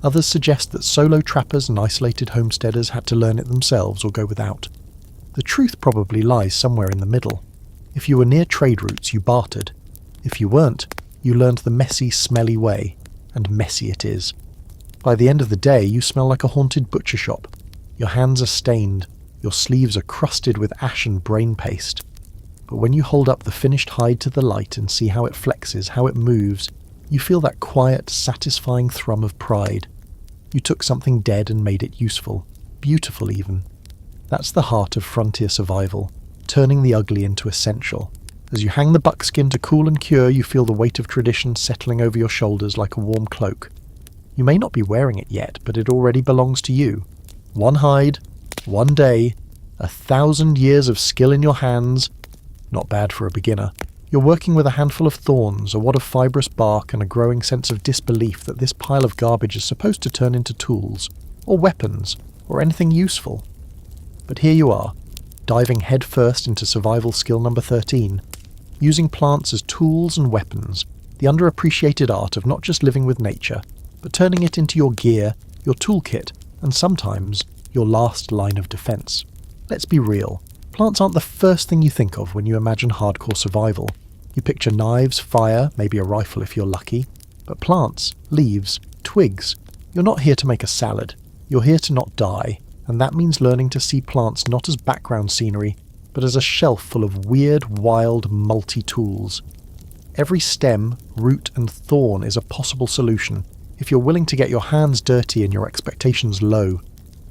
Others suggest that solo trappers and isolated homesteaders had to learn it themselves or go without. The truth probably lies somewhere in the middle. If you were near trade routes, you bartered. If you weren't, you learned the messy, smelly way, and messy it is. By the end of the day, you smell like a haunted butcher shop. Your hands are stained, your sleeves are crusted with ash and brain paste. But when you hold up the finished hide to the light and see how it flexes, how it moves, you feel that quiet, satisfying thrum of pride. You took something dead and made it useful, beautiful even. That's the heart of frontier survival, turning the ugly into essential. As you hang the buckskin to cool and cure, you feel the weight of tradition settling over your shoulders like a warm cloak. You may not be wearing it yet, but it already belongs to you. One hide, one day, 1,000 years of skill in your hands. Not bad for a beginner. You're working with a handful of thorns, a wad of fibrous bark, and a growing sense of disbelief that this pile of garbage is supposed to turn into tools, or weapons, or anything useful. But here you are, diving headfirst into survival skill number 13, using plants as tools and weapons, the underappreciated art of not just living with nature, but turning it into your gear, your toolkit, and sometimes your last line of defense. Let's be real, plants aren't the first thing you think of when you imagine hardcore survival. You picture knives, fire, maybe a rifle if you're lucky, but plants, leaves, twigs. You're not here to make a salad, you're here to not die, and that means learning to see plants not as background scenery, but as a shelf full of weird, wild, multi-tools. Every stem, root and thorn is a possible solution, if you're willing to get your hands dirty and your expectations low.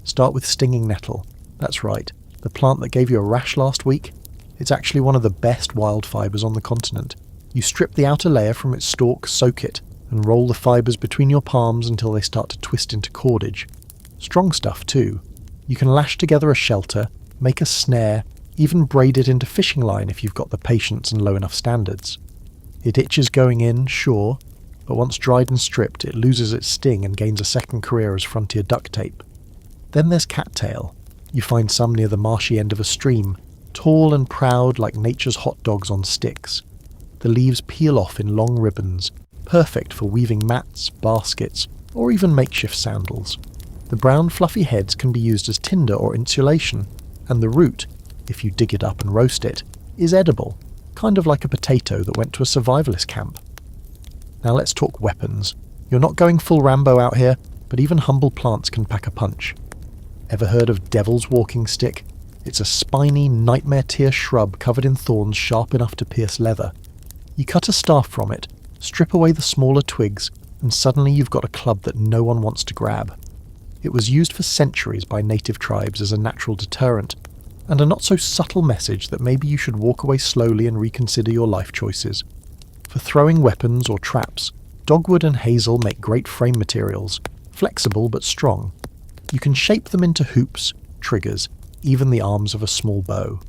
Start with stinging nettle. That's right, the plant that gave you a rash last week. It's actually one of the best wild fibres on the continent. You strip the outer layer from its stalk, soak it, and roll the fibres between your palms until they start to twist into cordage. Strong stuff too. You can lash together a shelter, make a snare, even braid it into fishing line if you've got the patience and low enough standards. It itches going in, sure, but once dried and stripped, it loses its sting and gains a second career as frontier duct tape. Then there's cattail. You find some near the marshy end of a stream, tall and proud like nature's hot dogs on sticks. The leaves peel off in long ribbons, perfect for weaving mats, baskets, or even makeshift sandals. The brown fluffy heads can be used as tinder or insulation, and the root, if you dig it up and roast it, is edible, kind of like a potato that went to a survivalist camp. Now let's talk weapons. You're not going full Rambo out here, but even humble plants can pack a punch. Ever heard of Devil's Walking Stick? It's a spiny, nightmare-tier shrub covered in thorns sharp enough to pierce leather. You cut a staff from it, strip away the smaller twigs, and suddenly you've got a club that no one wants to grab. It was used for centuries by native tribes as a natural deterrent, and a not-so-subtle message that maybe you should walk away slowly and reconsider your life choices. For throwing weapons or traps, dogwood and hazel make great frame materials, flexible but strong. You can shape them into hoops, triggers, even the arms of a small bow.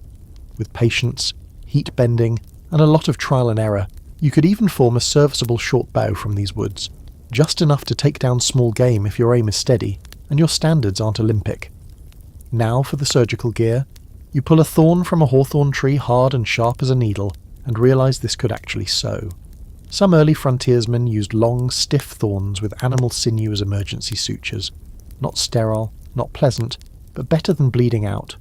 With patience, heat bending, and a lot of trial and error, you could even form a serviceable short bow from these woods, just enough to take down small game if your aim is steady and your standards aren't Olympic. Now for the surgical gear. You pull a thorn from a hawthorn tree hard and sharp as a needle, and realise this could actually sew. Some early frontiersmen used long, stiff thorns with animal sinew as emergency sutures. Not sterile, not pleasant, but better than bleeding out.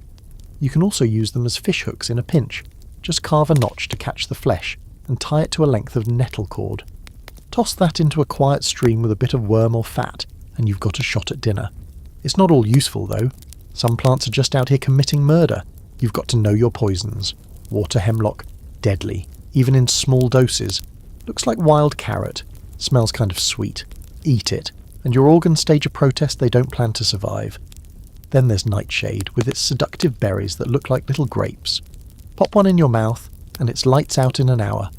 You can also use them as fish hooks in a pinch. Just carve a notch to catch the flesh and tie it to a length of nettle cord. Toss that into a quiet stream with a bit of worm or fat, and you've got a shot at dinner. It's not all useful, though. Some plants are just out here committing murder. You've got to know your poisons. Water hemlock, deadly, even in small doses. Looks like wild carrot. Smells kind of sweet. Eat it, and your organs stage a protest they don't plan to survive. Then there's nightshade, with its seductive berries that look like little grapes. Pop one in your mouth, and it's lights out in an hour.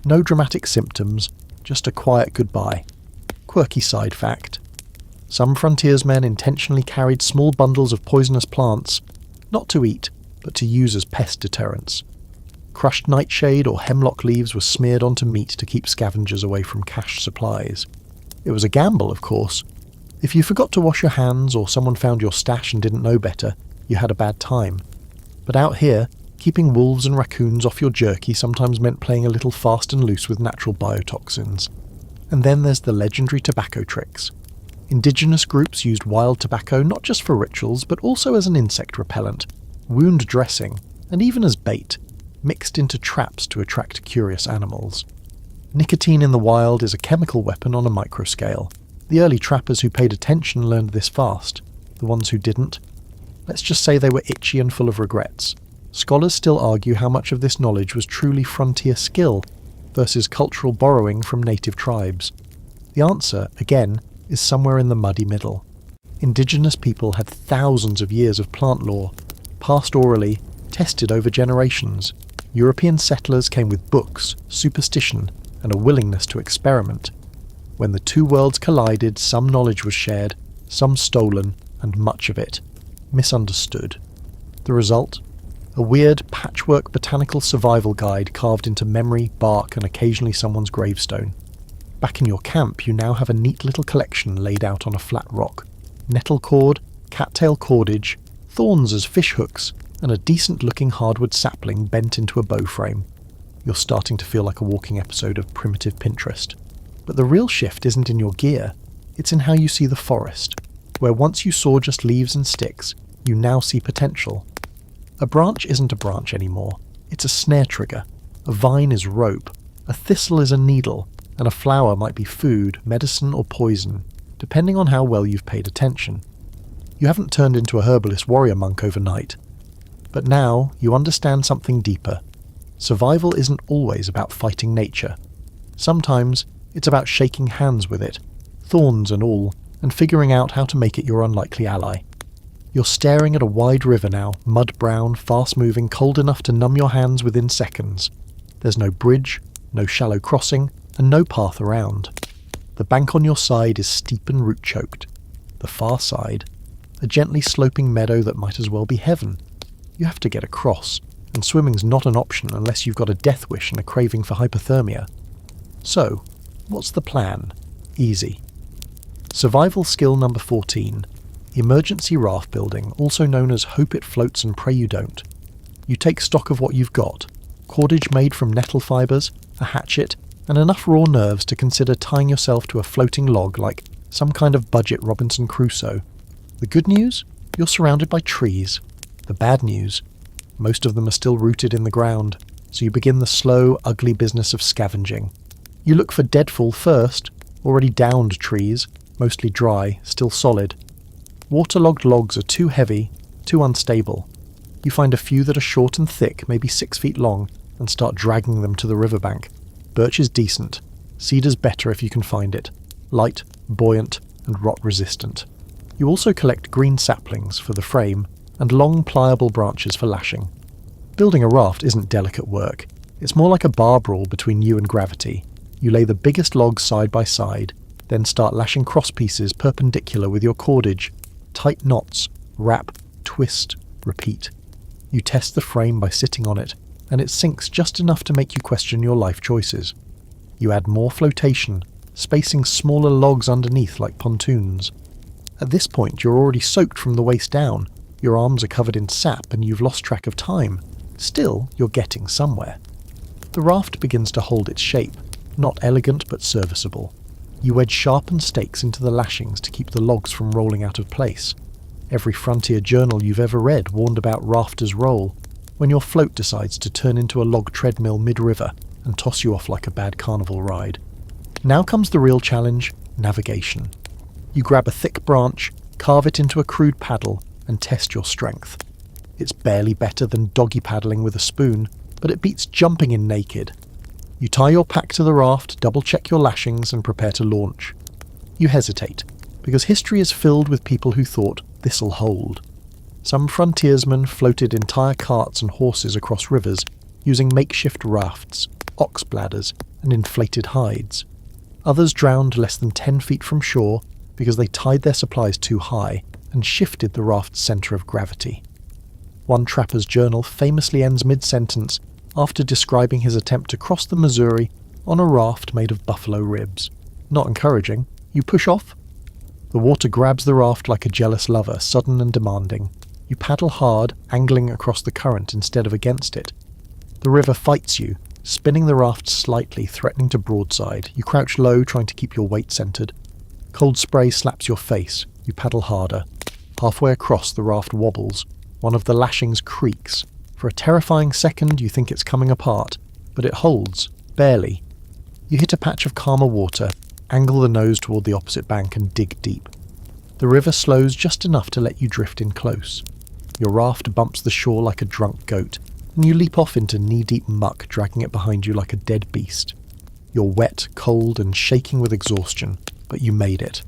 No dramatic symptoms, just a quiet goodbye. Quirky side fact. Some frontiersmen intentionally carried small bundles of poisonous plants, not to eat, but to use as pest deterrents. Crushed nightshade or hemlock leaves were smeared onto meat to keep scavengers away from cache supplies. It was a gamble, of course. If you forgot to wash your hands or someone found your stash and didn't know better, you had a bad time. But out here, keeping wolves and raccoons off your jerky sometimes meant playing a little fast and loose with natural biotoxins. And then there's the legendary tobacco tricks. Indigenous groups used wild tobacco not just for rituals, but also as an insect repellent, wound dressing, and even as bait, mixed into traps to attract curious animals. Nicotine in the wild is a chemical weapon on a microscale. The early trappers who paid attention learned this fast. The ones who didn't? Let's just say they were itchy and full of regrets. Scholars still argue how much of this knowledge was truly frontier skill versus cultural borrowing from native tribes. The answer, again, is somewhere in the muddy middle. Indigenous people had thousands of years of plant lore, passed orally, tested over generations. European settlers came with books, superstition, and a willingness to experiment. When the two worlds collided, some knowledge was shared, some stolen, and much of it misunderstood. The result? A weird patchwork botanical survival guide carved into memory, bark, and occasionally someone's gravestone. Back in your camp, you now have a neat little collection laid out on a flat rock. Nettle cord, cattail cordage, thorns as fish hooks, and a decent-looking hardwood sapling bent into a bow frame. You're starting to feel like a walking episode of primitive Pinterest. But the real shift isn't in your gear, it's in how you see the forest, where once you saw just leaves and sticks, you now see potential. A branch isn't a branch anymore, it's a snare trigger. A vine is rope, a thistle is a needle, and a flower might be food, medicine, or poison, depending on how well you've paid attention. You haven't turned into a herbalist warrior monk overnight. But now you understand something deeper. Survival isn't always about fighting nature. Sometimes it's about shaking hands with it, thorns and all, and figuring out how to make it your unlikely ally. You're staring at a wide river now, mud-brown, fast-moving, cold enough to numb your hands within seconds. There's no bridge, no shallow crossing, and no path around. The bank on your side is steep and root-choked. The far side, a gently sloping meadow that might as well be heaven. You have to get across, and swimming's not an option unless you've got a death wish and a craving for hypothermia. So, what's the plan? Easy. Survival skill number 14. Emergency raft building, also known as hope it floats and pray you don't. You take stock of what you've got. Cordage made from nettle fibres, a hatchet, and enough raw nerves to consider tying yourself to a floating log like some kind of budget Robinson Crusoe. The good news? You're surrounded by trees. The bad news? Most of them are still rooted in the ground, so you begin the slow, ugly business of scavenging. You look for deadfall first, already downed trees, mostly dry, still solid. Waterlogged logs are too heavy, too unstable. You find a few that are short and thick, maybe 6 feet long, and start dragging them to the riverbank. Birch is decent. Cedar's better if you can find it. Light, buoyant, and rot-resistant. You also collect green saplings for the frame, and long, pliable branches for lashing. Building a raft isn't delicate work. It's more like a bar brawl between you and gravity. You lay the biggest logs side by side, then start lashing cross pieces perpendicular with your cordage. Tight knots, wrap, twist, repeat. You test the frame by sitting on it, and it sinks just enough to make you question your life choices. You add more flotation, spacing smaller logs underneath like pontoons. At this point you're already soaked from the waist down, your arms are covered in sap and you've lost track of time. Still, you're getting somewhere. The raft begins to hold its shape, Not elegant but serviceable. You wedge sharpened stakes into the lashings to keep the logs from rolling out of place. Every frontier journal you've ever read warned about rafters roll, when your float decides to turn into a log treadmill mid-river and toss you off like a bad carnival ride. Now comes the real challenge, navigation. You grab a thick branch, carve it into a crude paddle, and test your strength. It's barely better than doggy paddling with a spoon, but it beats jumping in naked. You tie your pack to the raft, double-check your lashings, and prepare to launch. You hesitate, because history is filled with people who thought, this'll hold. Some frontiersmen floated entire carts and horses across rivers using makeshift rafts, ox bladders, and inflated hides. Others drowned less than 10 feet from shore because they tied their supplies too high and shifted the raft's centre of gravity. One trapper's journal famously ends mid-sentence after describing his attempt to cross the Missouri on a raft made of buffalo ribs. Not encouraging. You push off. The water grabs the raft like a jealous lover, sudden and demanding. You paddle hard, angling across the current instead of against it. The river fights you, spinning the raft slightly, threatening to broadside. You crouch low, trying to keep your weight centred. Cold spray slaps your face. You paddle harder. Halfway across, the raft wobbles. One of the lashings creaks. For a terrifying second, you think it's coming apart, but it holds, barely. You hit a patch of calmer water, angle the nose toward the opposite bank and dig deep. The river slows just enough to let you drift in close. Your raft bumps the shore like a drunk goat, and you leap off into knee-deep muck, dragging it behind you like a dead beast. You're wet, cold, and shaking with exhaustion, but you made it.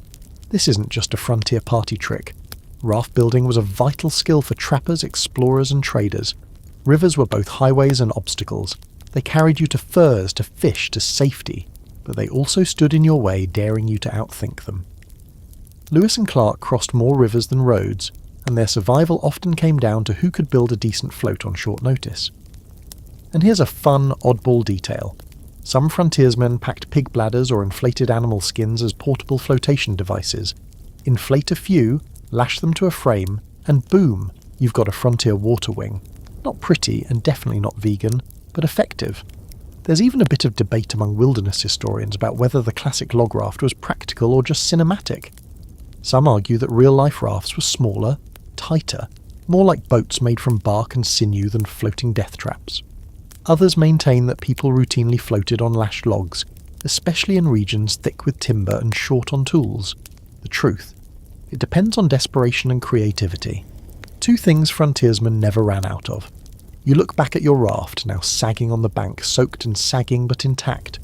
This isn't just a frontier party trick. Raft building was a vital skill for trappers, explorers, and traders. Rivers were both highways and obstacles. They carried you to furs, to fish, to safety, but they also stood in your way, daring you to outthink them. Lewis and Clark crossed more rivers than roads, and their survival often came down to who could build a decent float on short notice. And here's a fun, oddball detail. Some frontiersmen packed pig bladders or inflated animal skins as portable flotation devices. Inflate a few, lash them to a frame, and boom, you've got a frontier water wing. Not pretty, and definitely not vegan, but effective. There's even a bit of debate among wilderness historians about whether the classic log raft was practical or just cinematic. Some argue that real-life rafts were smaller, tighter, more like boats made from bark and sinew than floating death traps. Others maintain that people routinely floated on lashed logs, especially in regions thick with timber and short on tools. The truth: it depends on desperation and creativity. Two things frontiersmen never ran out of. You look back at your raft, now sagging on the bank, soaked and sagging but intact.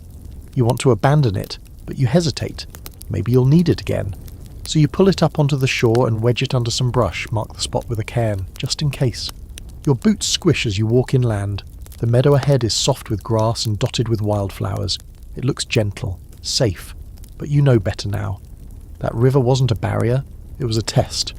You want to abandon it, but you hesitate. Maybe you'll need it again. So you pull it up onto the shore and wedge it under some brush, mark the spot with a cairn, just in case. Your boots squish as you walk inland. The meadow ahead is soft with grass and dotted with wildflowers. It looks gentle, safe, but you know better now. That river wasn't a barrier, it was a test,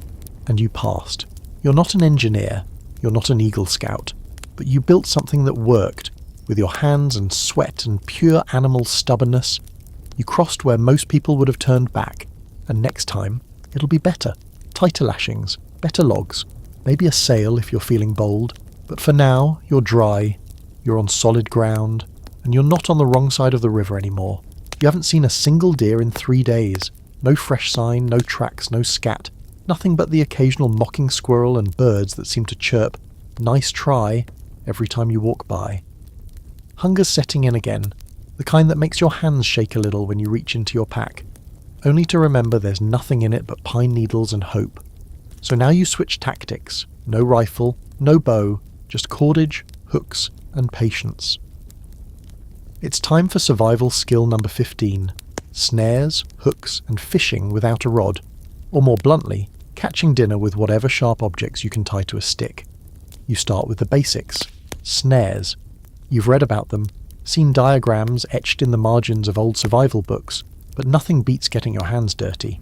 and you passed. You're not an engineer, you're not an Eagle Scout, but you built something that worked, with your hands and sweat and pure animal stubbornness. You crossed where most people would have turned back, and next time, it'll be better. Tighter lashings, better logs, maybe a sail if you're feeling bold, but for now, you're dry, you're on solid ground, and you're not on the wrong side of the river anymore. You haven't seen a single deer in 3 days. No fresh sign, no tracks, no scat. Nothing but the occasional mocking squirrel and birds that seem to chirp, "Nice try," every time you walk by. Hunger's setting in again, the kind that makes your hands shake a little when you reach into your pack, only to remember there's nothing in it but pine needles and hope. So now you switch tactics. No rifle, no bow, just cordage, hooks, and patience. It's time for survival skill number 15. Snares, hooks, and fishing without a rod, or more bluntly, catching dinner with whatever sharp objects you can tie to a stick. You start with the basics. Snares. You've read about them, seen diagrams etched in the margins of old survival books, but nothing beats getting your hands dirty.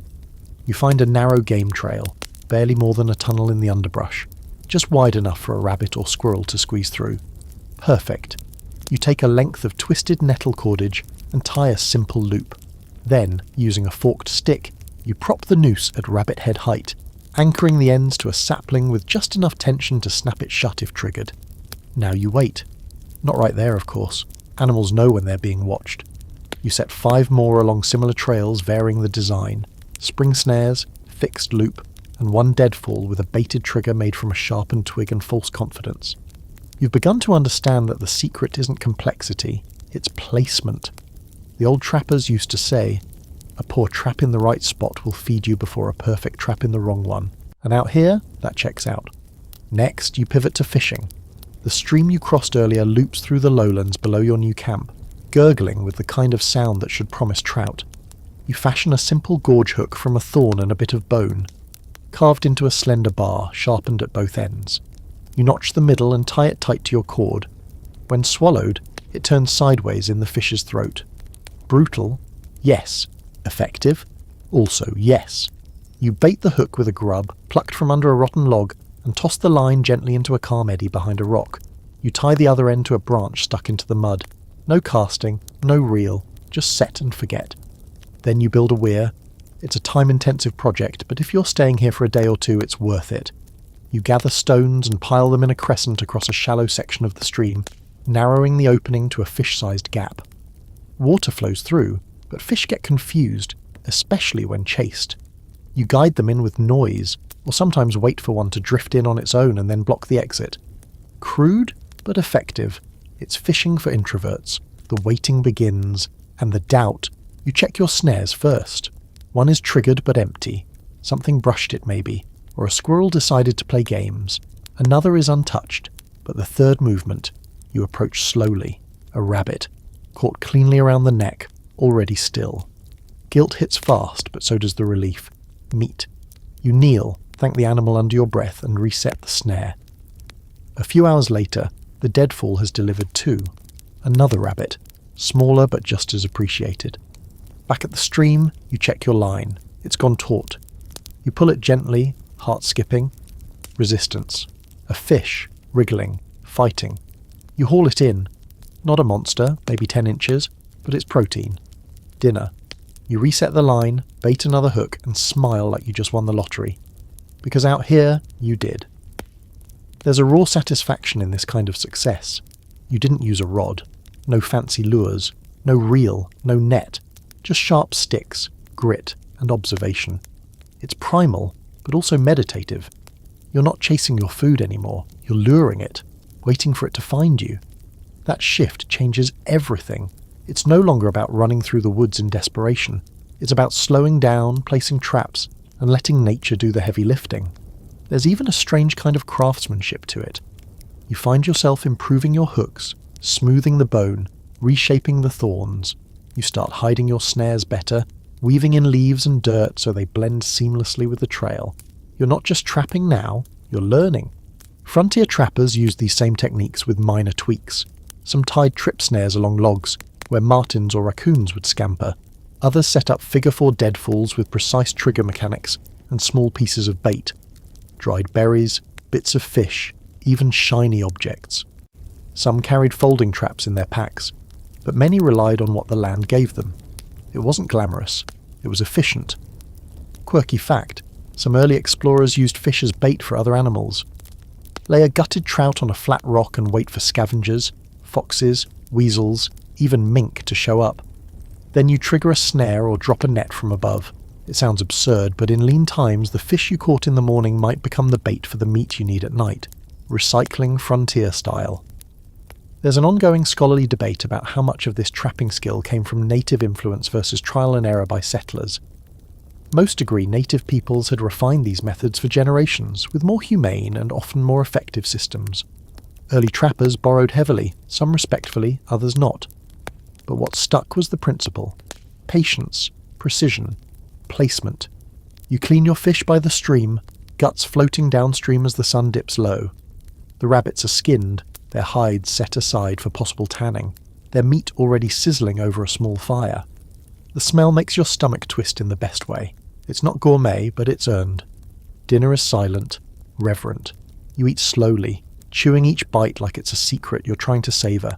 You find a narrow game trail, barely more than a tunnel in the underbrush, just wide enough for a rabbit or squirrel to squeeze through. Perfect. You take a length of twisted nettle cordage and tie a simple loop. Then, using a forked stick, you prop the noose at rabbit head height, anchoring the ends to a sapling with just enough tension to snap it shut if triggered. Now you wait. Not right there, of course. Animals know when they're being watched. You set 5 more along similar trails varying the design. Spring snares, fixed loop, and 1 deadfall with a baited trigger made from a sharpened twig and false confidence. You've begun to understand that the secret isn't complexity, it's placement. The old trappers used to say, a poor trap in the right spot will feed you before a perfect trap in the wrong one. And out here, that checks out. Next, you pivot to fishing. The stream you crossed earlier loops through the lowlands below your new camp, gurgling with the kind of sound that should promise trout. You fashion a simple gorge hook from a thorn and a bit of bone, carved into a slender bar, sharpened at both ends. You notch the middle and tie it tight to your cord. When swallowed, it turns sideways in the fish's throat. Brutal? Yes. Effective? Also yes. You bait the hook with a grub, plucked from under a rotten log, and toss the line gently into a calm eddy behind a rock. You tie the other end to a branch stuck into the mud. No casting, no reel, just set and forget. Then you build a weir. It's a time-intensive project, but if you're staying here for a day or two, it's worth it. You gather stones and pile them in a crescent across a shallow section of the stream, narrowing the opening to a fish-sized gap. Water flows through, but fish get confused, especially when chased. You guide them in with noise, or sometimes wait for one to drift in on its own and then block the exit. Crude, but effective. It's fishing for introverts. The waiting begins, and the doubt. You check your snares first. One is triggered but empty. Something brushed it maybe, or a squirrel decided to play games. Another is untouched, but the third movement, you approach slowly. A rabbit, caught cleanly around the neck, already still. Guilt hits fast, but so does the relief. Meat. You kneel, thank the animal under your breath, and reset the snare. A few hours later, the deadfall has delivered 2. Another rabbit, smaller but just as appreciated. Back at the stream, you check your line. It's gone taut. You pull it gently, heart skipping. Resistance. A fish, wriggling, fighting. You haul it in. Not a monster, maybe 10 inches, but it's protein. Dinner. You reset the line, bait another hook, and smile like you just won the lottery. Because out here, you did. There's a raw satisfaction in this kind of success. You didn't use a rod. No fancy lures. No reel. No net. Just sharp sticks, grit, and observation. It's primal, but also meditative. You're not chasing your food anymore. You're luring it, waiting for it to find you. That shift changes everything. It's no longer about running through the woods in desperation. It's about slowing down, placing traps, and letting nature do the heavy lifting. There's even a strange kind of craftsmanship to it. You find yourself improving your hooks, smoothing the bone, reshaping the thorns. You start hiding your snares better, weaving in leaves and dirt so they blend seamlessly with the trail. You're not just trapping now, you're learning. Frontier trappers use these same techniques with minor tweaks. Some tied trip snares along logs, where martins or raccoons would scamper. Others set up figure-4 deadfalls with precise trigger mechanics and small pieces of bait. Dried berries, bits of fish, even shiny objects. Some carried folding traps in their packs, but many relied on what the land gave them. It wasn't glamorous, it was efficient. Quirky fact, some early explorers used fish as bait for other animals. Lay a gutted trout on a flat rock and wait for scavengers, foxes, weasels, even mink to show up. Then you trigger a snare or drop a net from above. It sounds absurd, but in lean times the fish you caught in the morning might become the bait for the meat you need at night. Recycling frontier style. There's an ongoing scholarly debate about how much of this trapping skill came from native influence versus trial and error by settlers. Most agree native peoples had refined these methods for generations, with more humane and often more effective systems. Early trappers borrowed heavily, some respectfully, others not. But what stuck was the principle. Patience, precision, placement. You clean your fish by the stream, guts floating downstream as the sun dips low. The rabbits are skinned, their hides set aside for possible tanning, their meat already sizzling over a small fire. The smell makes your stomach twist in the best way. It's not gourmet, but it's earned. Dinner is silent, reverent. You eat slowly, chewing each bite like it's a secret you're trying to savor.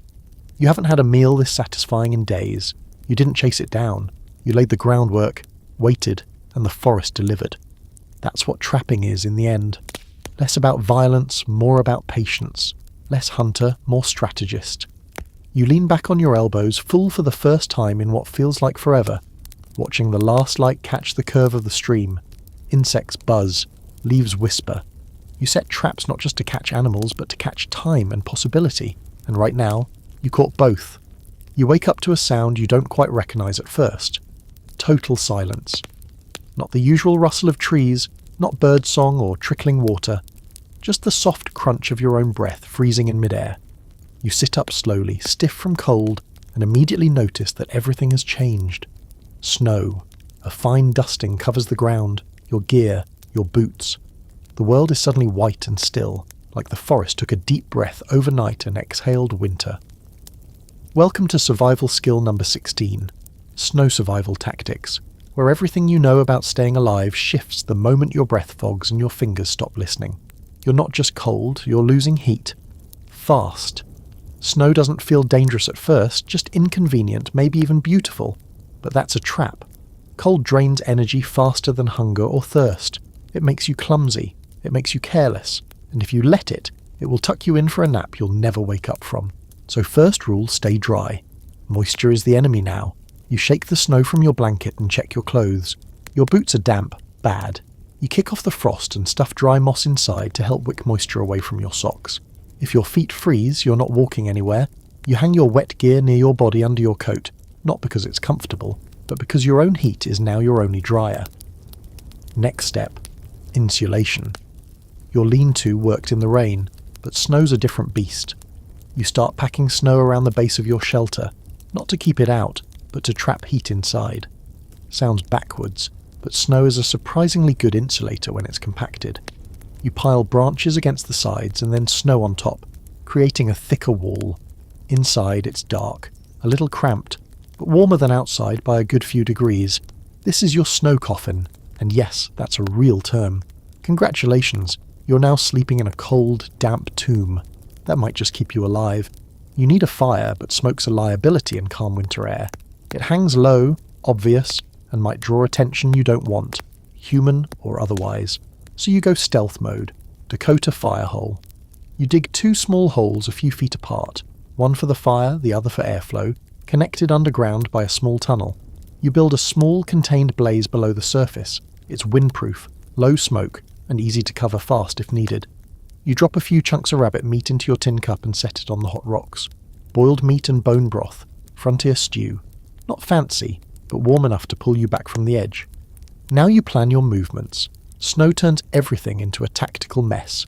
You haven't had a meal this satisfying in days. You didn't chase it down. You laid the groundwork, waited, and the forest delivered. That's what trapping is in the end. Less about violence, more about patience. Less hunter, more strategist. You lean back on your elbows, full for the first time in what feels like forever, watching the last light catch the curve of the stream. Insects buzz, leaves whisper. You set traps not just to catch animals, but to catch time and possibility, and right now, you caught both. You wake up to a sound you don't quite recognise at first. Total silence. Not the usual rustle of trees, not birdsong or trickling water, just the soft crunch of your own breath freezing in midair. You sit up slowly, stiff from cold, and immediately notice that everything has changed. Snow. A fine dusting covers the ground, your gear, your boots. The world is suddenly white and still, like the forest took a deep breath overnight and exhaled winter. Welcome to survival skill number 16, Snow Survival Tactics, where everything you know about staying alive shifts the moment your breath fogs and your fingers stop listening. You're not just cold, you're losing heat. Fast. Snow doesn't feel dangerous at first, just inconvenient, maybe even beautiful. But that's a trap. Cold drains energy faster than hunger or thirst. It makes you clumsy. It makes you careless. And if you let it, it will tuck you in for a nap you'll never wake up from. So first rule, stay dry. Moisture is the enemy now. You shake the snow from your blanket and check your clothes. Your boots are damp, bad. You kick off the frost and stuff dry moss inside to help wick moisture away from your socks. If your feet freeze, you're not walking anywhere. You hang your wet gear near your body under your coat, not because it's comfortable, but because your own heat is now your only dryer. Next step, insulation. Your lean-to worked in the rain, but snow's a different beast. You start packing snow around the base of your shelter, not to keep it out, but to trap heat inside. Sounds backwards, but snow is a surprisingly good insulator when it's compacted. You pile branches against the sides and then snow on top, creating a thicker wall. Inside it's dark, a little cramped, but warmer than outside by a good few degrees. This is your snow coffin, and yes, that's a real term. Congratulations, you're now sleeping in a cold, damp tomb. That might just keep you alive. You need a fire, but smoke's a liability in calm winter air. It hangs low, obvious, and might draw attention you don't want, human or otherwise. So you go stealth mode, Dakota fire hole. You dig 2 small holes a few feet apart, one for the fire, the other for airflow, connected underground by a small tunnel. You build a small contained blaze below the surface. It's windproof, low smoke, and easy to cover fast if needed. You drop a few chunks of rabbit meat into your tin cup and set it on the hot rocks. Boiled meat and bone broth, frontier stew. Not fancy, but warm enough to pull you back from the edge. Now you plan your movements. Snow turns everything into a tactical mess.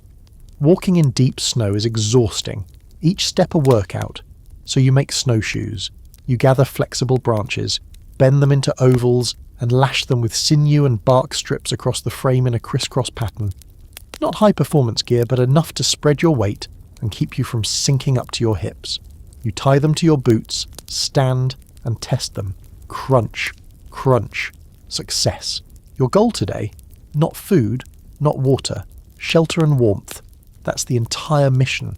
Walking in deep snow is exhausting, each step a workout, so you make snowshoes. You gather flexible branches, bend them into ovals, and lash them with sinew and bark strips across the frame in a crisscross pattern. Not high-performance gear, but enough to spread your weight and keep you from sinking up to your hips. You tie them to your boots, stand, and test them. Crunch, crunch, success. Your goal today? Not food, not water, shelter and warmth. That's the entire mission.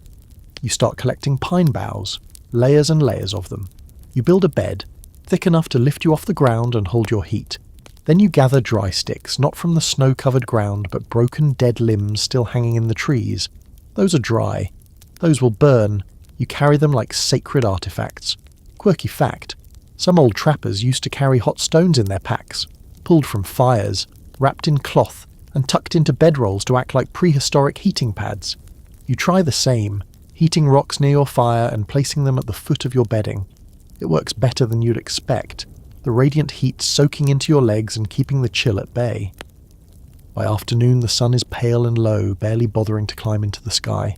You start collecting pine boughs, layers and layers of them. You build a bed, thick enough to lift you off the ground and hold your heat. Then you gather dry sticks, not from the snow-covered ground, but broken dead limbs still hanging in the trees. Those are dry. Those will burn. You carry them like sacred artifacts. Quirky fact, some old trappers used to carry hot stones in their packs, pulled from fires, wrapped in cloth, and tucked into bedrolls to act like prehistoric heating pads. You try the same, heating rocks near your fire and placing them at the foot of your bedding. It works better than you'd expect, the radiant heat soaking into your legs and keeping the chill at bay. By afternoon the sun is pale and low, barely bothering to climb into the sky.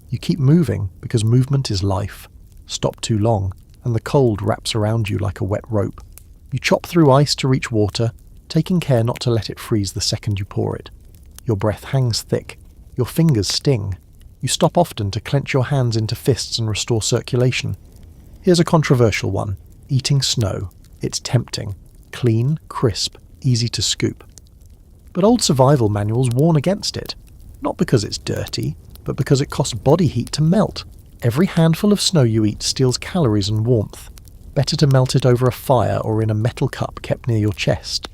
You keep moving because movement is life. Stop too long, and the cold wraps around you like a wet rope. You chop through ice to reach water, taking care not to let it freeze the second you pour it. Your breath hangs thick. Your fingers sting. You stop often to clench your hands into fists and restore circulation. Here's a controversial one. Eating snow. It's tempting. Clean, crisp, easy to scoop. But old survival manuals warn against it. Not because it's dirty, but because it costs body heat to melt. Every handful of snow you eat steals calories and warmth. Better to melt it over a fire or in a metal cup kept near your chest.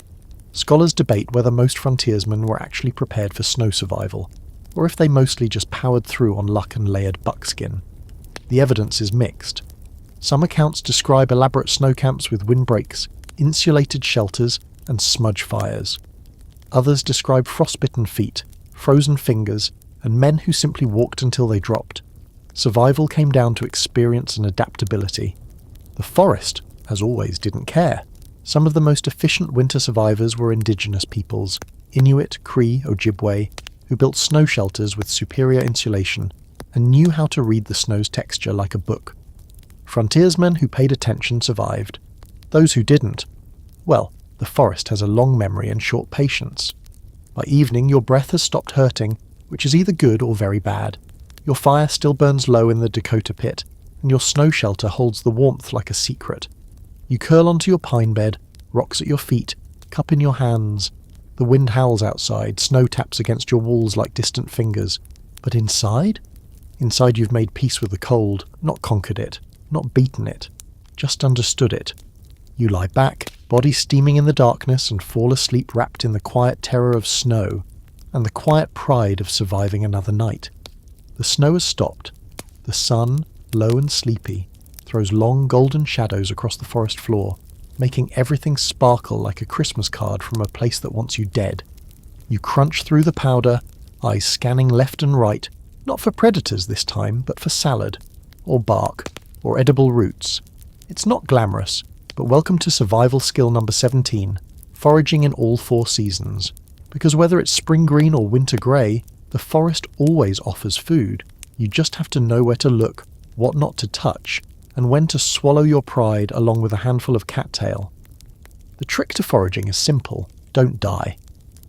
Scholars debate whether most frontiersmen were actually prepared for snow survival, or if they mostly just powered through on luck and layered buckskin. The evidence is mixed. Some accounts describe elaborate snow camps with windbreaks, insulated shelters, and smudge fires. Others describe frostbitten feet, frozen fingers, and men who simply walked until they dropped. Survival came down to experience and adaptability. The forest, as always, didn't care. Some of the most efficient winter survivors were indigenous peoples, Inuit, Cree, Ojibwe, who built snow shelters with superior insulation and knew how to read the snow's texture like a book. Frontiersmen who paid attention survived. Those who didn't, well, the forest has a long memory and short patience. By evening, your breath has stopped hurting, which is either good or very bad. Your fire still burns low in the Dakota pit, and your snow shelter holds the warmth like a secret. You curl onto your pine bed, rocks at your feet, cup in your hands. The wind howls outside, snow taps against your walls like distant fingers. But inside? Inside you've made peace with the cold, not conquered it, not beaten it, just understood it. You lie back, body steaming in the darkness, and fall asleep wrapped in the quiet terror of snow, and the quiet pride of surviving another night. The snow has stopped. The sun, low and sleepy, throws long golden shadows across the forest floor, making everything sparkle like a Christmas card from a place that wants you dead. You crunch through the powder, eyes scanning left and right, not for predators this time, but for salad, or bark, or edible roots. It's not glamorous, but welcome to survival skill number 17, foraging in all 4 seasons. Because whether it's spring green or winter grey, the forest always offers food. You just have to know where to look, what not to touch, and when to swallow your pride along with a handful of cattail. The trick to foraging is simple: don't die.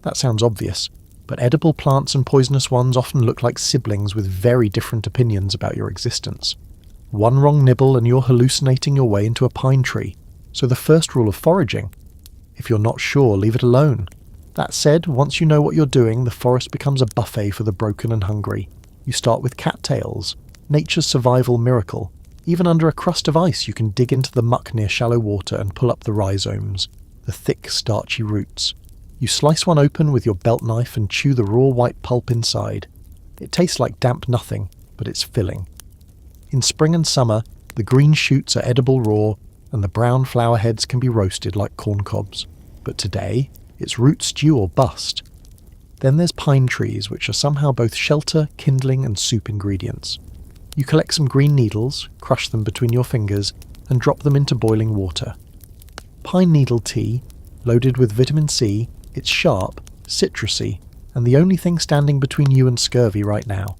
That sounds obvious, but edible plants and poisonous ones often look like siblings with very different opinions about your existence. One wrong nibble and you're hallucinating your way into a pine tree. So the first rule of foraging: if you're not sure, leave it alone. That said, once you know what you're doing, the forest becomes a buffet for the broken and hungry. You start with cattails, nature's survival miracle. Even under a crust of ice, you can dig into the muck near shallow water and pull up the rhizomes, the thick, starchy roots. You slice one open with your belt knife and chew the raw white pulp inside. It tastes like damp nothing, but it's filling. In spring and summer, the green shoots are edible raw, and the brown flower heads can be roasted like corn cobs. But today, it's root stew or bust. Then there's pine trees, which are somehow both shelter, kindling, and soup ingredients. You collect some green needles, crush them between your fingers, and drop them into boiling water. Pine needle tea, loaded with vitamin C, it's sharp, citrusy, and the only thing standing between you and scurvy right now.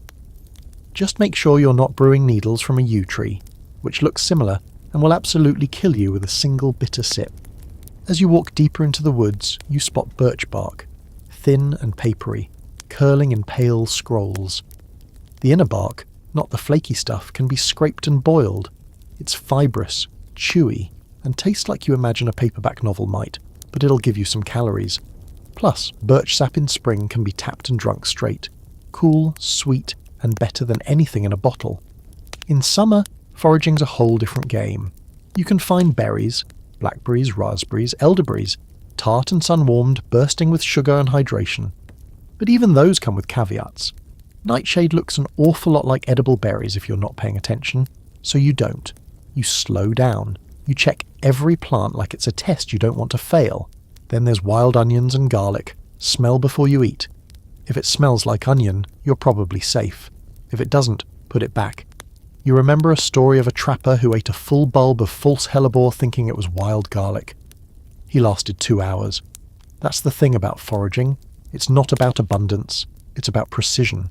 Just make sure you're not brewing needles from a yew tree, which looks similar and will absolutely kill you with a single bitter sip. As you walk deeper into the woods, you spot birch bark, thin and papery, curling in pale scrolls. The inner bark, not the flaky stuff, can be scraped and boiled. It's fibrous, chewy, and tastes like you imagine a paperback novel might, but it'll give you some calories. Plus, birch sap in spring can be tapped and drunk straight. Cool, sweet, and better than anything in a bottle. In summer, foraging's a whole different game. You can find berries, blackberries, raspberries, elderberries, tart and sun-warmed, bursting with sugar and hydration. But even those come with caveats. Nightshade looks an awful lot like edible berries if you're not paying attention, so you don't. You slow down. You check every plant like it's a test you don't want to fail. Then there's wild onions and garlic. Smell before you eat. If it smells like onion, you're probably safe. If it doesn't, put it back. You remember a story of a trapper who ate a full bulb of false hellebore thinking it was wild garlic. He lasted 2 hours. That's the thing about foraging. It's not about abundance. It's about precision.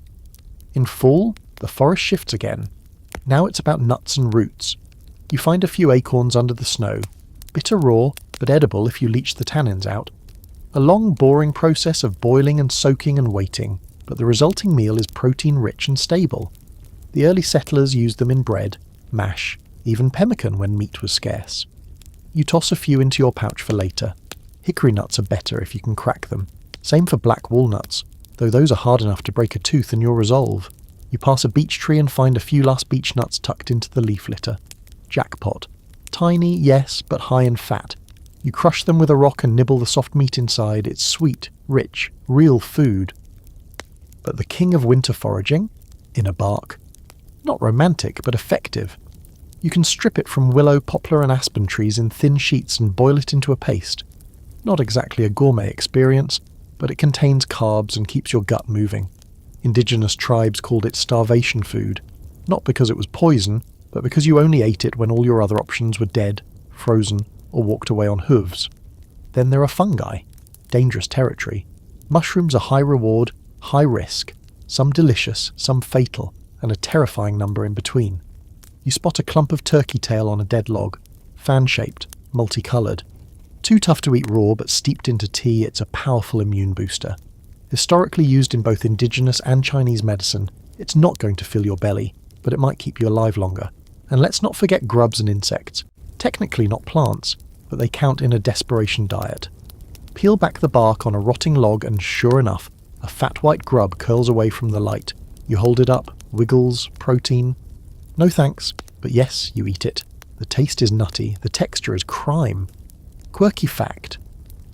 In fall, the forest shifts again. Now it's about nuts and roots. You find a few acorns under the snow. Bitter raw, but edible if you leach the tannins out. A long, boring process of boiling and soaking and waiting, but the resulting meal is protein-rich and stable. The early settlers used them in bread, mash, even pemmican when meat was scarce. You toss a few into your pouch for later. Hickory nuts are better if you can crack them. Same for black walnuts, though those are hard enough to break a tooth in your resolve. You pass a beech tree and find a few last beech nuts tucked into the leaf litter. Jackpot. Tiny, yes, but high in fat. You crush them with a rock and nibble the soft meat inside. It's sweet, rich, real food. But the king of winter foraging? Inner bark. Not romantic, but effective. You can strip it from willow, poplar and aspen trees in thin sheets and boil it into a paste. Not exactly a gourmet experience, but it contains carbs and keeps your gut moving. Indigenous tribes called it starvation food, not because it was poison, but because you only ate it when all your other options were dead, frozen, or walked away on hooves. Then there are fungi, dangerous territory. Mushrooms are high reward, high risk, some delicious, some fatal, and a terrifying number in between. You spot a clump of turkey tail on a dead log, fan-shaped, multicoloured. Too tough to eat raw, but steeped into tea, it's a powerful immune booster. Historically used in both indigenous and Chinese medicine, it's not going to fill your belly, but it might keep you alive longer. And let's not forget grubs and insects. Technically not plants, but they count in a desperation diet. Peel back the bark on a rotting log and sure enough, a fat white grub curls away from the light. You hold it up, wiggles, protein. No thanks, but yes, you eat it. The taste is nutty, the texture is crime. Quirky fact.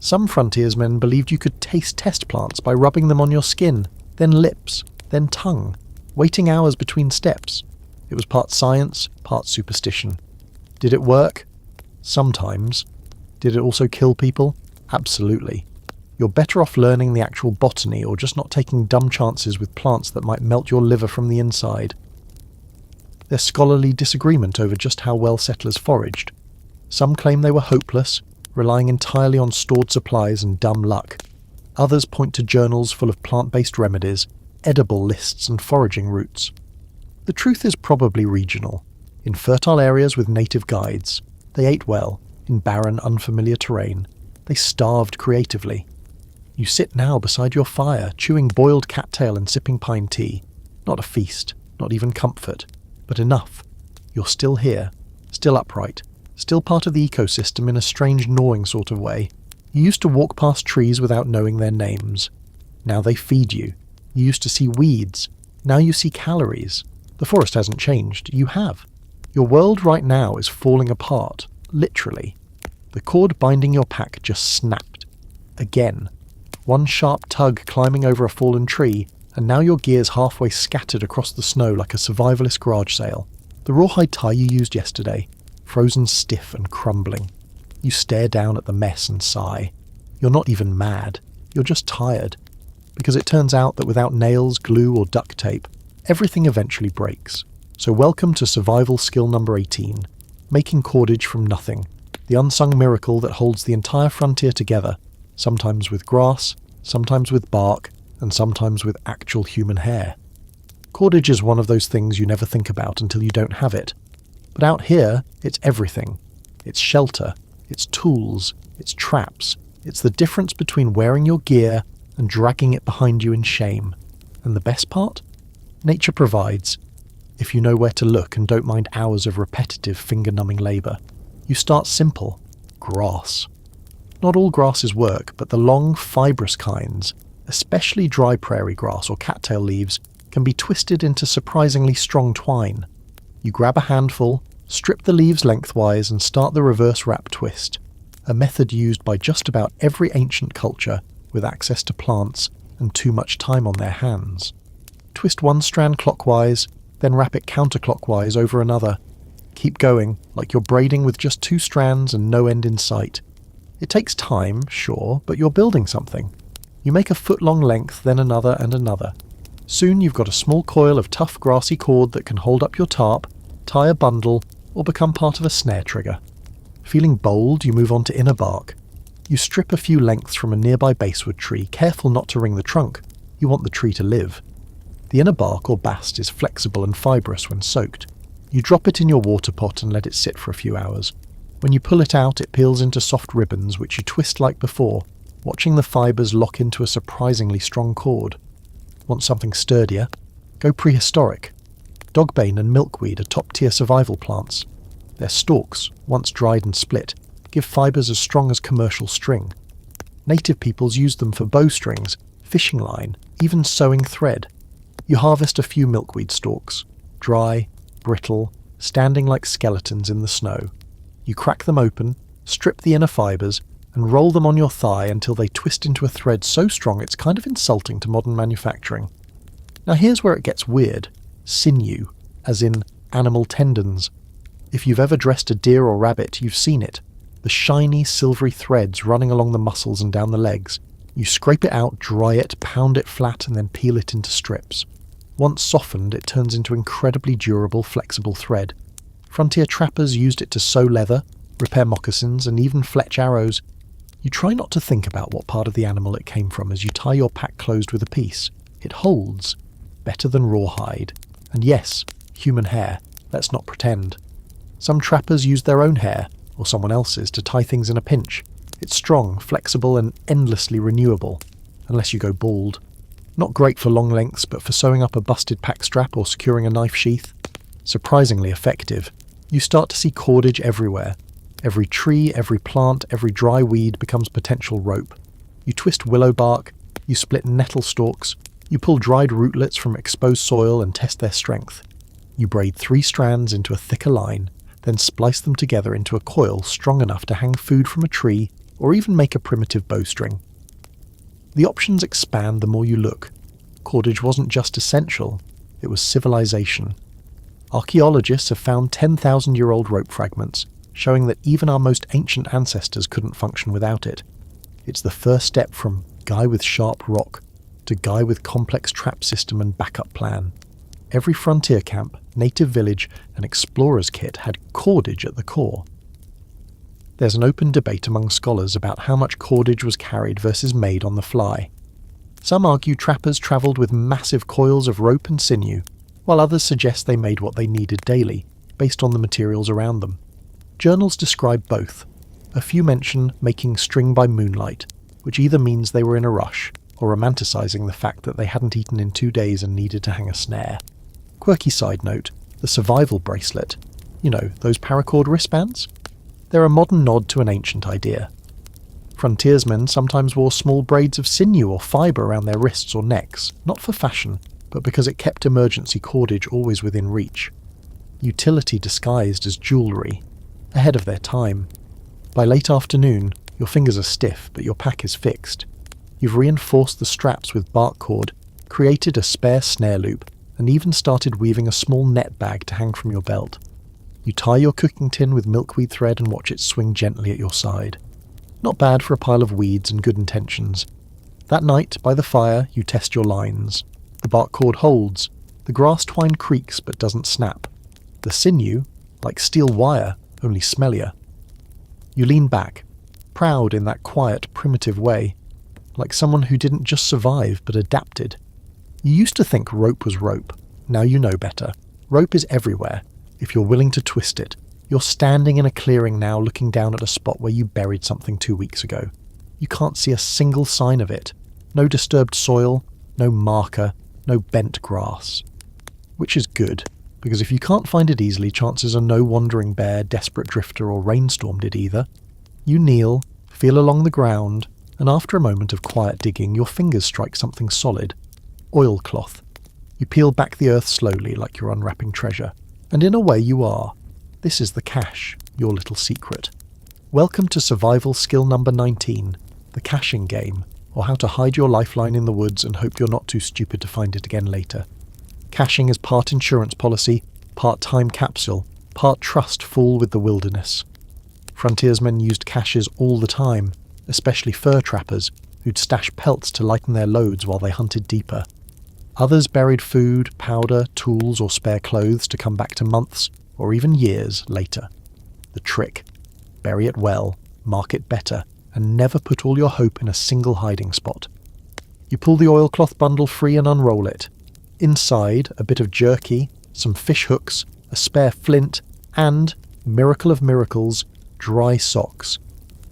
Some frontiersmen believed you could taste test plants by rubbing them on your skin, then lips, then tongue, waiting hours between steps. It was part science, part superstition. Did it work? Sometimes. Did it also kill people? Absolutely. You're better off learning the actual botany or just not taking dumb chances with plants that might melt your liver from the inside. There's scholarly disagreement over just how well settlers foraged. Some claim they were hopeless, relying entirely on stored supplies and dumb luck. Others point to journals full of plant-based remedies, edible lists and foraging routes. The truth is probably regional. In fertile areas with native guides, they ate well. In barren, unfamiliar terrain, they starved creatively. You sit now beside your fire, chewing boiled cattail and sipping pine tea. Not a feast, not even comfort, but enough. You're still here, still upright, still part of the ecosystem in a strange gnawing sort of way. You used to walk past trees without knowing their names. Now they feed you. You used to see weeds. Now you see calories. The forest hasn't changed. You have. Your world right now is falling apart, literally. The cord binding your pack just snapped. Again. One sharp tug climbing over a fallen tree, and now your gear's halfway scattered across the snow like a survivalist garage sale. The rawhide tie you used yesterday, frozen stiff and crumbling. You stare down at the mess and sigh. You're not even mad. You're just tired. Because it turns out that without nails, glue or duct tape, everything eventually breaks. So welcome to survival skill number 18, making cordage from nothing, the unsung miracle that holds the entire frontier together, sometimes with grass, sometimes with bark, and sometimes with actual human hair. Cordage is one of those things you never think about until you don't have it. But out here, it's everything. It's shelter, it's tools, it's traps, it's the difference between wearing your gear and dragging it behind you in shame. And the best part? Nature provides, if you know where to look and don't mind hours of repetitive finger-numbing labour. You start simple. Grass. Not all grasses work, but the long, fibrous kinds, especially dry prairie grass or cattail leaves, can be twisted into surprisingly strong twine. You grab a handful, strip the leaves lengthwise and start the reverse wrap twist, a method used by just about every ancient culture with access to plants and too much time on their hands. Twist one strand clockwise, then wrap it counterclockwise over another. Keep going, like you're braiding with just 2 strands and no end in sight. It takes time, sure, but you're building something. You make a foot-long length, then another and another. Soon you've got a small coil of tough grassy cord that can hold up your tarp, tie a bundle, or become part of a snare trigger. Feeling bold, you move on to inner bark. You strip a few lengths from a nearby basswood tree, careful not to wring the trunk. You want the tree to live. The inner bark or bast is flexible and fibrous when soaked. You drop it in your water pot and let it sit for a few hours. When you pull it out, it peels into soft ribbons which you twist like before, watching the fibres lock into a surprisingly strong cord. Want something sturdier? Go prehistoric. Dogbane and milkweed are top-tier survival plants. Their stalks, once dried and split, give fibres as strong as commercial string. Native peoples used them for bowstrings, fishing line, even sewing thread. You harvest a few milkweed stalks, dry, brittle, standing like skeletons in the snow. You crack them open, strip the inner fibres, and roll them on your thigh until they twist into a thread so strong it's kind of insulting to modern manufacturing. Now here's where it gets weird. Sinew, as in animal tendons. If you've ever dressed a deer or rabbit, you've seen it. The shiny, silvery threads running along the muscles and down the legs. You scrape it out, dry it, pound it flat, and then peel it into strips. Once softened, it turns into incredibly durable, flexible thread. Frontier trappers used it to sew leather, repair moccasins, and even fletch arrows. You try not to think about what part of the animal it came from as you tie your pack closed with a piece. It holds. Better than rawhide. And yes, human hair. Let's not pretend. Some trappers use their own hair, or someone else's, to tie things in a pinch. It's strong, flexible, and endlessly renewable. Unless you go bald. Not great for long lengths, but for sewing up a busted pack strap or securing a knife sheath. Surprisingly effective. You start to see cordage everywhere. Every tree, every plant, every dry weed becomes potential rope. You twist willow bark, you split nettle stalks, you pull dried rootlets from exposed soil and test their strength. You braid 3 strands into a thicker line, then splice them together into a coil strong enough to hang food from a tree or even make a primitive bowstring. The options expand the more you look. Cordage wasn't just essential, it was civilization. Archaeologists have found 10,000-year-old rope fragments, showing that even our most ancient ancestors couldn't function without it. It's the first step from guy with sharp rock to guy with complex trap system and backup plan. Every frontier camp, native village, and explorer's kit had cordage at the core. There's an open debate among scholars about how much cordage was carried versus made on the fly. Some argue trappers travelled with massive coils of rope and sinew, while others suggest they made what they needed daily, based on the materials around them. Journals describe both. A few mention making string by moonlight, which either means they were in a rush, or romanticising the fact that they hadn't eaten in 2 days and needed to hang a snare. Quirky side note, the survival bracelet. You know, those paracord wristbands? They're a modern nod to an ancient idea. Frontiersmen sometimes wore small braids of sinew or fibre around their wrists or necks, not for fashion, but because it kept emergency cordage always within reach. Utility disguised as jewellery, ahead of their time. By late afternoon, your fingers are stiff, but your pack is fixed. You've reinforced the straps with bark cord, created a spare snare loop, and even started weaving a small net bag to hang from your belt. You tie your cooking tin with milkweed thread and watch it swing gently at your side. Not bad for a pile of weeds and good intentions. That night, by the fire, you test your lines. The bark cord holds. The grass twine creaks but doesn't snap. The sinew, like steel wire, only smellier. You lean back, proud in that quiet, primitive way, like someone who didn't just survive but adapted. You used to think rope was rope. Now you know better. Rope is everywhere, if you're willing to twist it. You're standing in a clearing now looking down at a spot where you buried something 2 weeks ago. You can't see a single sign of it. No disturbed soil, no marker, no bent grass. Which is good, because if you can't find it easily, chances are no wandering bear, desperate drifter or rainstorm did either. You kneel, feel along the ground, and after a moment of quiet digging, your fingers strike something solid. Oilcloth. You peel back the earth slowly like you're unwrapping treasure. And in a way you are. This is the cache, your little secret. Welcome to survival skill number 19, the caching game, or how to hide your lifeline in the woods and hope you're not too stupid to find it again later. Caching is part insurance policy, part time capsule, part trust fool with the wilderness. Frontiersmen used caches all the time, especially fur trappers, who'd stash pelts to lighten their loads while they hunted deeper. Others buried food, powder, tools or spare clothes to come back to months, or even years, later. The trick: bury it well, mark it better, and never put all your hope in a single hiding spot. You pull the oilcloth bundle free and unroll it. Inside, a bit of jerky, some fish hooks, a spare flint, and, miracle of miracles, dry socks.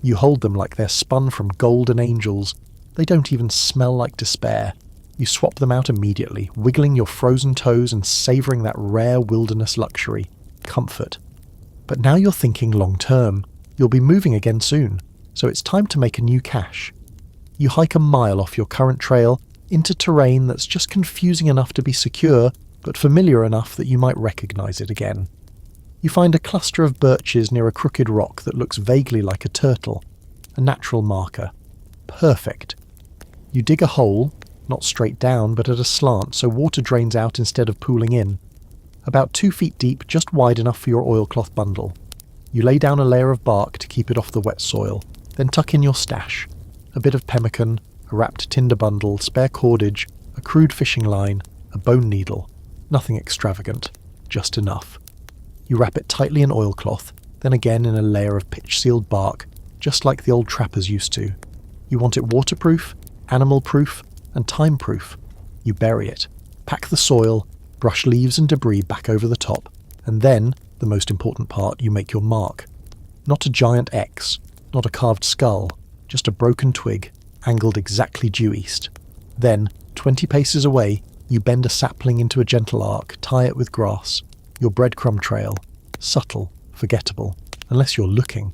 You hold them like they're spun from golden angels. They don't even smell like despair. You swap them out immediately, wiggling your frozen toes and savouring that rare wilderness luxury, comfort. But now you're thinking long term. You'll be moving again soon, so it's time to make a new cache. You hike a mile off your current trail into terrain that's just confusing enough to be secure, but familiar enough that you might recognise it again. You find a cluster of birches near a crooked rock that looks vaguely like a turtle, a natural marker. Perfect. You dig a hole, not straight down but at a slant so water drains out instead of pooling in. About 2 feet deep, just wide enough for your oilcloth bundle. You lay down a layer of bark to keep it off the wet soil, then tuck in your stash. A bit of pemmican, a wrapped tinder bundle, spare cordage, a crude fishing line, a bone needle. Nothing extravagant, just enough. You wrap it tightly in oilcloth, then again in a layer of pitch-sealed bark, just like the old trappers used to. You want it waterproof, animal-proof, and time-proof. You bury it, pack the soil, brush leaves and debris back over the top, and then, the most important part, you make your mark. Not a giant X, not a carved skull, just a broken twig, angled exactly due east. Then, 20 paces away, you bend a sapling into a gentle arc, tie it with grass. Your breadcrumb trail. Subtle, forgettable, unless you're looking.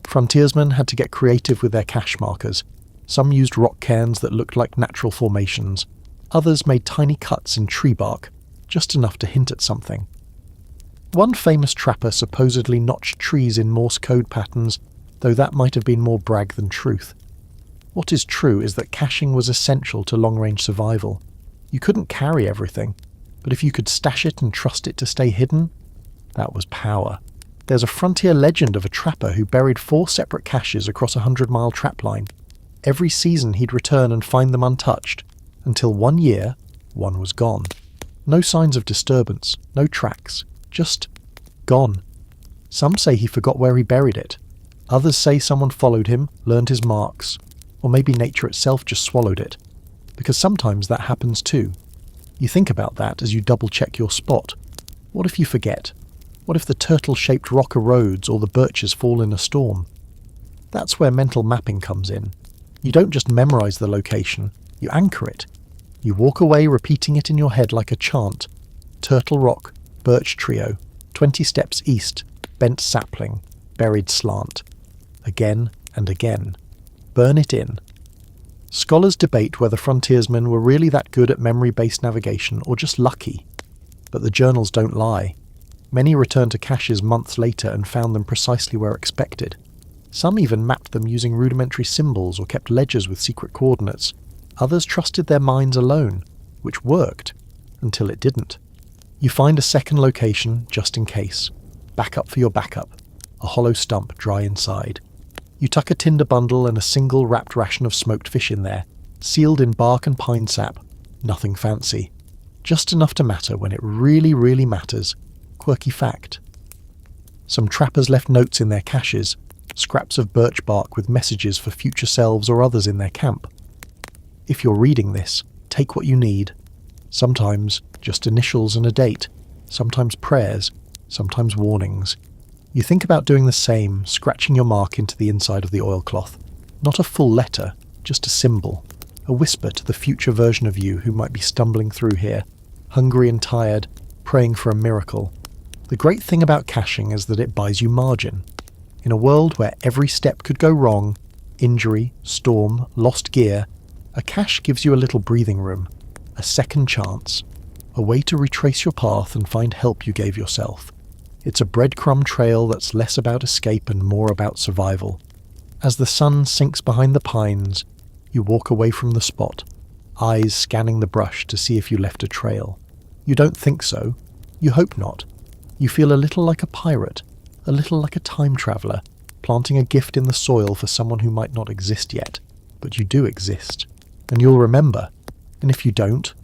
Frontiersmen had to get creative with their cache markers. Some used rock cairns that looked like natural formations. Others made tiny cuts in tree bark, just enough to hint at something. One famous trapper supposedly notched trees in Morse code patterns, though that might have been more brag than truth. What is true is that caching was essential to long-range survival. You couldn't carry everything, but if you could stash it and trust it to stay hidden, that was power. There's a frontier legend of a trapper who buried 4 separate caches across a 100-mile trapline. Every season he'd return and find them untouched, until one year, one was gone. No signs of disturbance, no tracks, just gone. Some say he forgot where he buried it. Others say someone followed him, learned his marks, or maybe nature itself just swallowed it. Because sometimes that happens too. You think about that as you double-check your spot. What if you forget? What if the turtle-shaped rock erodes or the birches fall in a storm? That's where mental mapping comes in. You don't just memorize the location, you anchor it. You walk away repeating it in your head like a chant. Turtle rock, birch trio, 20 steps east, bent sapling, buried slant. Again and again. Burn it in. Scholars debate whether frontiersmen were really that good at memory-based navigation or just lucky. But the journals don't lie. Many returned to caches months later and found them precisely where expected. Some even mapped them using rudimentary symbols or kept ledgers with secret coordinates. Others trusted their minds alone, which worked, until it didn't. You find a second location just in case. Backup for your backup. A hollow stump dry inside. You tuck a tinder bundle and a single wrapped ration of smoked fish in there, sealed in bark and pine sap. Nothing fancy. Just enough to matter when it really, really matters. Quirky fact. Some trappers left notes in their caches, scraps of birch bark with messages for future selves or others in their camp. If you're reading this, take what you need. Sometimes just initials and a date, sometimes prayers, sometimes warnings. You think about doing the same, scratching your mark into the inside of the oilcloth. Not a full letter, just a symbol, a whisper to the future version of you who might be stumbling through here, hungry and tired, praying for a miracle. The great thing about caching is that it buys you margin. In a world where every step could go wrong, injury, storm, lost gear, a cache gives you a little breathing room, a second chance, a way to retrace your path and find help you gave yourself. It's a breadcrumb trail that's less about escape and more about survival. As the sun sinks behind the pines, you walk away from the spot, eyes scanning the brush to see if you left a trail. You don't think so. You hope not. You feel a little like a pirate, a little like a time traveller, planting a gift in the soil for someone who might not exist yet. But you do exist. And you'll remember. And if you don't,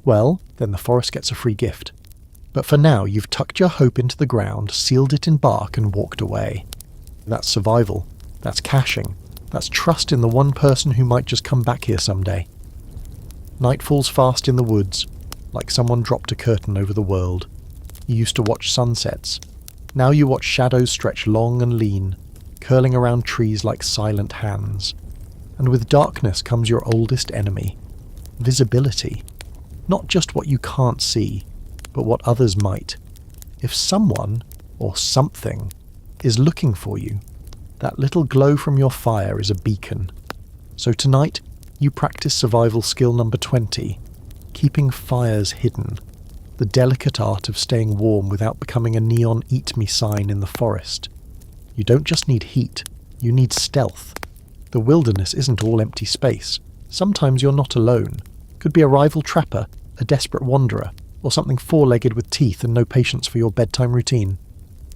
well, then the forest gets a free gift. But for now, you've tucked your hope into the ground, sealed it in bark, and walked away. That's survival. That's caching. That's trust in the one person who might just come back here someday. Night falls fast in the woods, like someone dropped a curtain over the world. You used to watch sunsets. Now you watch shadows stretch long and lean, curling around trees like silent hands. And with darkness comes your oldest enemy. Visibility. Not just what you can't see, but what others might. If someone, or something, is looking for you, that little glow from your fire is a beacon. So tonight, you practice survival skill number 20, keeping fires hidden, the delicate art of staying warm without becoming a neon eat me sign in the forest. You don't just need heat, you need stealth. The wilderness isn't all empty space. Sometimes you're not alone. Could be a rival trapper, a desperate wanderer, or something four-legged with teeth and no patience for your bedtime routine.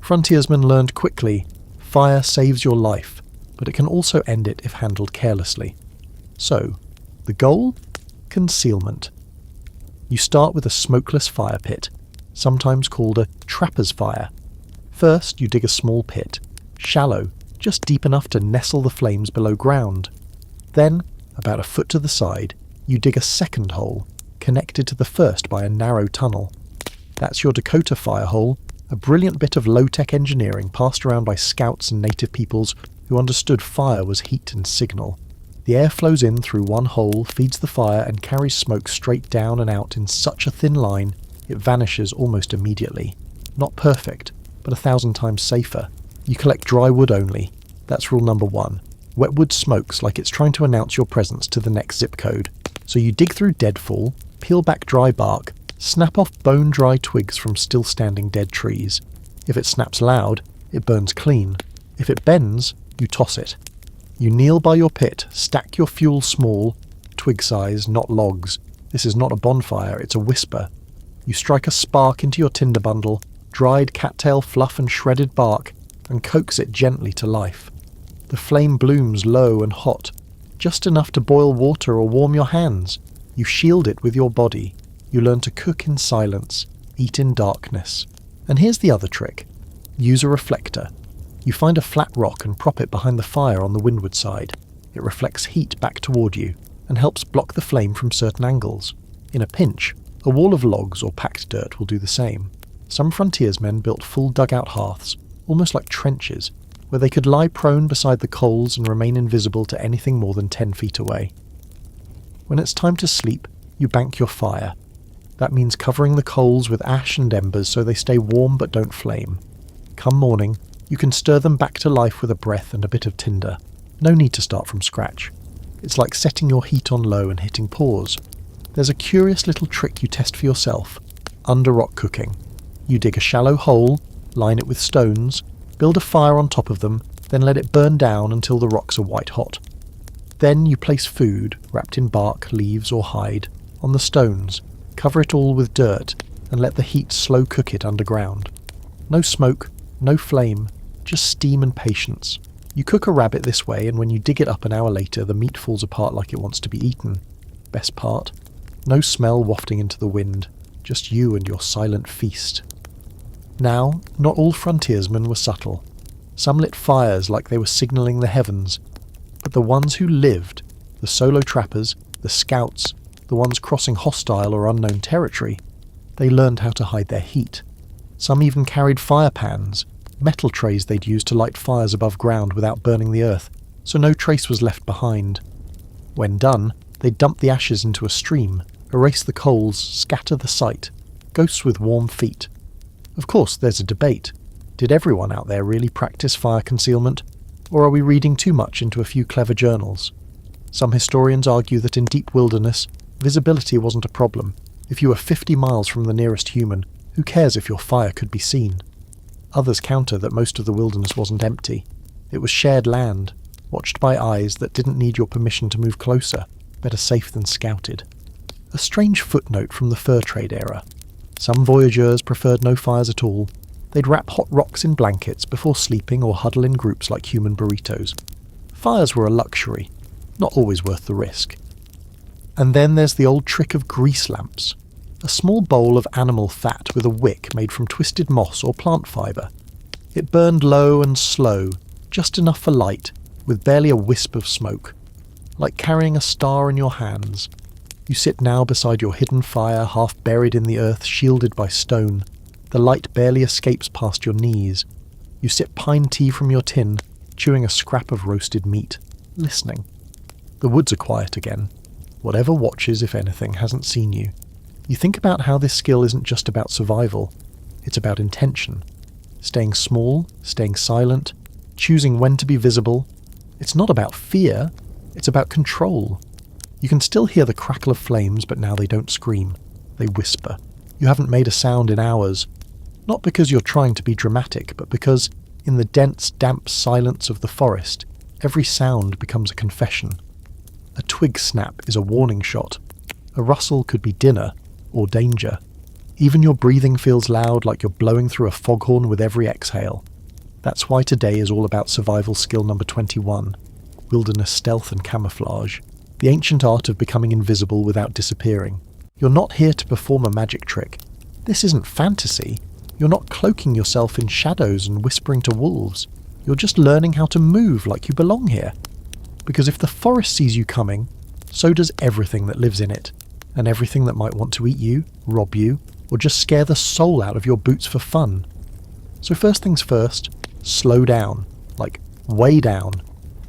Frontiersmen learned quickly, fire saves your life, but it can also end it if handled carelessly. So, the goal? Concealment. You start with a smokeless fire pit, sometimes called a trapper's fire. First, you dig a small pit, shallow, just deep enough to nestle the flames below ground. Then, about a foot to the side, you dig a second hole, connected to the first by a narrow tunnel. That's your Dakota fire hole, a brilliant bit of low-tech engineering passed around by scouts and native peoples who understood fire was heat and signal. The air flows in through one hole, feeds the fire, and carries smoke straight down and out in such a thin line it vanishes almost immediately. Not perfect, but 1,000 times safer. You collect dry wood only. That's rule number 1. Wet wood smokes like it's trying to announce your presence to the next zip code. So you dig through Deadfall, peel back dry bark, snap off bone-dry twigs from still-standing dead trees. If it snaps loud, it burns clean. If it bends, you toss it. You kneel by your pit, stack your fuel small, twig size, not logs. This is not a bonfire, it's a whisper. You strike a spark into your tinder bundle, dried cattail fluff and shredded bark, and coax it gently to life. The flame blooms low and hot, just enough to boil water or warm your hands. You shield it with your body. You learn to cook in silence, eat in darkness. And here's the other trick. Use a reflector. You find a flat rock and prop it behind the fire on the windward side. It reflects heat back toward you and helps block the flame from certain angles. In a pinch, a wall of logs or packed dirt will do the same. Some frontiersmen built full dugout hearths, almost like trenches, where they could lie prone beside the coals and remain invisible to anything more than 10 feet away. When it's time to sleep, you bank your fire. That means covering the coals with ash and embers so they stay warm but don't flame. Come morning, you can stir them back to life with a breath and a bit of tinder. No need to start from scratch. It's like setting your heat on low and hitting pause. There's a curious little trick you test for yourself. Under rock cooking. You dig a shallow hole, line it with stones, build a fire on top of them, then let it burn down until the rocks are white hot. Then you place food, wrapped in bark, leaves or hide, on the stones, cover it all with dirt, and let the heat slow cook it underground. No smoke, no flame, just steam and patience. You cook a rabbit this way, and when you dig it up an hour later, the meat falls apart like it wants to be eaten. Best part? No smell wafting into the wind, just you and your silent feast. Now, not all frontiersmen were subtle. Some lit fires like they were signalling the heavens. But the ones who lived, the solo trappers, the scouts, the ones crossing hostile or unknown territory, they learned how to hide their heat. Some even carried fire pans, metal trays they'd use to light fires above ground without burning the earth, so no trace was left behind. When done, they'd dump the ashes into a stream, erase the coals, scatter the site, ghosts with warm feet. Of course, there's a debate. Did everyone out there really practice fire concealment, or are we reading too much into a few clever journals? Some historians argue that in deep wilderness, visibility wasn't a problem. If you were 50 miles from the nearest human, who cares if your fire could be seen? Others counter that most of the wilderness wasn't empty. It was shared land, watched by eyes that didn't need your permission to move closer, better safe than scouted. A strange footnote from the fur trade era. Some voyageurs preferred no fires at all. They'd wrap hot rocks in blankets before sleeping or huddle in groups like human burritos. Fires were a luxury, not always worth the risk. And then there's the old trick of grease lamps. A small bowl of animal fat with a wick made from twisted moss or plant fibre. It burned low and slow, just enough for light, with barely a wisp of smoke. Like carrying a star in your hands. You sit now beside your hidden fire, half buried in the earth, shielded by stone. The light barely escapes past your knees. You sip pine tea from your tin, chewing a scrap of roasted meat, listening. The woods are quiet again. Whatever watches, if anything, hasn't seen you. You think about how this skill isn't just about survival. It's about intention. Staying small, staying silent, choosing when to be visible. It's not about fear, it's about control. You can still hear the crackle of flames, but now they don't scream. They whisper. You haven't made a sound in hours. Not because you're trying to be dramatic, but because, in the dense, damp silence of the forest, every sound becomes a confession. A twig snap is a warning shot. A rustle could be dinner or danger. Even your breathing feels loud, like you're blowing through a foghorn with every exhale. That's why today is all about survival skill number 21, wilderness stealth and camouflage, the ancient art of becoming invisible without disappearing. You're not here to perform a magic trick. This isn't fantasy. You're not cloaking yourself in shadows and whispering to wolves. You're just learning how to move like you belong here. Because if the forest sees you coming, so does everything that lives in it, and everything that might want to eat you, rob you, or just scare the soul out of your boots for fun. So first things first, slow down, like way down.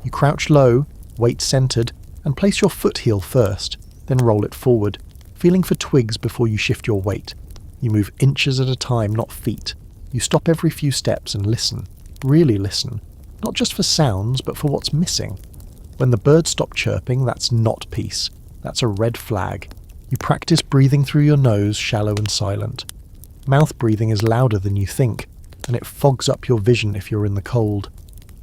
You crouch low, weight centered, and place your foot heel first, then roll it forward, feeling for twigs before you shift your weight. You move inches at a time, not feet. You stop every few steps and listen, really listen, not just for sounds, but for what's missing. When the birds stop chirping, that's not peace. That's a red flag. You practice breathing through your nose, shallow and silent. Mouth breathing is louder than you think, and it fogs up your vision if you're in the cold.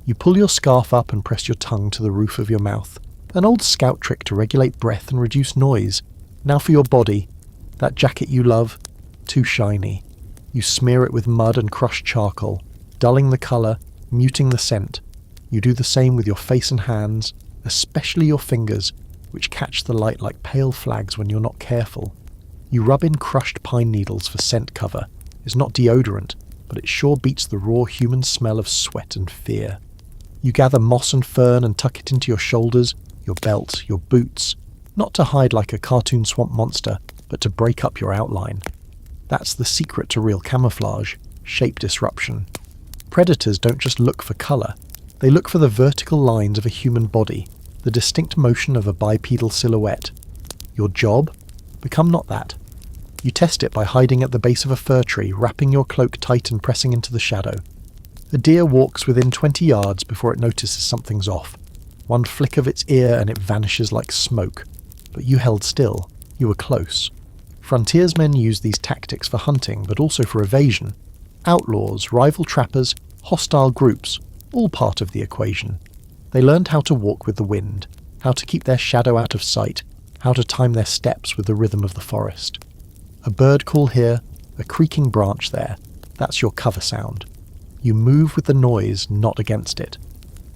You pull your scarf up and press your tongue to the roof of your mouth. An old scout trick to regulate breath and reduce noise. Now for your body. That jacket you love, too shiny. You smear it with mud and crushed charcoal, dulling the colour, muting the scent. You do the same with your face and hands, especially your fingers, which catch the light like pale flags when you're not careful. You rub in crushed pine needles for scent cover. It's not deodorant, but it sure beats the raw human smell of sweat and fear. You gather moss and fern and tuck it into your shoulders, your belt, your boots, not to hide like a cartoon swamp monster, but to break up your outline. That's the secret to real camouflage, shape disruption. Predators don't just look for colour, they look for the vertical lines of a human body, the distinct motion of a bipedal silhouette. Your job? Become not that. You test it by hiding at the base of a fir tree, wrapping your cloak tight and pressing into the shadow. A deer walks within 20 yards before it notices something's off. One flick of its ear and it vanishes like smoke. But you held still. You were close. Frontiersmen use these tactics for hunting, but also for evasion. Outlaws, rival trappers, hostile groups, all part of the equation. They learned how to walk with the wind, how to keep their shadow out of sight, how to time their steps with the rhythm of the forest. A bird call here, a creaking branch there, that's your cover sound. You move with the noise, not against it.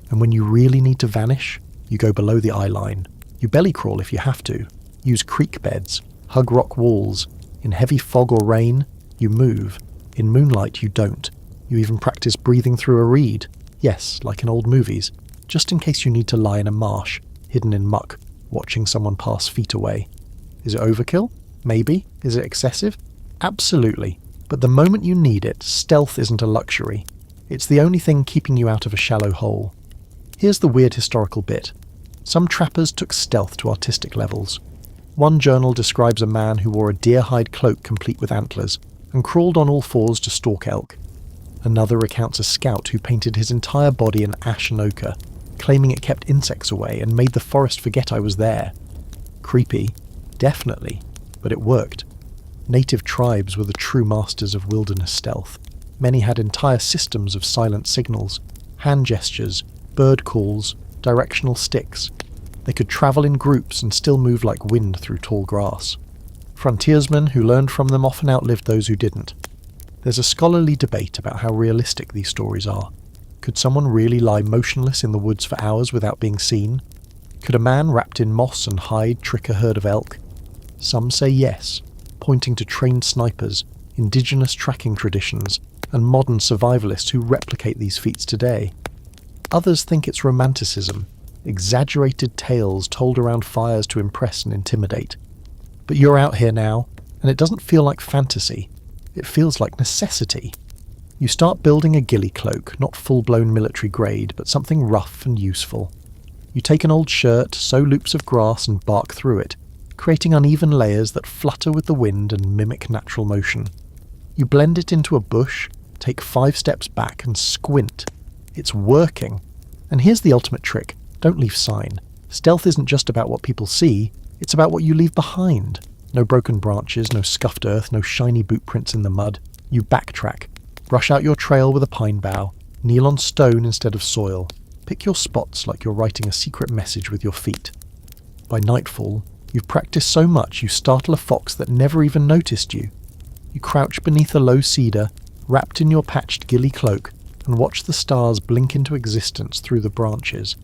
And when you really need to vanish, you go below the eye line. You belly crawl if you have to. Use creek beds, hug rock walls. In heavy fog or rain, you move. In moonlight, you don't. You even practice breathing through a reed. Yes, like in old movies, just in case you need to lie in a marsh, hidden in muck, watching someone pass feet away. Is it overkill? Maybe. Is it excessive? Absolutely. But the moment you need it, stealth isn't a luxury. It's the only thing keeping you out of a shallow hole. Here's the weird historical bit. Some trappers took stealth to artistic levels. One journal describes a man who wore a deer-hide cloak complete with antlers and crawled on all fours to stalk elk. Another recounts a scout who painted his entire body in ash and ochre, claiming it kept insects away and made the forest forget I was there. Creepy, definitely, but it worked. Native tribes were the true masters of wilderness stealth. Many had entire systems of silent signals, hand gestures, bird calls, directional sticks. They could travel in groups and still move like wind through tall grass. Frontiersmen who learned from them often outlived those who didn't. There's a scholarly debate about how realistic these stories are. Could someone really lie motionless in the woods for hours without being seen? Could a man wrapped in moss and hide trick a herd of elk? Some say yes, pointing to trained snipers, indigenous tracking traditions, and modern survivalists who replicate these feats today. Others think it's romanticism, exaggerated tales told around fires to impress and intimidate. But you're out here now, and it doesn't feel like fantasy. It feels like necessity. You start building a ghillie cloak, not full-blown military grade, but something rough and useful. You take an old shirt, sew loops of grass and bark through it, creating uneven layers that flutter with the wind and mimic natural motion. You blend it into a bush, take 5 steps back and squint. It's working. And here's the ultimate trick. Don't leave sign. Stealth isn't just about what people see, it's about what you leave behind. No broken branches, no scuffed earth, no shiny boot prints in the mud. You backtrack. Brush out your trail with a pine bough. Kneel on stone instead of soil. Pick your spots like you're writing a secret message with your feet. By nightfall, you've practiced so much you startle a fox that never even noticed you. You crouch beneath a low cedar, wrapped in your patched ghillie cloak, and watch the stars blink into existence through the branches.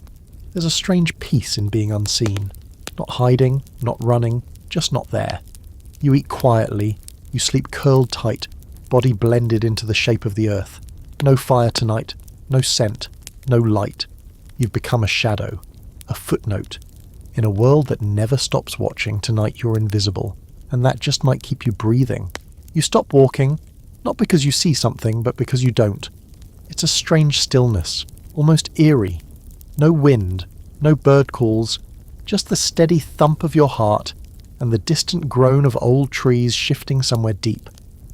There's a strange peace in being unseen. Not hiding, not running, just not there. You eat quietly, you sleep curled tight, body blended into the shape of the earth. No fire tonight, no scent, no light. You've become a shadow, a footnote. In a world that never stops watching, tonight you're invisible, and that just might keep you breathing. You stop walking, not because you see something, but because you don't. It's a strange stillness, almost eerie. No wind, no bird calls, just the steady thump of your heart and the distant groan of old trees shifting somewhere deep.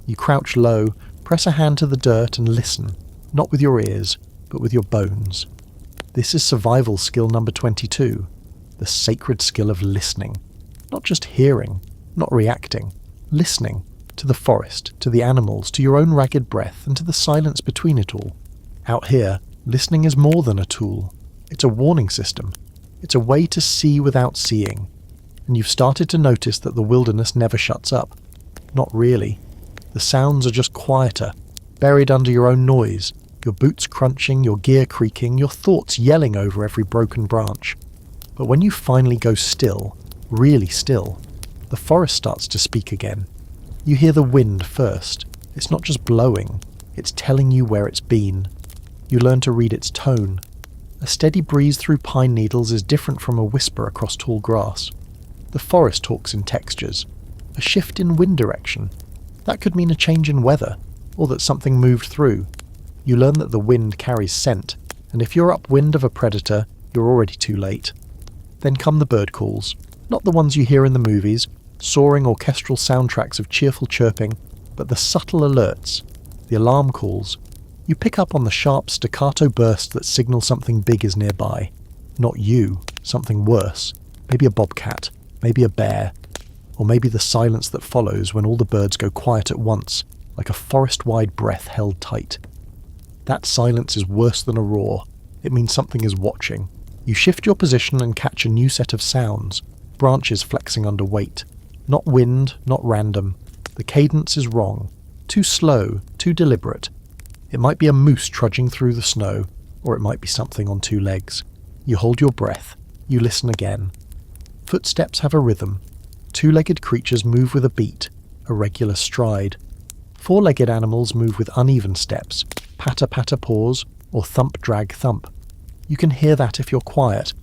You crouch low, press a hand to the dirt and listen, not with your ears, but with your bones. This is survival skill number 22, the sacred skill of listening. Not just hearing, not reacting, listening to the forest, to the animals, to your own ragged breath, and to the silence between it all. Out here, listening is more than a tool. It's a warning system. It's a way to see without seeing. And you've started to notice that the wilderness never shuts up. Not really. The sounds are just quieter, buried under your own noise, your boots crunching, your gear creaking, your thoughts yelling over every broken branch. But when you finally go still, really still, the forest starts to speak again. You hear the wind first. It's not just blowing, it's telling you where it's been. You learn to read its tone. A steady breeze through pine needles is different from a whisper across tall grass. The forest talks in textures. A shift in wind direction. That could mean a change in weather, or that something moved through. You learn that the wind carries scent, and if you're upwind of a predator, you're already too late. Then come the bird calls, not the ones you hear in the movies, soaring orchestral soundtracks of cheerful chirping, but the subtle alerts, the alarm calls. You pick up on the sharp staccato bursts that signal something big is nearby. Not you, something worse. Maybe a bobcat, maybe a bear, or maybe the silence that follows when all the birds go quiet at once, like a forest-wide breath held tight. That silence is worse than a roar. It means something is watching. You shift your position and catch a new set of sounds, branches flexing under weight. Not wind, not random. The cadence is wrong. Too slow, too deliberate. It might be a moose trudging through the snow, or it might be something on two legs. You hold your breath. You listen again. Footsteps have a rhythm. Two-legged creatures move with a beat, a regular stride. Four-legged animals move with uneven steps, patter-patter pause, or thump-drag-thump. You can hear that if you're quiet.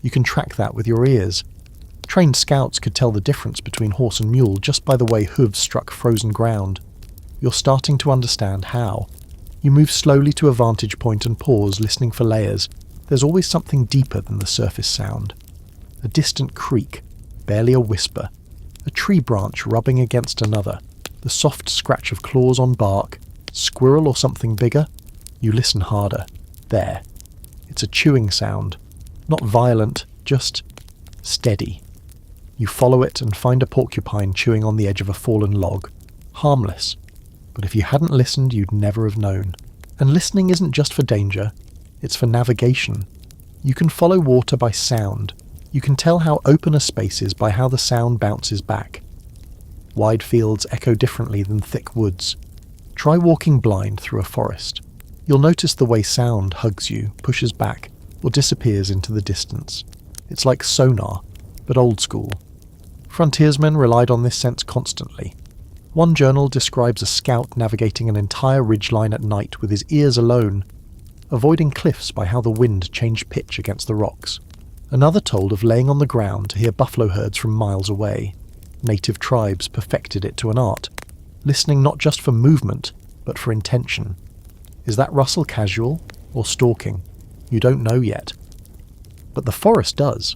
You can track that with your ears. Trained scouts could tell the difference between horse and mule just by the way hooves struck frozen ground. You're starting to understand how. You move slowly to a vantage point and pause, listening for layers. There's always something deeper than the surface sound. A distant creak, barely a whisper. A tree branch rubbing against another. The soft scratch of claws on bark. Squirrel or something bigger? You listen harder. There. It's a chewing sound. Not violent, just steady. You follow it and find a porcupine chewing on the edge of a fallen log. Harmless. But if you hadn't listened, you'd never have known. And listening isn't just for danger. It's for navigation. You can follow water by sound. You can tell how open a space is by how the sound bounces back. Wide fields echo differently than thick woods. Try walking blind through a forest. You'll notice the way sound hugs you, pushes back, or disappears into the distance. It's like sonar, but old school. Frontiersmen relied on this sense constantly. One journal describes a scout navigating an entire ridgeline at night with his ears alone, avoiding cliffs by how the wind changed pitch against the rocks. Another told of laying on the ground to hear buffalo herds from miles away. Native tribes perfected it to an art, listening not just for movement, but for intention. Is that rustle casual or stalking? You don't know yet. But the forest does.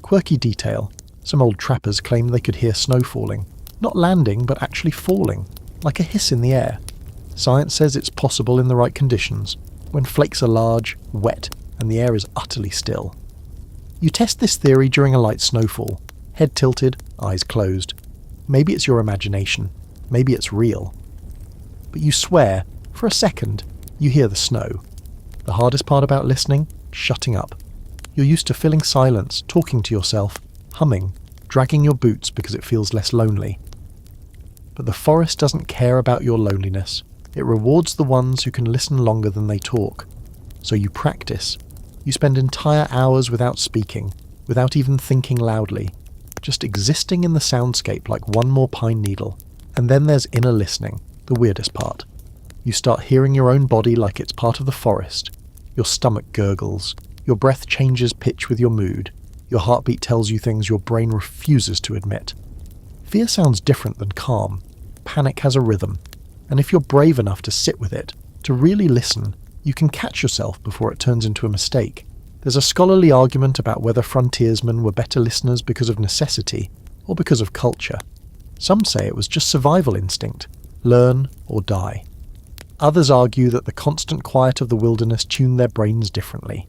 Quirky detail. Some old trappers claimed they could hear snow falling. Not landing, but actually falling, like a hiss in the air. Science says it's possible in the right conditions, when flakes are large, wet, and the air is utterly still. You test this theory during a light snowfall, head tilted, eyes closed. Maybe it's your imagination, maybe it's real. But you swear, for a second, you hear the snow. The hardest part about listening? Shutting up. You're used to filling silence, talking to yourself, humming, dragging your boots because it feels less lonely. But the forest doesn't care about your loneliness. It rewards the ones who can listen longer than they talk. So you practice. You spend entire hours without speaking, without even thinking loudly, just existing in the soundscape like one more pine needle. And then there's inner listening, the weirdest part. You start hearing your own body like it's part of the forest. Your stomach gurgles. Your breath changes pitch with your mood. Your heartbeat tells you things your brain refuses to admit. Fear sounds different than calm. Panic has a rhythm. And if you're brave enough to sit with it, to really listen, you can catch yourself before it turns into a mistake. There's a scholarly argument about whether frontiersmen were better listeners because of necessity or because of culture. Some say it was just survival instinct, learn or die. Others argue that the constant quiet of the wilderness tuned their brains differently,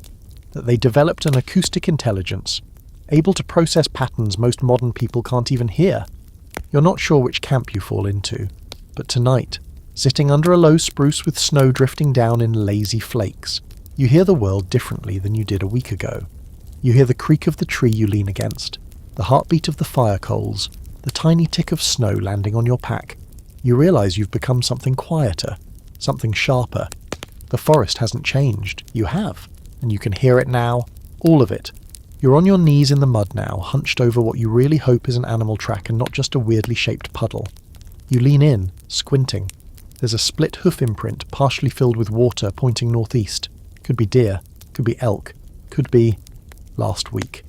that they developed an acoustic intelligence, able to process patterns most modern people can't even hear. You're not sure which camp you fall into, but tonight, sitting under a low spruce with snow drifting down in lazy flakes, you hear the world differently than you did a week ago. You hear the creak of the tree you lean against, the heartbeat of the fire coals, the tiny tick of snow landing on your pack. You realize you've become something quieter, something sharper. The forest hasn't changed. You have. And you can hear it now. All of it. You're on your knees in the mud now, hunched over what you really hope is an animal track and not just a weirdly shaped puddle. You lean in, squinting. There's a split hoof imprint, partially filled with water, pointing northeast. Could be deer. Could be elk. Could be last week.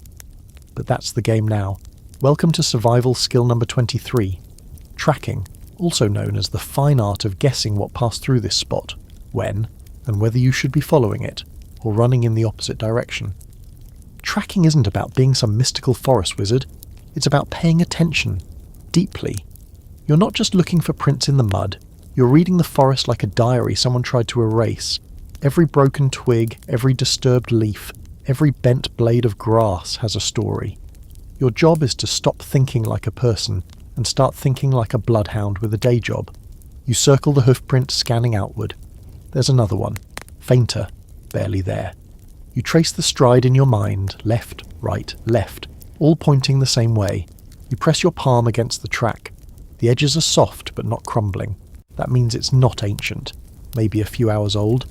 But that's the game now. Welcome to survival skill number 23. Tracking, also known as the fine art of guessing what passed through this spot, when, and whether you should be following it, or running in the opposite direction. Tracking isn't about being some mystical forest wizard, it's about paying attention, deeply. You're not just looking for prints in the mud, you're reading the forest like a diary someone tried to erase. Every broken twig, every disturbed leaf, every bent blade of grass has a story. Your job is to stop thinking like a person and start thinking like a bloodhound with a day job. You circle the hoofprint, scanning outward. There's another one, fainter, barely there. You trace the stride in your mind, left, right, left, all pointing the same way. You press your palm against the track. The edges are soft but not crumbling. That means it's not ancient. Maybe a few hours old,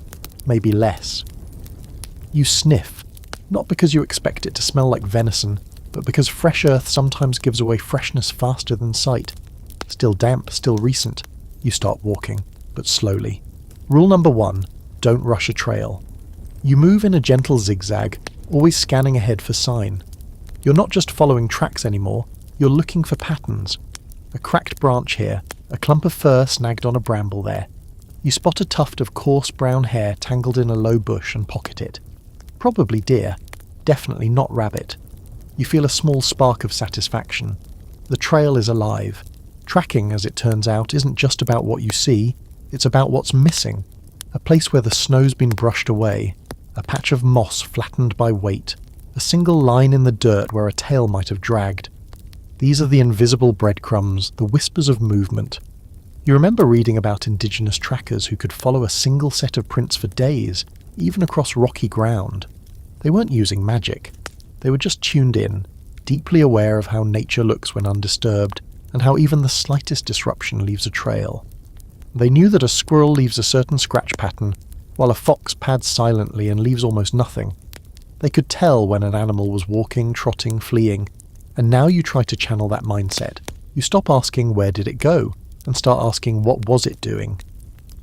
maybe less. You sniff, not because you expect it to smell like venison, but because fresh earth sometimes gives away freshness faster than sight. Still damp, still recent. You start walking, but slowly. Rule number 1, don't rush a trail. You move in a gentle zigzag, always scanning ahead for sign. You're not just following tracks anymore, you're looking for patterns. A cracked branch here, a clump of fur snagged on a bramble there. You spot a tuft of coarse brown hair tangled in a low bush and pocket it. Probably deer, definitely not rabbit. You feel a small spark of satisfaction. The trail is alive. Tracking, as it turns out, isn't just about what you see, it's about what's missing. A place where the snow's been brushed away, a patch of moss flattened by weight, a single line in the dirt where a tail might have dragged. These are the invisible breadcrumbs, the whispers of movement. You remember reading about indigenous trackers who could follow a single set of prints for days, even across rocky ground. They weren't using magic. They were just tuned in, deeply aware of how nature looks when undisturbed, and how even the slightest disruption leaves a trail. They knew that a squirrel leaves a certain scratch pattern, while a fox pads silently and leaves almost nothing. They could tell when an animal was walking, trotting, fleeing, and now you try to channel that mindset. You stop asking where did it go, and start asking what was it doing.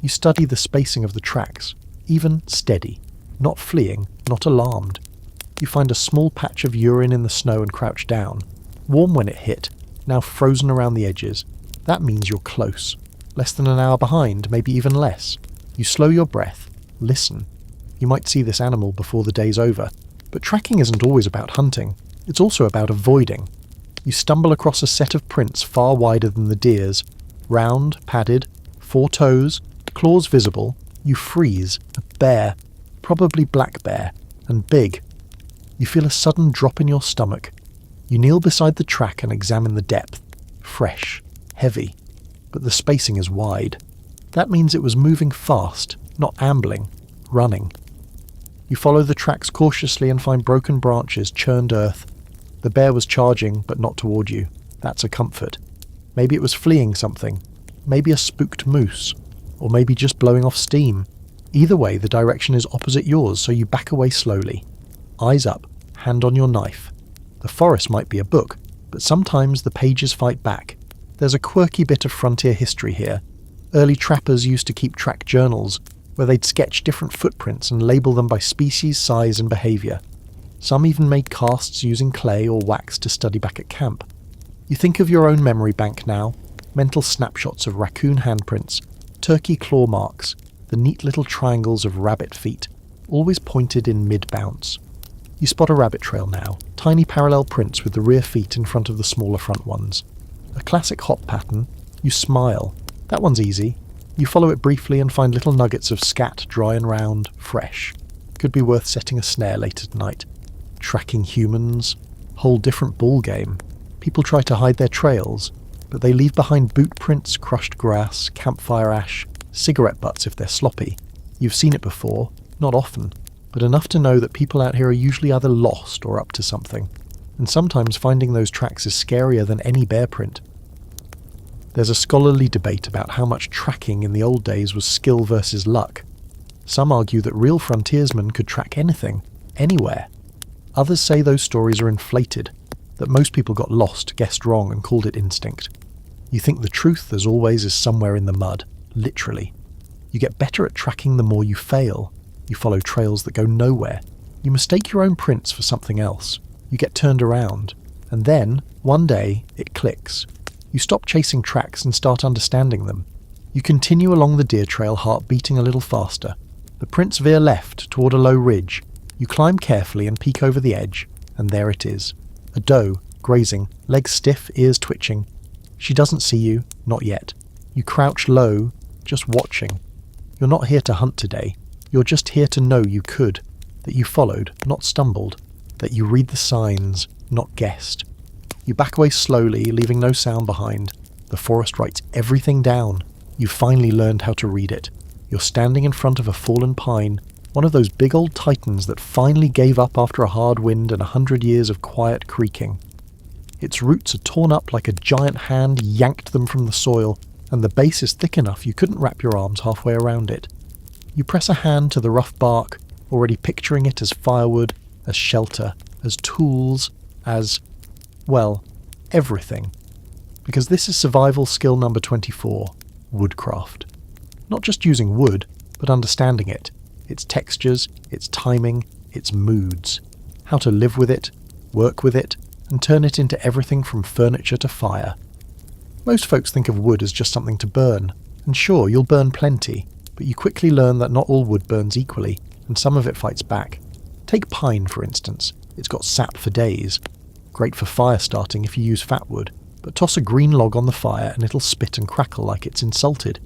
You study the spacing of the tracks, even steady, not fleeing, not alarmed. You find a small patch of urine in the snow and crouch down, warm when it hit, now frozen around the edges. That means you're close. Less than an hour behind, maybe even less. You slow your breath, listen. You might see this animal before the day's over. But tracking isn't always about hunting. It's also about avoiding. You stumble across a set of prints far wider than the deer's. Round, padded, 4 toes, claws visible. You freeze. A bear. Probably black bear. And big. You feel a sudden drop in your stomach. You kneel beside the track and examine the depth. Fresh. Heavy. But the spacing is wide. That means it was moving fast, not ambling, running. You follow the tracks cautiously and find broken branches, churned earth. The bear was charging, but not toward you. That's a comfort. Maybe it was fleeing something. maybe a spooked moose, or maybe just blowing off steam. Either way, the direction is opposite yours, so you back away slowly. Eyes up, hand on your knife. The forest might be a book, but sometimes the pages fight back. There's a quirky bit of frontier history here. Early trappers used to keep track journals, where they'd sketch different footprints and label them by species, size and behaviour. Some even made casts using clay or wax to study back at camp. You think of your own memory bank now, mental snapshots of raccoon handprints, turkey claw marks, the neat little triangles of rabbit feet, always pointed in mid-bounce. You spot a rabbit trail now, tiny parallel prints with the rear feet in front of the smaller front ones. A classic hop pattern. You smile. That one's easy. You follow it briefly and find little nuggets of scat, dry and round, fresh. Could be worth setting a snare later tonight. Tracking humans. Whole different ball game. People try to hide their trails, but they leave behind boot prints, crushed grass, campfire ash, cigarette butts if they're sloppy. You've seen it before, not often, but enough to know that people out here are usually either lost or up to something, and sometimes finding those tracks is scarier than any bear print. There's a scholarly debate about how much tracking in the old days was skill versus luck. Some argue that real frontiersmen could track anything, anywhere. Others say those stories are inflated, that most people got lost, guessed wrong and called it instinct. You think the truth, as always, is somewhere in the mud, literally. You get better at tracking the more you fail. You follow trails that go nowhere. You mistake your own prints for something else. You get turned around. And then, one day, it clicks. You stop chasing tracks and start understanding them. You continue along the deer trail, heart beating a little faster. The prints veer left toward a low ridge. You climb carefully and peek over the edge, and there it is. A doe, grazing, legs stiff, ears twitching. She doesn't see you, not yet. You crouch low, just watching. You're not here to hunt today. You're just here to know you could, that you followed, not stumbled, that you read the signs, not guessed. You back away slowly, leaving no sound behind. The forest writes everything down. You've finally learned how to read it. You're standing in front of a fallen pine, one of those big old titans that finally gave up after a hard wind and 100 years of quiet creaking. Its roots are torn up like a giant hand yanked them from the soil, and the base is thick enough you couldn't wrap your arms halfway around it. You press a hand to the rough bark, already picturing it as firewood, as shelter, as tools, as, well, everything. Because this is survival skill number 24, woodcraft. Not just using wood, but understanding it, its textures, its timing, its moods. How to live with it, work with it, and turn it into everything from furniture to fire. Most folks think of wood as just something to burn, and sure, you'll burn plenty, but you quickly learn that not all wood burns equally, and some of it fights back. Take pine, for instance. It's got sap for days. Great for fire starting if you use fat wood, but toss a green log on the fire and it'll spit and crackle like it's insulted.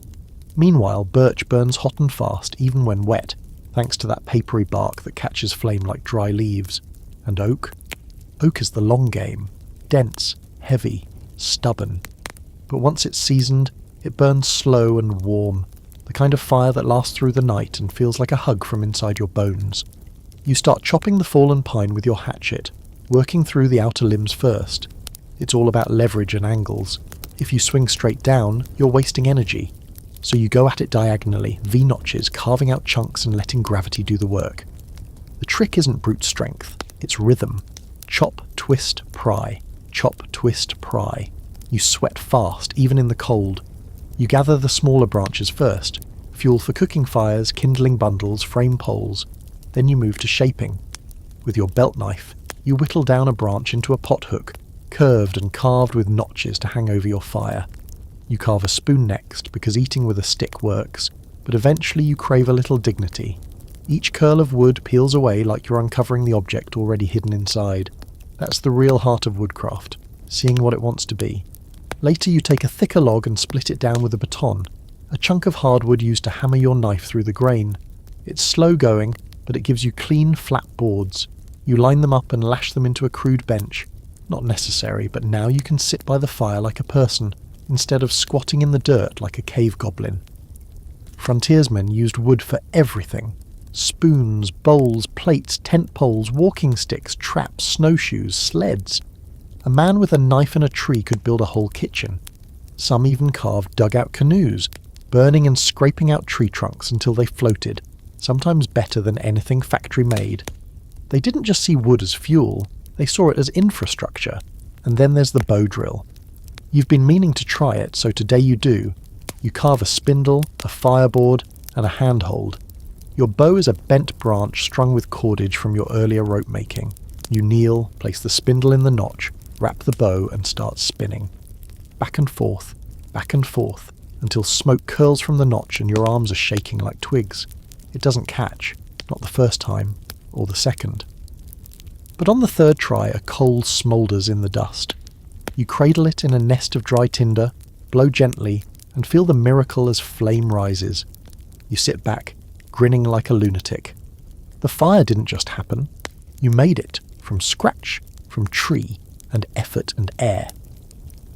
Meanwhile, birch burns hot and fast even when wet, thanks to that papery bark that catches flame like dry leaves. And oak? Oak is the long game. Dense, heavy, stubborn. But once it's seasoned, it burns slow and warm, the kind of fire that lasts through the night and feels like a hug from inside your bones. You start chopping the fallen pine with your hatchet, working through the outer limbs first. It's all about leverage and angles. If you swing straight down, you're wasting energy. So you go at it diagonally, V-notches, carving out chunks and letting gravity do the work. The trick isn't brute strength, it's rhythm. Chop, twist, pry. Chop, twist, pry. You sweat fast, even in the cold. You gather the smaller branches first, fuel for cooking fires, kindling bundles, frame poles. Then you move to shaping. With your belt knife, you whittle down a branch into a pot hook, curved and carved with notches to hang over your fire. You carve a spoon next, because eating with a stick works, but eventually you crave a little dignity. Each curl of wood peels away like you're uncovering the object already hidden inside. That's the real heart of woodcraft, seeing what it wants to be. Later you take a thicker log and split it down with a baton, a chunk of hardwood used to hammer your knife through the grain. It's slow going, but it gives you clean, flat boards. You line them up and lash them into a crude bench. Not necessary, but now you can sit by the fire like a person, instead of squatting in the dirt like a cave goblin. Frontiersmen used wood for everything. Spoons, bowls, plates, tent poles, walking sticks, traps, snowshoes, sleds. A man with a knife and a tree could build a whole kitchen. Some even carved dugout canoes, burning and scraping out tree trunks until they floated, sometimes better than anything factory made. They didn't just see wood as fuel, they saw it as infrastructure. And then there's the bow drill. You've been meaning to try it, so today you do. You carve a spindle, a fireboard, and a handhold. Your bow is a bent branch strung with cordage from your earlier rope making. You kneel, place the spindle in the notch, wrap the bow, and start spinning. Back and forth, until smoke curls from the notch and your arms are shaking like twigs. It doesn't catch, not the first time, or the second. But on the third try, a coal smoulders in the dust. You cradle it in a nest of dry tinder, blow gently, and feel the miracle as flame rises. You sit back, grinning like a lunatic. The fire didn't just happen. You made it, from scratch, from tree, and effort and air.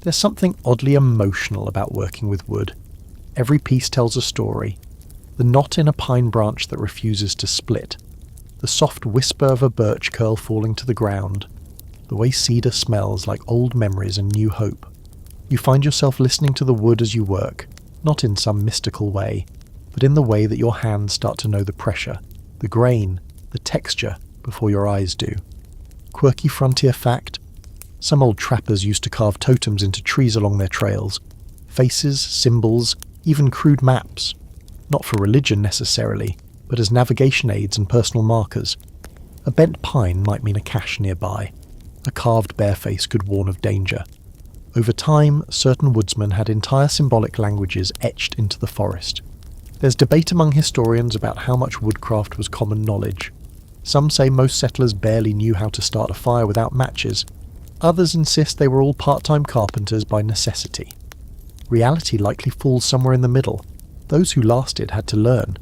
There's something oddly emotional about working with wood. Every piece tells a story. The knot in a pine branch that refuses to split. The soft whisper of a birch curl falling to the ground. The way cedar smells like old memories and new hope. You find yourself listening to the wood as you work, not in some mystical way, but in the way that your hands start to know the pressure, the grain, the texture, before your eyes do. Quirky frontier fact: some old trappers used to carve totems into trees along their trails. Faces, symbols, even crude maps. Not for religion necessarily, but as navigation aids and personal markers. A bent pine might mean a cache nearby. A carved bare face could warn of danger. Over time, certain woodsmen had entire symbolic languages etched into the forest. There's debate among historians about how much woodcraft was common knowledge. Some say most settlers barely knew how to start a fire without matches. Others insist they were all part-time carpenters by necessity. Reality likely falls somewhere in the middle. Those who lasted had to learn.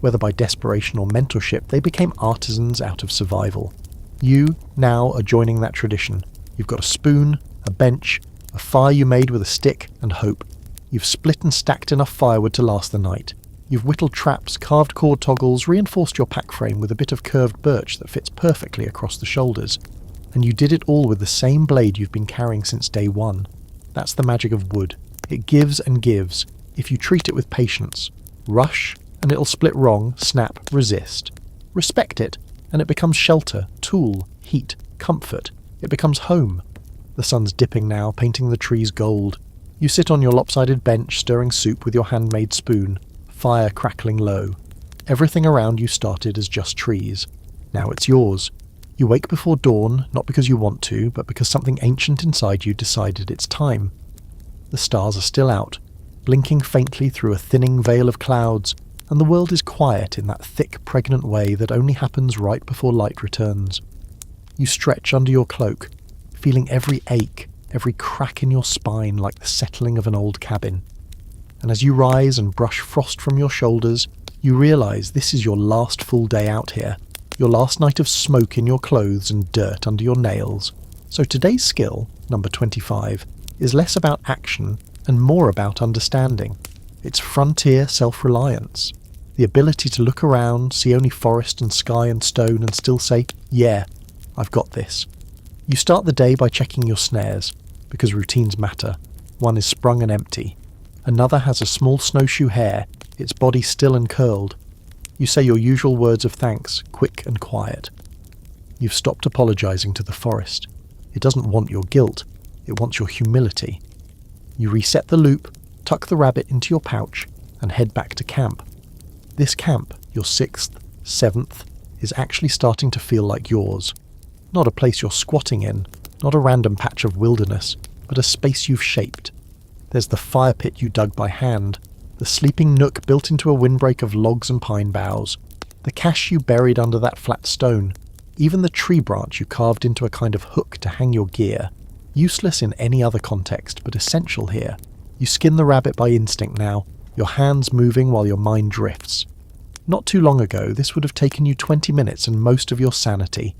Whether by desperation or mentorship, they became artisans out of survival. You, now, are joining that tradition. You've got a spoon, a bench, a fire you made with a stick, and hope. You've split and stacked enough firewood to last the night. You've whittled traps, carved cord toggles, reinforced your pack frame with a bit of curved birch that fits perfectly across the shoulders. And you did it all with the same blade you've been carrying since day one. That's the magic of wood. It gives and gives, if you treat it with patience. Rush, and it'll split wrong, snap, resist. Respect it, and it becomes shelter, tool, heat, comfort. It becomes home. The sun's dipping now, painting the trees gold. You sit on your lopsided bench, stirring soup with your handmade spoon, fire crackling low. Everything around you started as just trees. Now it's yours. You wake before dawn, not because you want to, but because something ancient inside you decided it's time. The stars are still out, blinking faintly through a thinning veil of clouds, and the world is quiet in that thick, pregnant way that only happens right before light returns. You stretch under your cloak, feeling every ache, every crack in your spine like the settling of an old cabin. And as you rise and brush frost from your shoulders, you realise this is your last full day out here, your last night of smoke in your clothes and dirt under your nails. So today's skill, number 25, is less about action and more about understanding. It's frontier self-reliance. The ability to look around, see only forest and sky and stone and still say, yeah, I've got this. You start the day by checking your snares, because routines matter. One is sprung and empty. Another has a small snowshoe hare, its body still and curled. You say your usual words of thanks, quick and quiet. You've stopped apologising to the forest. It doesn't want your guilt, it wants your humility. You reset the loop, tuck the rabbit into your pouch, and head back to camp. This camp, your 6th, 7th, is actually starting to feel like yours. Not a place you're squatting in, not a random patch of wilderness, but a space you've shaped. There's the fire pit you dug by hand, the sleeping nook built into a windbreak of logs and pine boughs, the cache you buried under that flat stone, even the tree branch you carved into a kind of hook to hang your gear. Useless in any other context, but essential here. You skin the rabbit by instinct now, your hands moving while your mind drifts. Not too long ago, this would have taken you 20 minutes and most of your sanity.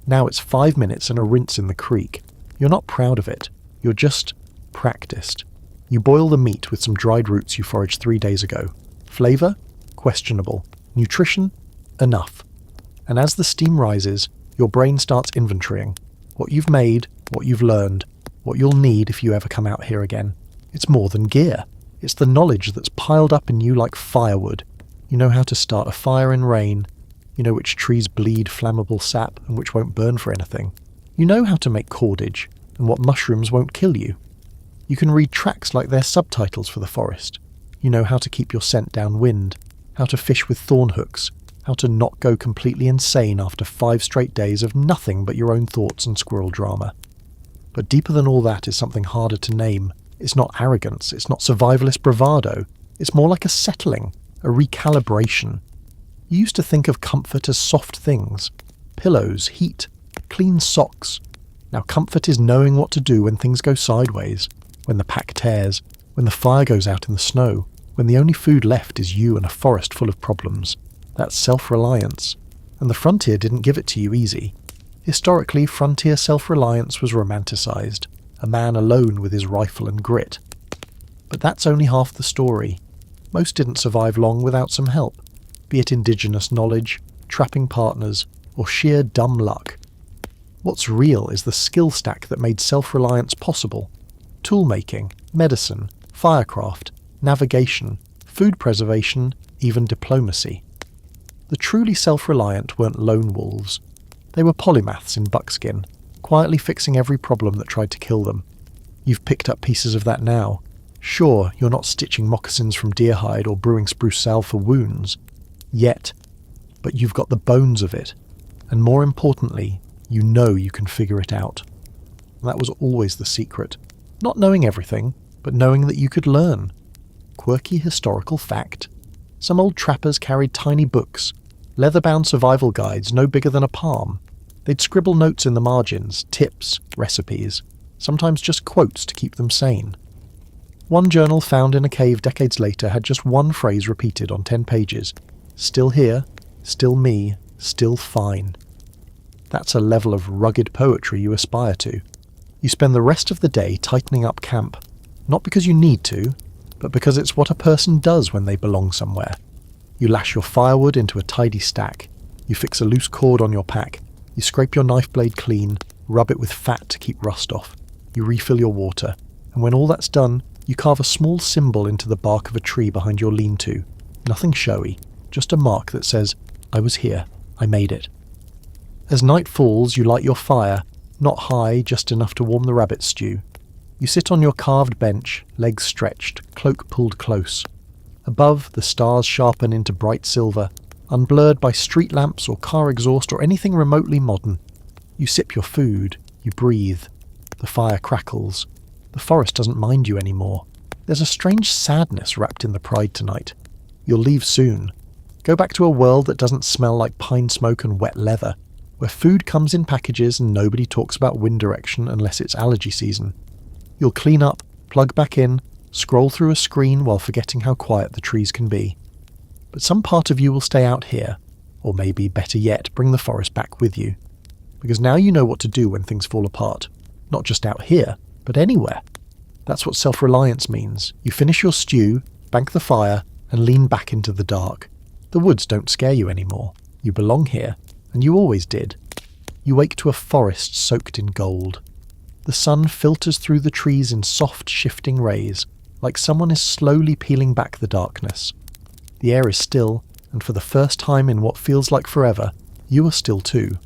Now it's 5 minutes and a rinse in the creek. You're not proud of it. You're just practiced. You boil the meat with some dried roots you foraged 3 days ago. Flavour? Questionable. Nutrition? Enough. And as the steam rises, your brain starts inventorying. What you've made, what you've learned, what you'll need if you ever come out here again. It's more than gear. It's the knowledge that's piled up in you like firewood. You know how to start a fire in rain. You know which trees bleed flammable sap and which won't burn for anything. You know how to make cordage and what mushrooms won't kill you. You can read tracks like they're subtitles for the forest. You know how to keep your scent downwind, how to fish with thorn hooks, how to not go completely insane after 5 straight days of nothing but your own thoughts and squirrel drama. But deeper than all that is something harder to name. It's not arrogance, it's not survivalist bravado. It's more like a settling, a recalibration. You used to think of comfort as soft things. Pillows, heat, clean socks. Now comfort is knowing what to do when things go sideways, when the pack tears, when the fire goes out in the snow, when the only food left is you and a forest full of problems. That's self-reliance. And the frontier didn't give it to you easy. Historically, frontier self-reliance was romanticised, a man alone with his rifle and grit. But that's only half the story. Most didn't survive long without some help, be it indigenous knowledge, trapping partners, or sheer dumb luck. What's real is the skill stack that made self-reliance possible. Toolmaking, medicine, firecraft, navigation, food preservation, even diplomacy. The truly self-reliant weren't lone wolves. They were polymaths in Buckskin, quietly fixing every problem that tried to kill them. You've picked up pieces of that now. Sure, you're not stitching moccasins from deer hide or brewing spruce salve for wounds. Yet. But you've got the bones of it. And more importantly, you know you can figure it out. And that was always the secret. Not knowing everything, but knowing that you could learn. Quirky historical fact. Some old trappers carried tiny books, leather-bound survival guides no bigger than a palm. They'd scribble notes in the margins, tips, recipes, sometimes just quotes to keep them sane. One journal found in a cave decades later had just one phrase repeated on 10 pages. Still here, still me, still fine. That's a level of rugged poetry you aspire to. You spend the rest of the day tightening up camp, not because you need to, but because it's what a person does when they belong somewhere. You lash your firewood into a tidy stack. You fix a loose cord on your pack. You scrape your knife blade clean, rub it with fat to keep rust off. You refill your water. And when all that's done, you carve a small symbol into the bark of a tree behind your lean-to. Nothing showy, just a mark that says, I was here, I made it. As night falls, you light your fire, not high, just enough to warm the rabbit stew. You sit on your carved bench, legs stretched, cloak pulled close. Above, the stars sharpen into bright silver, unblurred by street lamps or car exhaust or anything remotely modern. You sip your food, you breathe. The fire crackles. The forest doesn't mind you anymore. There's a strange sadness wrapped in the pride tonight. You'll leave soon. Go back to a world that doesn't smell like pine smoke and wet leather, where food comes in packages and nobody talks about wind direction unless it's allergy season. You'll clean up, plug back in, scroll through a screen while forgetting how quiet the trees can be. But some part of you will stay out here, or maybe, better yet, bring the forest back with you. Because now you know what to do when things fall apart. Not just out here, but anywhere. That's what self-reliance means. You finish your stew, bank the fire, and lean back into the dark. The woods don't scare you anymore. You belong here, and you always did. You wake to a forest soaked in gold. The sun filters through the trees in soft, shifting rays, like someone is slowly peeling back the darkness. The air is still, and for the first time in what feels like forever, you are still too.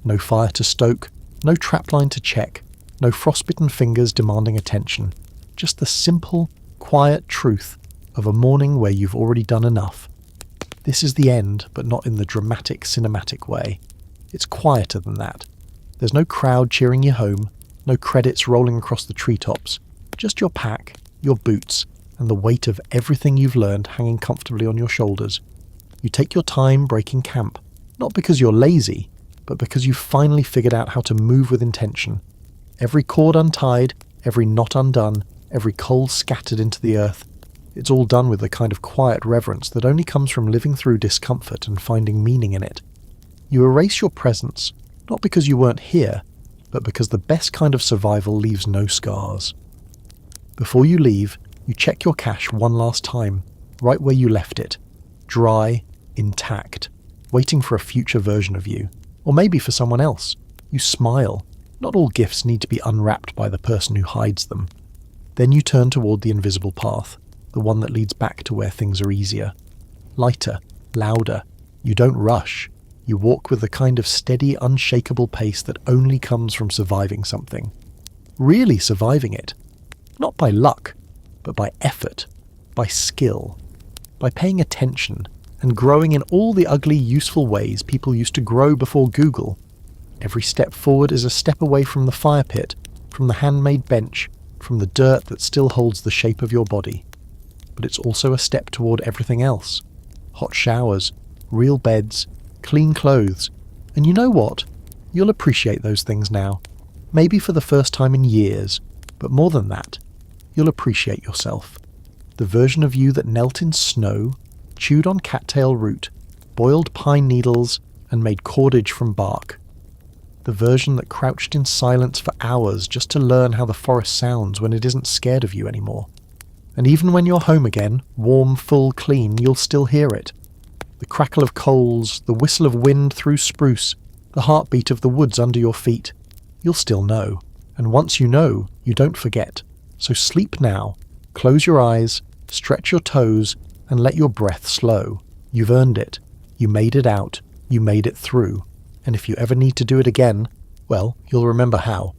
No fire to stoke, no trapline to check, no frostbitten fingers demanding attention. Just the simple, quiet truth of a morning where you've already done enough. This is the end, but not in the dramatic, cinematic way. It's quieter than that. There's no crowd cheering you home, no credits rolling across the treetops, just your pack, your boots, and the weight of everything you've learned hanging comfortably on your shoulders. You take your time breaking camp, not because you're lazy, but because you've finally figured out how to move with intention. Every cord untied, every knot undone, every coal scattered into the earth. It's all done with the kind of quiet reverence that only comes from living through discomfort and finding meaning in it. You erase your presence, not because you weren't here, but because the best kind of survival leaves no scars. Before you leave, you check your cache one last time, right where you left it. Dry, intact, waiting for a future version of you. Or maybe for someone else. You smile. Not all gifts need to be unwrapped by the person who hides them. Then you turn toward the invisible path, the one that leads back to where things are easier. Lighter, louder. You don't rush. You walk with the kind of steady, unshakable pace that only comes from surviving something. Really surviving it. Not by luck, but by effort, by skill, by paying attention and growing in all the ugly, useful ways people used to grow before Google. Every step forward is a step away from the fire pit, from the handmade bench, from the dirt that still holds the shape of your body. But it's also a step toward everything else. Hot showers, real beds, clean clothes. And you know what? You'll appreciate those things now. Maybe for the first time in years, but more than that, you'll appreciate yourself. The version of you that knelt in snow, chewed on cattail root, boiled pine needles, and made cordage from bark. The version that crouched in silence for hours just to learn how the forest sounds when it isn't scared of you anymore. And even when you're home again, warm, full, clean, you'll still hear it. The crackle of coals, the whistle of wind through spruce, the heartbeat of the woods under your feet. You'll still know. And once you know, you don't forget. So sleep now, close your eyes, stretch your toes, and let your breath slow. You've earned it. You made it out. You made it through. And if you ever need to do it again, well, you'll remember how.